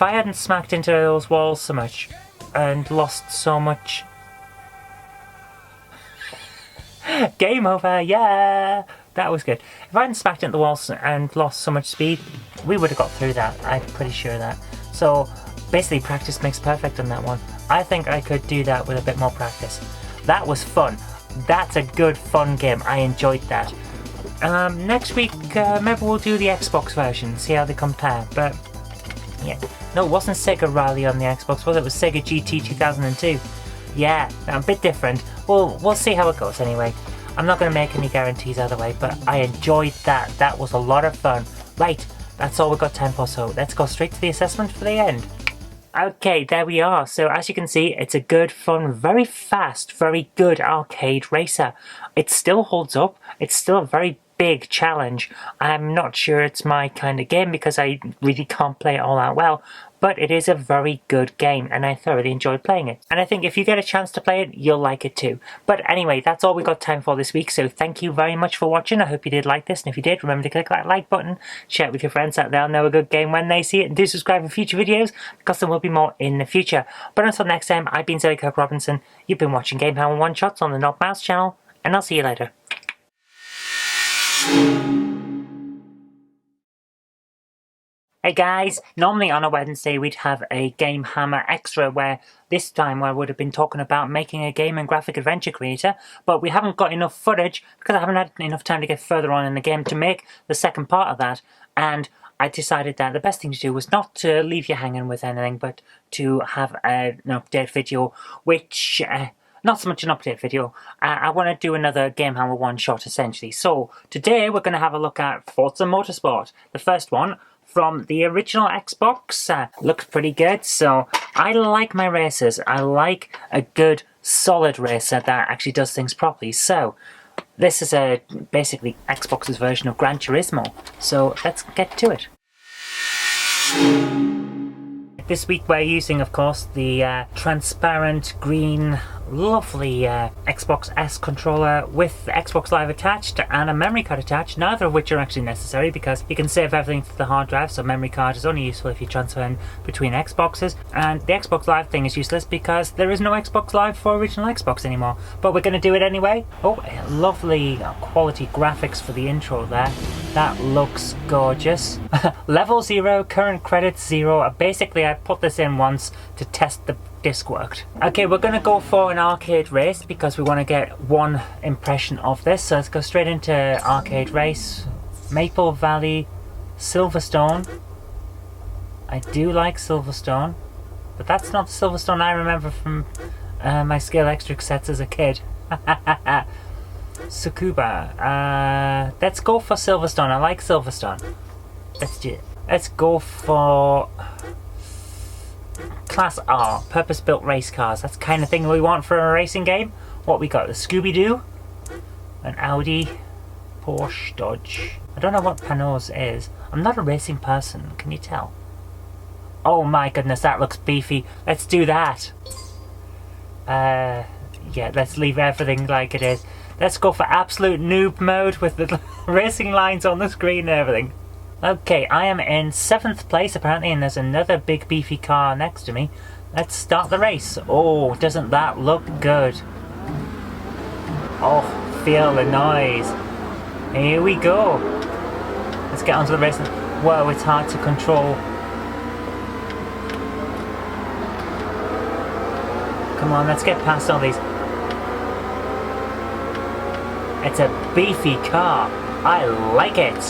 S1: hadn't smacked into those walls so much and lost so much. Game over, yeah! That was good. If I hadn't smacked into the walls and lost so much speed, we would have got through that. I'm pretty sure of that. So basically, practice makes perfect on that one. I think I could do that with a bit more practice. That was fun. That's a good, fun game. I enjoyed that. Next week, maybe we'll do the Xbox version, see how they compare. But yeah, no, it wasn't Sega Rally on the Xbox, was it? It was Sega GT 2002. Yeah, a bit different. We'll see how it goes anyway. I'm not going to make any guarantees either way, but I enjoyed that. That was a lot of fun. Right, that's all we've got time for, so let's go straight to the assessment for the end. Okay, there we are. So as you can see, it's a good, fun, very fast, very good arcade racer. It still holds up. It's still a very big challenge. I'm not sure it's my kind of game because I really can't play it all that well, but it is a very good game and I thoroughly enjoyed playing it. And I think if you get a chance to play it, you'll like it too. But anyway, that's all we got time for this week, so thank you very much for watching. I hope you did like this, and if you did, remember to click that like button, share it with your friends so they'll know a good game when they see it, and do subscribe for future videos because there will be more in the future. But until next time, I've been Kirk-Robinson. You've been watching GameHammer One Shots on the Knob Mouse channel, and I'll see you later. Hey guys, normally on a Wednesday we'd have a GameHammer Extra where this time I would have been talking about making a game and graphic adventure creator, but we haven't got enough footage because I haven't had enough time to get further on in the game to make the second part of that, and I decided that the best thing to do was not to leave you hanging with anything, but to have an update video, which... not so much an update video. I want to do another GameHammer One Shot essentially. So today we're going to have a look at Forza Motorsport, the first one from the original Xbox. Looks pretty good, so I like my racers. I like a good solid racer that actually does things properly. So this is basically Xbox's version of Gran Turismo. So let's get to it. This week we're using, of course, the transparent green lovely Xbox S controller with the Xbox Live attached and a memory card attached, neither of which are actually necessary because you can save everything to the hard drive, so memory card is only useful if you transfer in between Xboxes, and the Xbox Live thing is useless because there is no Xbox Live for original Xbox anymore, but we're going to do it anyway. Oh, lovely quality graphics for the intro there. That looks gorgeous. Level 0, current credits 0. Basically I put this in once to test the disc worked. Okay, we're going to go for an arcade race because we want to get one impression of this. So let's go straight into arcade race. Maple Valley, Silverstone. I do like Silverstone, but that's not the Silverstone I remember from my Scale Extra sets as a kid. Tsukuba. Let's go for Silverstone. I like Silverstone. Let's go for Class R, purpose-built race cars. That's the kind of thing we want for a racing game. What we got? The Scooby-Doo, an Audi, Porsche, Dodge. I don't know what Panos is. I'm not a racing person, can you tell? Oh my goodness, that looks beefy. Let's do that. Yeah, let's leave everything like it is. Let's go for absolute noob mode with the racing lines on the screen and everything. Okay, I am in 7th place apparently, and there's another big beefy car next to me. Let's start the race. Oh, doesn't that look good? Oh, feel the noise. Here we go. Let's get onto the race. Whoa, it's hard to control. Come on, let's get past all these. It's a beefy car. I like it.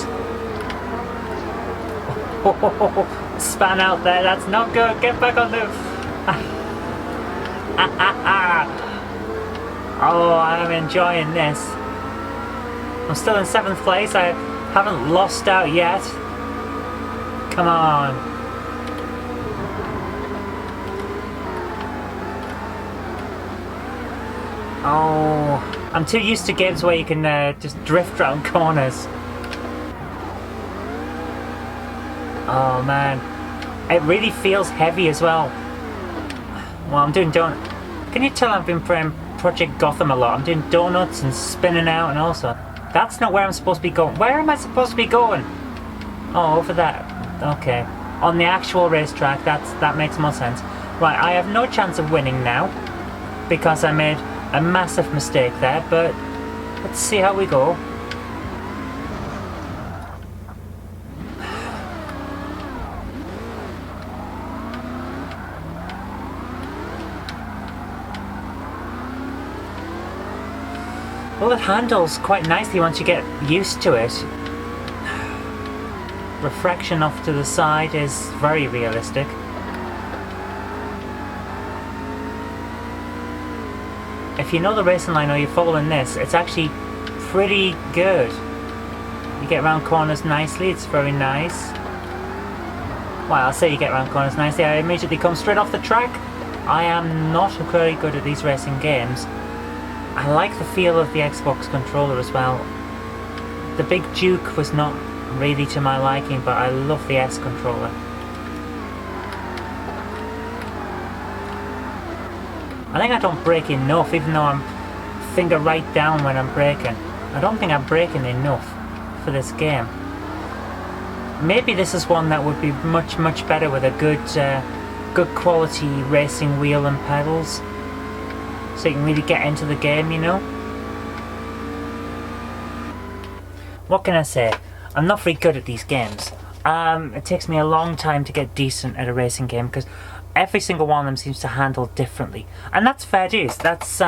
S1: Span out there, that's not good. Get back on the... Oh, I'm enjoying this. I'm still in 7th place. I haven't lost out yet. Come on. Oh, I'm too used to games where you can just drift around corners. Oh man, it really feels heavy as well. Well, I'm doing Can you tell I've been playing Project Gotham a lot? I'm doing donuts and spinning out and also. That's not where I'm supposed to be going. Where am I supposed to be going? Oh, over that. Okay. On the actual racetrack, that makes more sense. Right, I have no chance of winning now because I made a massive mistake there, but let's see how we go. Well, it handles quite nicely once you get used to it. Refraction off to the side is very realistic. If you know the racing line or you're following this, it's actually pretty good. You get around corners nicely, it's very nice. Well, I'll say you get around corners nicely, I immediately come straight off the track. I am not very good at these racing games. I like the feel of the Xbox controller as well. the big Duke was not really to my liking, but I love the S controller. I think I don't brake enough, even though I'm finger right down when I'm braking. I don't think I'm braking enough for this game. Maybe this is one that would be much better with a good quality racing wheel and pedals, so you can really get into the game, you know. What can I say? I'm not very good at these games. It takes me a long time to get decent at a racing game because every single one of them seems to handle differently, and that's fair dues. That's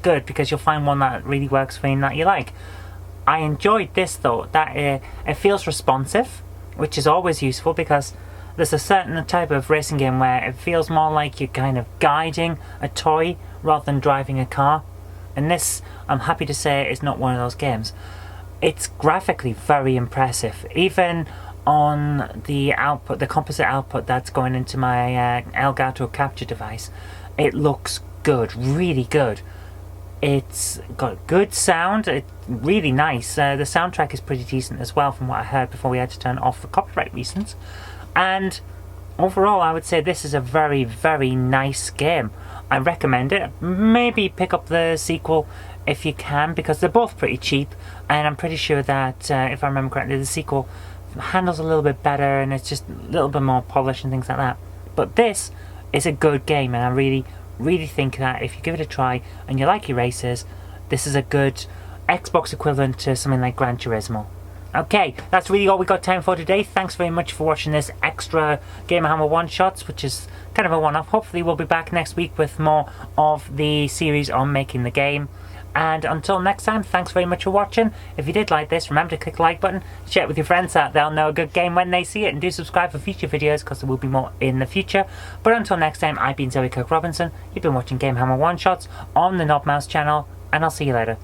S1: good, because you'll find one that really works for you and that you like. I enjoyed this though, that it feels responsive, which is always useful, because there's a certain type of racing game where it feels more like you're kind of guiding a toy rather than driving a car, and this, I'm happy to say, is not one of those games. It's graphically very impressive, even on the output, the composite output that's going into my Elgato capture device. It looks good, really good. It's got good sound, it's really nice. The soundtrack is pretty decent as well, from what I heard before we had to turn it off for copyright reasons. And overall, I would say this is a very nice game. I recommend it. Maybe pick up the sequel if you can, because they're both pretty cheap, and I'm pretty sure that, if I remember correctly, the sequel handles a little bit better and it's just a little bit more polished and things like that. But this is a good game, and I really think that if you give it a try and you like your races, this is a good Xbox equivalent to something like Gran Turismo. Okay, that's really all we got time for today. Thanks very much for watching this extra GameHammer One Shots, which is kind of a one-off. Hopefully we'll be back next week with more of the series on making the game. And until next time, thanks very much for watching. If you did like this, remember to click the like button, share it with your friends so that they'll know a good game when they see it, and do subscribe for future videos, because there will be more in the future. But until next time, I've been Zoe Kirk-Robinson. You've been watching GameHammer One Shots on the Knobmouse channel, and I'll see you later.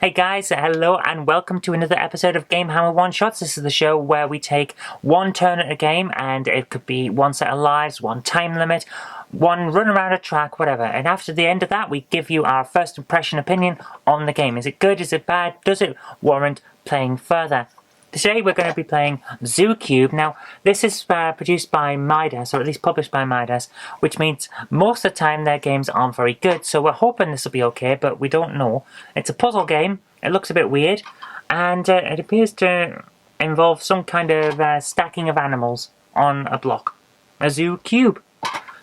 S1: Hey guys, hello and welcome to another episode of GameHammer One Shots. This is the show where we take one turn at a game, and it could be one set of lives, one time limit, one run around a track, whatever. And after the end of that, we give you our first impression opinion on the game. Is it good? Is it bad? Does it warrant playing further? Today we're going to be playing Zoo Cube. Now, this is produced by Midas, or at least published by Midas, which means most of the time their games aren't very good, so we're hoping this will be okay, but we don't know. It's a puzzle game, it looks a bit weird, and it appears to involve some kind of stacking of animals on a block. A Zoo Cube.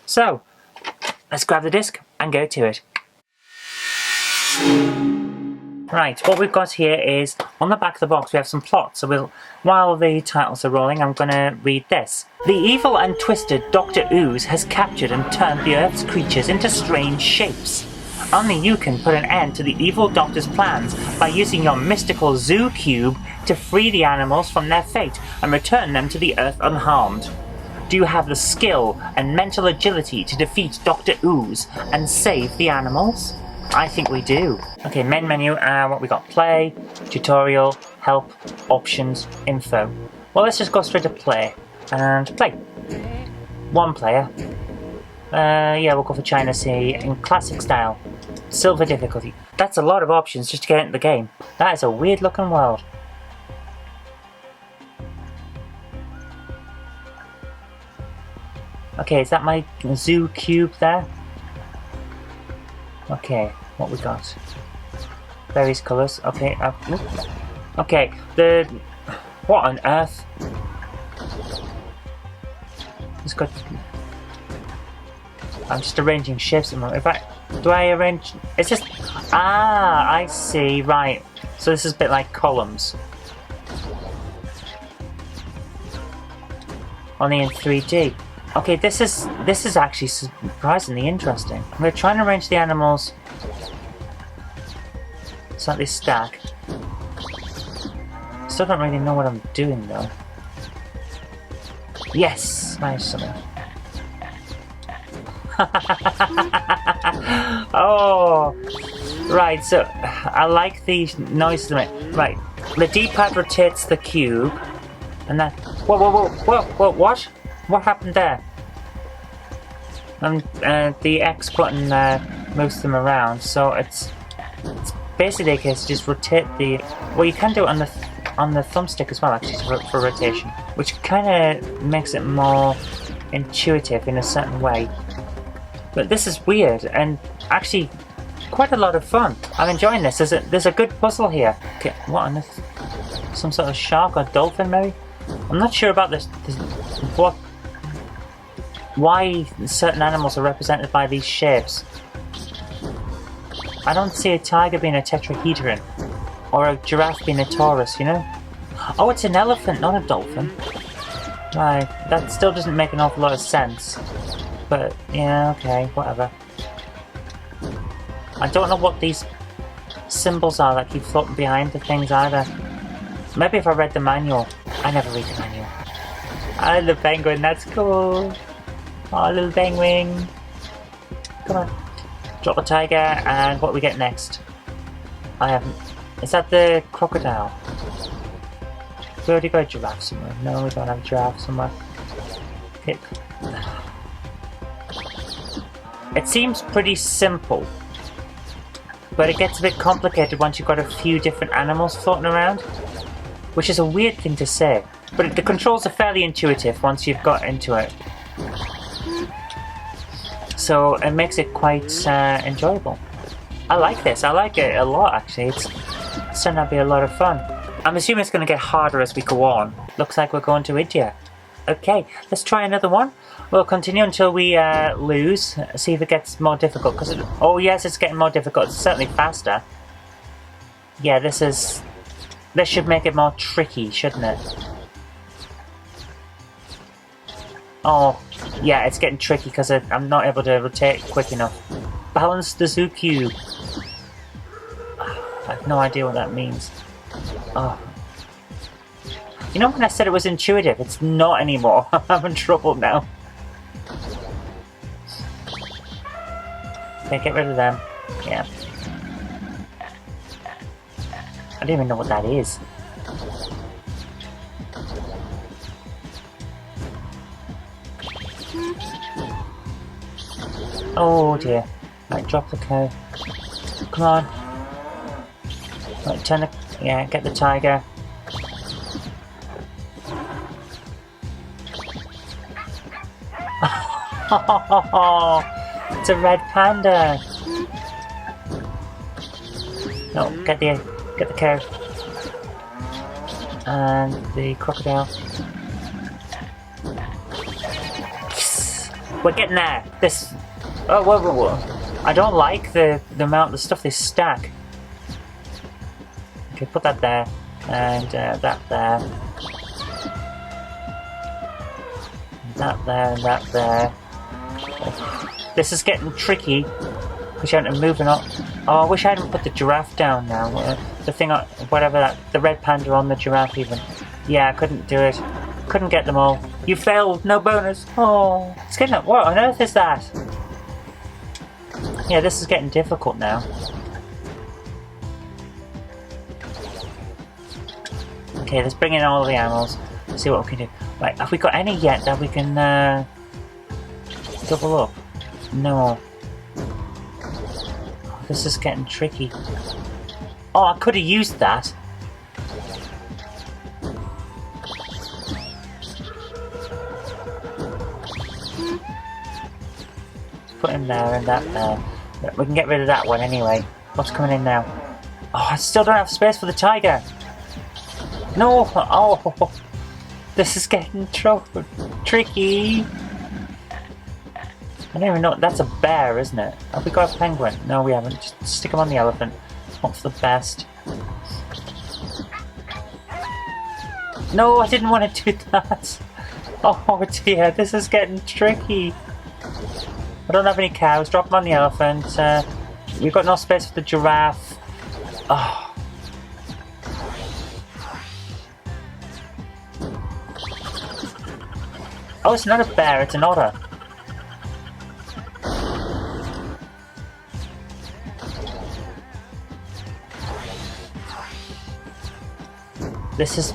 S1: So, let's grab the disc and go to it. Right, what we've got here is, on the back of the box we have some plots, so while the titles are rolling, I'm going to read this. The evil and twisted Dr. Ooze has captured and turned the Earth's creatures into strange shapes. Only you can put an end to the evil Doctor's plans by using your mystical Zoo Cube to free the animals from their fate and return them to the Earth unharmed. Do you have the skill and mental agility to defeat Dr. Ooze and save the animals? I think we do. Okay, main menu, what we got? Play, tutorial, help, options, info. Well, let's just go straight to play. And play. One player. Yeah, we'll go for China Sea in classic style. Silver difficulty. That's a lot of options just to get into the game. That is a weird looking world. Okay, is that my Zoo Cube there? Okay, what we got? Various colours. Okay, okay. What on earth? It's got. I'm just arranging shifts. Do I arrange? It's just. Ah, I see. Right. So this is a bit like columns, only in 3D. Okay, this is actually surprisingly interesting. We're trying to arrange the animals so that they stack. Still don't really know what I'm doing though. Yes, managed something. Oh, right. So I like the noises of it. Right, the D-pad rotates the cube, and that. Whoa! What? What happened there? The X button moves them around. So it's basically a case just rotate the. Well, you can do it on the thumbstick as well, actually, for rotation, which kind of makes it more intuitive in a certain way. But this is weird and actually quite a lot of fun. I'm enjoying this. There's a good puzzle here. Okay, what on this? Some sort of shark or dolphin, maybe? I'm not sure about this. Why certain animals are represented by these shapes. I don't see a tiger being a tetrahedron or a giraffe being a torus, you know? Oh, it's an elephant, not a dolphin. Right, that still doesn't make an awful lot of sense. But, yeah, okay, whatever. I don't know what these symbols are that keep floating behind the things either. Maybe if I read the manual. I never read the manual. Ah, the penguin, that's cool. Oh, little penguin. Come on. Drop the tiger, and what do we get next? I haven't... Is that the crocodile? We already got a giraffe somewhere. No, we don't have a giraffe somewhere. Okay. It seems pretty simple, but it gets a bit complicated once you've got a few different animals floating around, which is a weird thing to say. But the controls are fairly intuitive once you've got into it. So it makes it quite enjoyable. I like this. I like it a lot, actually. It's turning out to be a lot of fun. I'm assuming it's going to get harder as we go on. Looks like we're going to India. Okay, let's try another one. We'll continue until we lose. See if it gets more difficult. Oh yes, it's getting more difficult. It's certainly faster. Yeah, this should make it more tricky, shouldn't it? Oh, yeah, it's getting tricky because I'm not able to rotate quick enough. Balance the zoo cube. I have no idea what that means. Oh. You know when I said it was intuitive? It's not anymore. I'm having trouble now. Okay, get rid of them. Yeah. I don't even know what that is. Oh dear. Right, drop the cow. Come on. Right, turn the... Yeah, get the tiger. It's a red panda. No, get the cow. And the crocodile. Yes! We're getting there. This... Oh, whoa. I don't like the amount of stuff they stack. Okay, put that there. And that there. That there and that there. This is getting tricky. Because you have to move it up. Oh, I wish I hadn't put the giraffe down now. The thing, whatever that, the red panda on the giraffe even. Yeah, I couldn't do it. Couldn't get them all. You failed, no bonus. Oh, it's getting up. What on earth is that? Yeah, this is getting difficult now. Okay, let's bring in all the animals. See what we can do. Right, have we got any yet that we can double up? No. This is getting tricky. Oh, I could have used that. Put in there and that there. We can get rid of that one anyway. What's coming in now? Oh, I still don't have space for the tiger. No! Oh! This is getting tricky. I don't even know. That's a bear, isn't it? Have we got a penguin? No, we haven't. Just stick him on the elephant. What's the best? No, I didn't want to do that. Oh dear, this is getting tricky. I don't have any cows. Drop them on the elephant. We've got no space for the giraffe. Oh. Oh, it's not a bear, it's an otter. This is...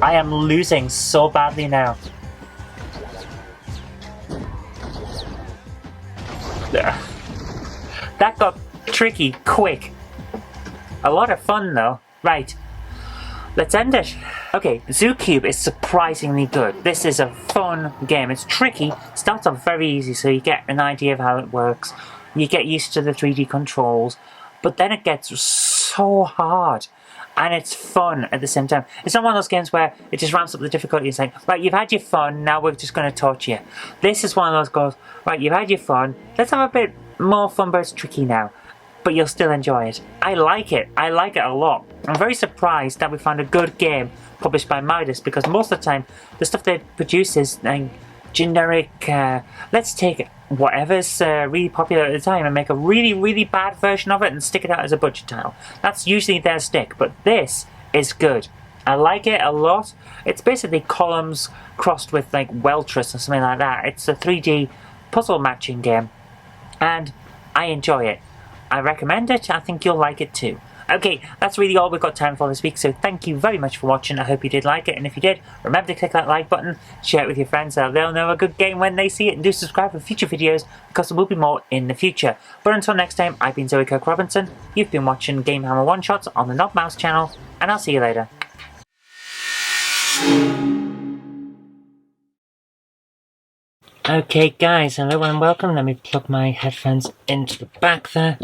S1: I am losing so badly now. tricky, quick. A lot of fun though. Right, let's end it. Okay, Zoo Cube is surprisingly good. This is a fun game. It's tricky, starts off very easy so you get an idea of how it works. You get used to the 3D controls, but then it gets so hard. And it's fun at the same time. It's not one of those games where it just ramps up the difficulty and saying, right, you've had your fun, now we're just going to torture you. This is one of those goes, right, you've had your fun, let's have a bit more fun, but it's tricky now. But you'll still enjoy it. I like it a lot. I'm very surprised that we found a good game published by Midas, because most of the time, the stuff they produce is like, generic, let's take whatever's really popular at the time and make a really, really bad version of it and stick it out as a budget title. That's usually their stick, but this is good. I like it a lot. It's basically columns crossed with like Weltris or something like that. It's a 3D puzzle matching game, and I enjoy it. I recommend it. I think you'll like it too. Okay, that's really all we've got time for this week, so thank you very much for watching. I hope you did like it, and if you did, remember to click that like button, share it with your friends so they'll know a good game when they see it, and do subscribe for future videos, because there will be more in the future. But until next time, I've been Zoe Kirk-Robinson, you've been watching GameHammer One Shots on the Knob Mouse channel, and I'll see you later. Okay guys, hello and welcome. Let me plug my headphones into the back there.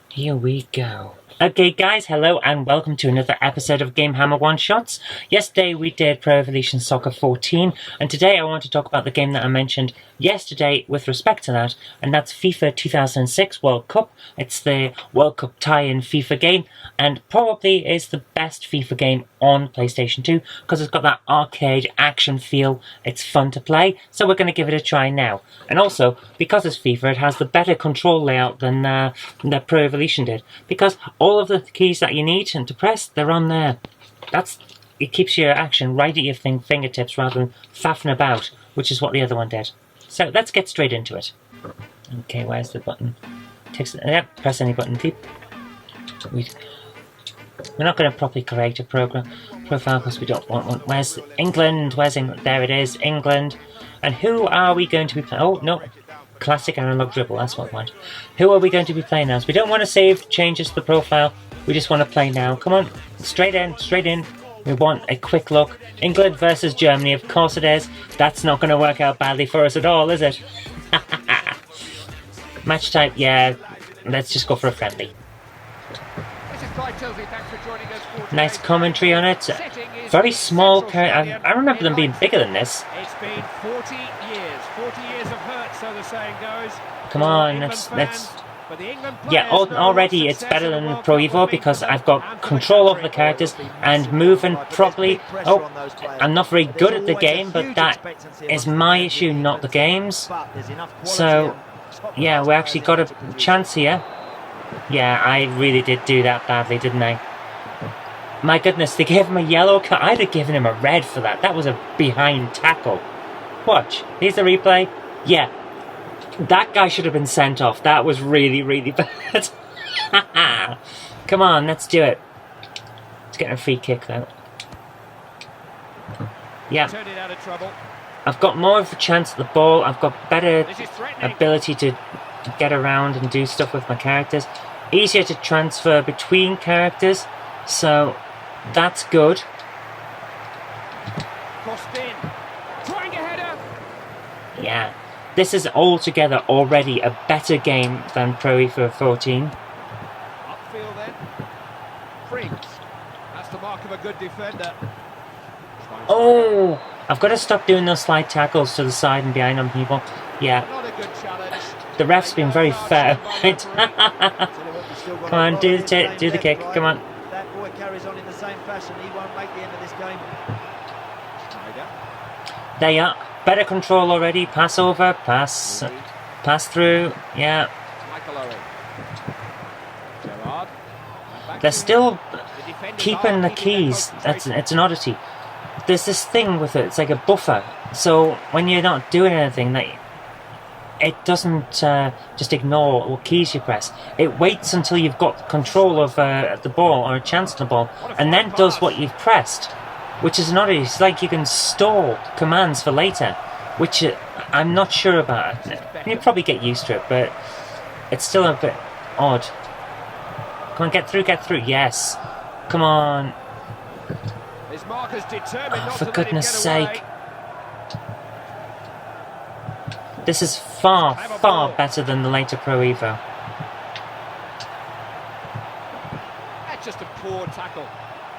S1: Here we go. Okay guys, hello and welcome to another episode of GameHammer One Shots. Yesterday we did Pro Evolution Soccer 14, and today I want to talk about the game that I mentioned yesterday with respect to that, and that's FIFA 2006 World Cup. It's the World Cup tie-in FIFA game, and probably is the best FIFA game on PlayStation 2, because it's got that arcade action feel. It's fun to play, so we're going to give it a try now. And also, because it's FIFA, it has the better control layout than the Pro Evolution did, because all of the keys that you need and to press, they're on there. It keeps your action right at your fingertips rather than faffing about, which is what the other one did. So let's get straight into it. Okay, where's the button? Press any button. We're not going to properly create a profile because we don't want one. Where's England? Where's England? There it is, England. And who are we going to be playing? Oh, no. Classic analog dribble, that's what I want. Who are we going to be playing as? We don't want to save changes to the profile. We just want to play now. Come on, straight in, straight in. We want a quick look. England versus Germany, of course it is. That's not going to work out badly for us at all, is it? Match type, yeah. Let's just go for a friendly. Nice commentary on it. Very small character. I remember them being bigger than this.
S9: It's been 40 years of hurt, so the saying goes.
S1: Come on, let's yeah, already it's better than Pro Evo because I've got control over the characters and moving properly. Oh, I'm not very good at the game, but that is my issue, not the game's. So, yeah, we actually got a chance here. Yeah, I really did do that badly, didn't I? My goodness, they gave him a yellow card. I'd have given him a red for that. That was a behind tackle. Watch, here's the replay. Yeah, that guy should have been sent off. That was really, really bad. Come on, let's do it. Let's get a free kick though. Yeah. I've got more of a chance at the ball. I've got better ability to get around and do stuff with my characters. Easier to transfer between characters. So, that's good. Yeah. This is altogether already a better game than Pro Evo 14.
S9: Upfield then. Frings. That's the mark of a good defender.
S1: Oh! I've got to stop doing those slide tackles to the side and behind on people. Yeah.
S9: Not a good challenge.
S1: The ref's been very fair. Come on, do the kick. Come on.
S9: That boy carries on in the same fashion. He won't make the end of this game.
S1: There you are. Better control already. Pass over. Pass through. Yeah. They're still keeping the keys. It's an oddity. There's this thing with it. It's like a buffer. So when you're not doing anything, it doesn't just ignore what keys you press. It waits until you've got control of the ball or a chance to the ball, and then does what you've pressed, which is an oddity. It's like you can store commands for later, which I'm not sure about. You probably get used to it, but it's still a bit odd. Come on, get through, yes. Come on.
S9: His marker's determined not
S1: For
S9: to
S1: goodness
S9: let him get
S1: sake.
S9: away.
S1: This is far, far better than the later Pro Evo.
S9: That's just a poor tackle.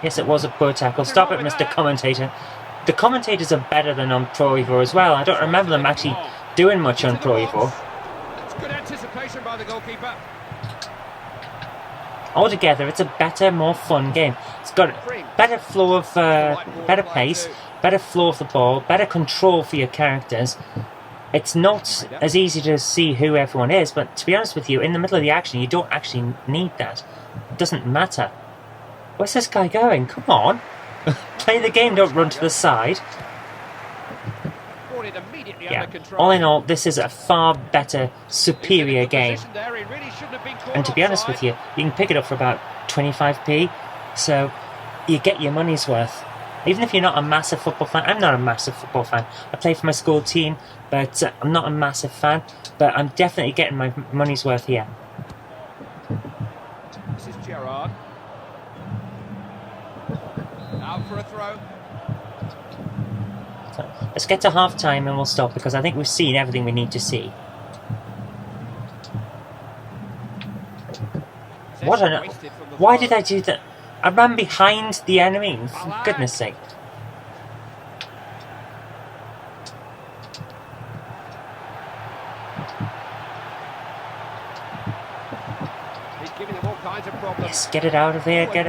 S1: Yes, it was a poor tackle. Stop it, Mr. Commentator. The commentators are better than on Pro Evo as well. I don't remember them actually doing much on Pro Evo.
S9: It's good anticipation by the goalkeeper.
S1: Altogether, it's a better, more fun game. It's got better flow of, better pace, better flow of the ball, better control for your characters. It's not as easy to see who everyone is, but to be honest with you, in the middle of the action, you don't actually need that. It doesn't matter. Where's this guy going? Come on. Play the game, don't run to the side. Yeah, all in all, this is a far better, superior game. And to be honest with you, you can pick it up for about 25p, so you get your money's worth. Even if you're not a massive football fan, I'm not a massive football fan. I play for my school team, but I'm not a massive fan, but I'm definitely getting my money's worth here.
S9: This is Gerrard. Out for a throw.
S1: So, let's get to half time and we'll stop, because I think we've seen everything we need to see. What on earth? Why did I do that? I ran behind the enemy, for goodness sake.
S9: He's giving them all kinds of problems.
S1: Yes, get it out of there, get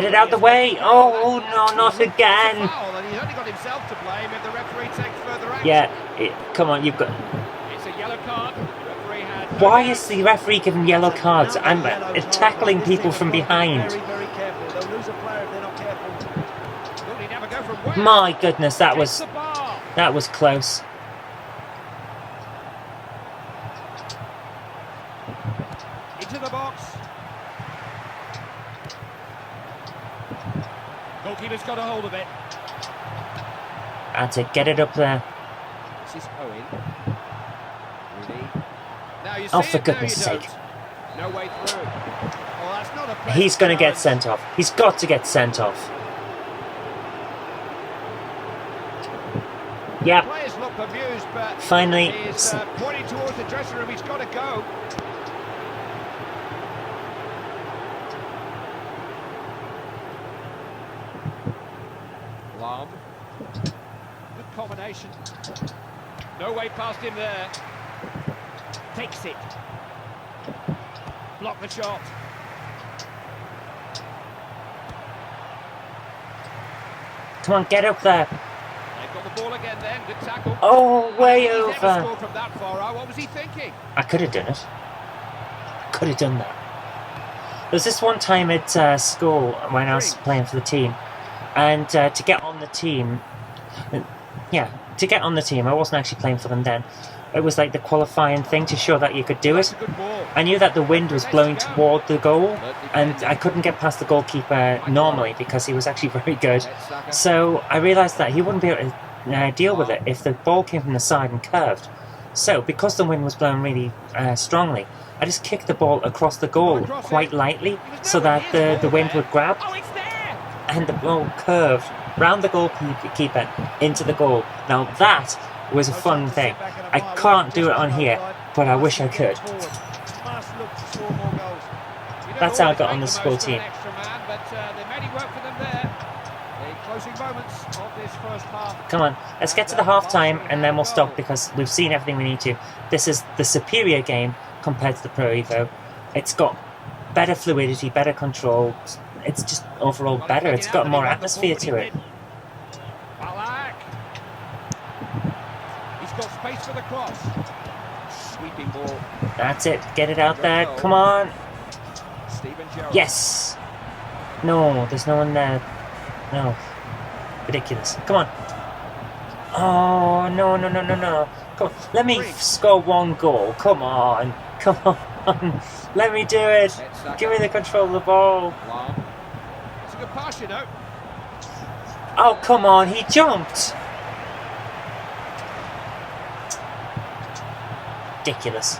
S1: it out the way. Oh no, not again.
S9: Foul, and he's only got himself to blame if the referee takes further action.
S1: Yeah, come on, you've got...
S9: It's a yellow card. The referee had...
S1: Why is the referee giving yellow cards? I'm tackling people from behind.
S9: Very careful. They'll lose a player if they're not careful. Will he never go from where?
S1: My goodness, that
S9: Takes
S1: was
S9: the bar.
S1: close.
S9: Into the box. Goalkeeper's got a hold of it.
S1: And to get it up there.
S9: This is Owen. Rooney. Now you
S1: Oh,
S9: see
S1: for
S9: it, now
S1: goodness
S9: you
S1: sake.
S9: don't. No way through. Well, that's not a press
S1: He's going to get
S9: challenge.
S1: sent off. He's got to get sent off. Yep.
S9: Players look amused, but
S1: Finally,
S9: he's pointing towards the dressing room. He's got to go. Lam. Good combination. No way past him there. Takes it. Block the shot.
S1: Come on, get up there.
S9: They've got the ball again then. Good tackle.
S1: Oh, way
S9: He's never
S1: over.
S9: scored from that far out. What was he thinking?
S1: I could have done it. Could have done that. There was this one time at school when I was playing for the team, and to get on the team, to get on the team, I wasn't actually playing for them then. It was like the qualifying thing to show that you could do it.
S9: Good ball.
S1: I knew that the wind was blowing toward the goal, and I couldn't get past the goalkeeper normally because he was actually very good. So I realised that he wouldn't be able to deal with it if the ball came from the side and curved. So because the wind was blowing really strongly, I just kicked the ball across the goal quite lightly so that the wind would grab,
S9: Oh, it's there!
S1: and the ball curved round the goalkeeper into the goal. Now that was a fun thing. I can't do it on here, but I wish I could. That's how I got on the school team. Come on, let's get to the half time and then we'll stop because we've seen everything we need to. This is the superior game compared to the Pro Evo. It's got better fluidity, better control. It's just overall better. It's got more atmosphere to it.
S9: He's got space for the cross. Sweeping ball.
S1: That's it. Get it out there. Come on.
S9: Steven Gerrard.
S1: Yes. No, there's no one there. No. Ridiculous. Come on. Oh, no, no, no, no, no. Come on. Let me score one goal. Come on. Come on. Let me do it. Give me the control of the ball.
S9: It's a good pass, you know.
S1: Oh, come on. He jumped. Ridiculous.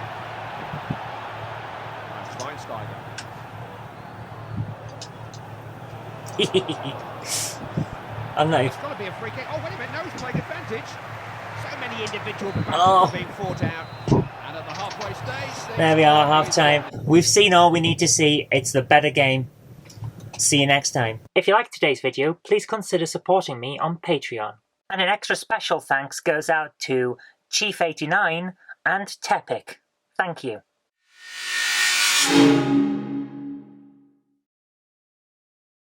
S1: I'm not.
S9: It's got to be a free kick. Oh, wait a minute. No, he's playing advantage. So many individual battles being fought out. And at the halfway stage...
S1: There we are, half time. We've seen all we need to see. It's the better game. See you next time. If you liked today's video, please consider supporting me on Patreon. And an extra special thanks goes out to Chief89 and Tepic. Thank you.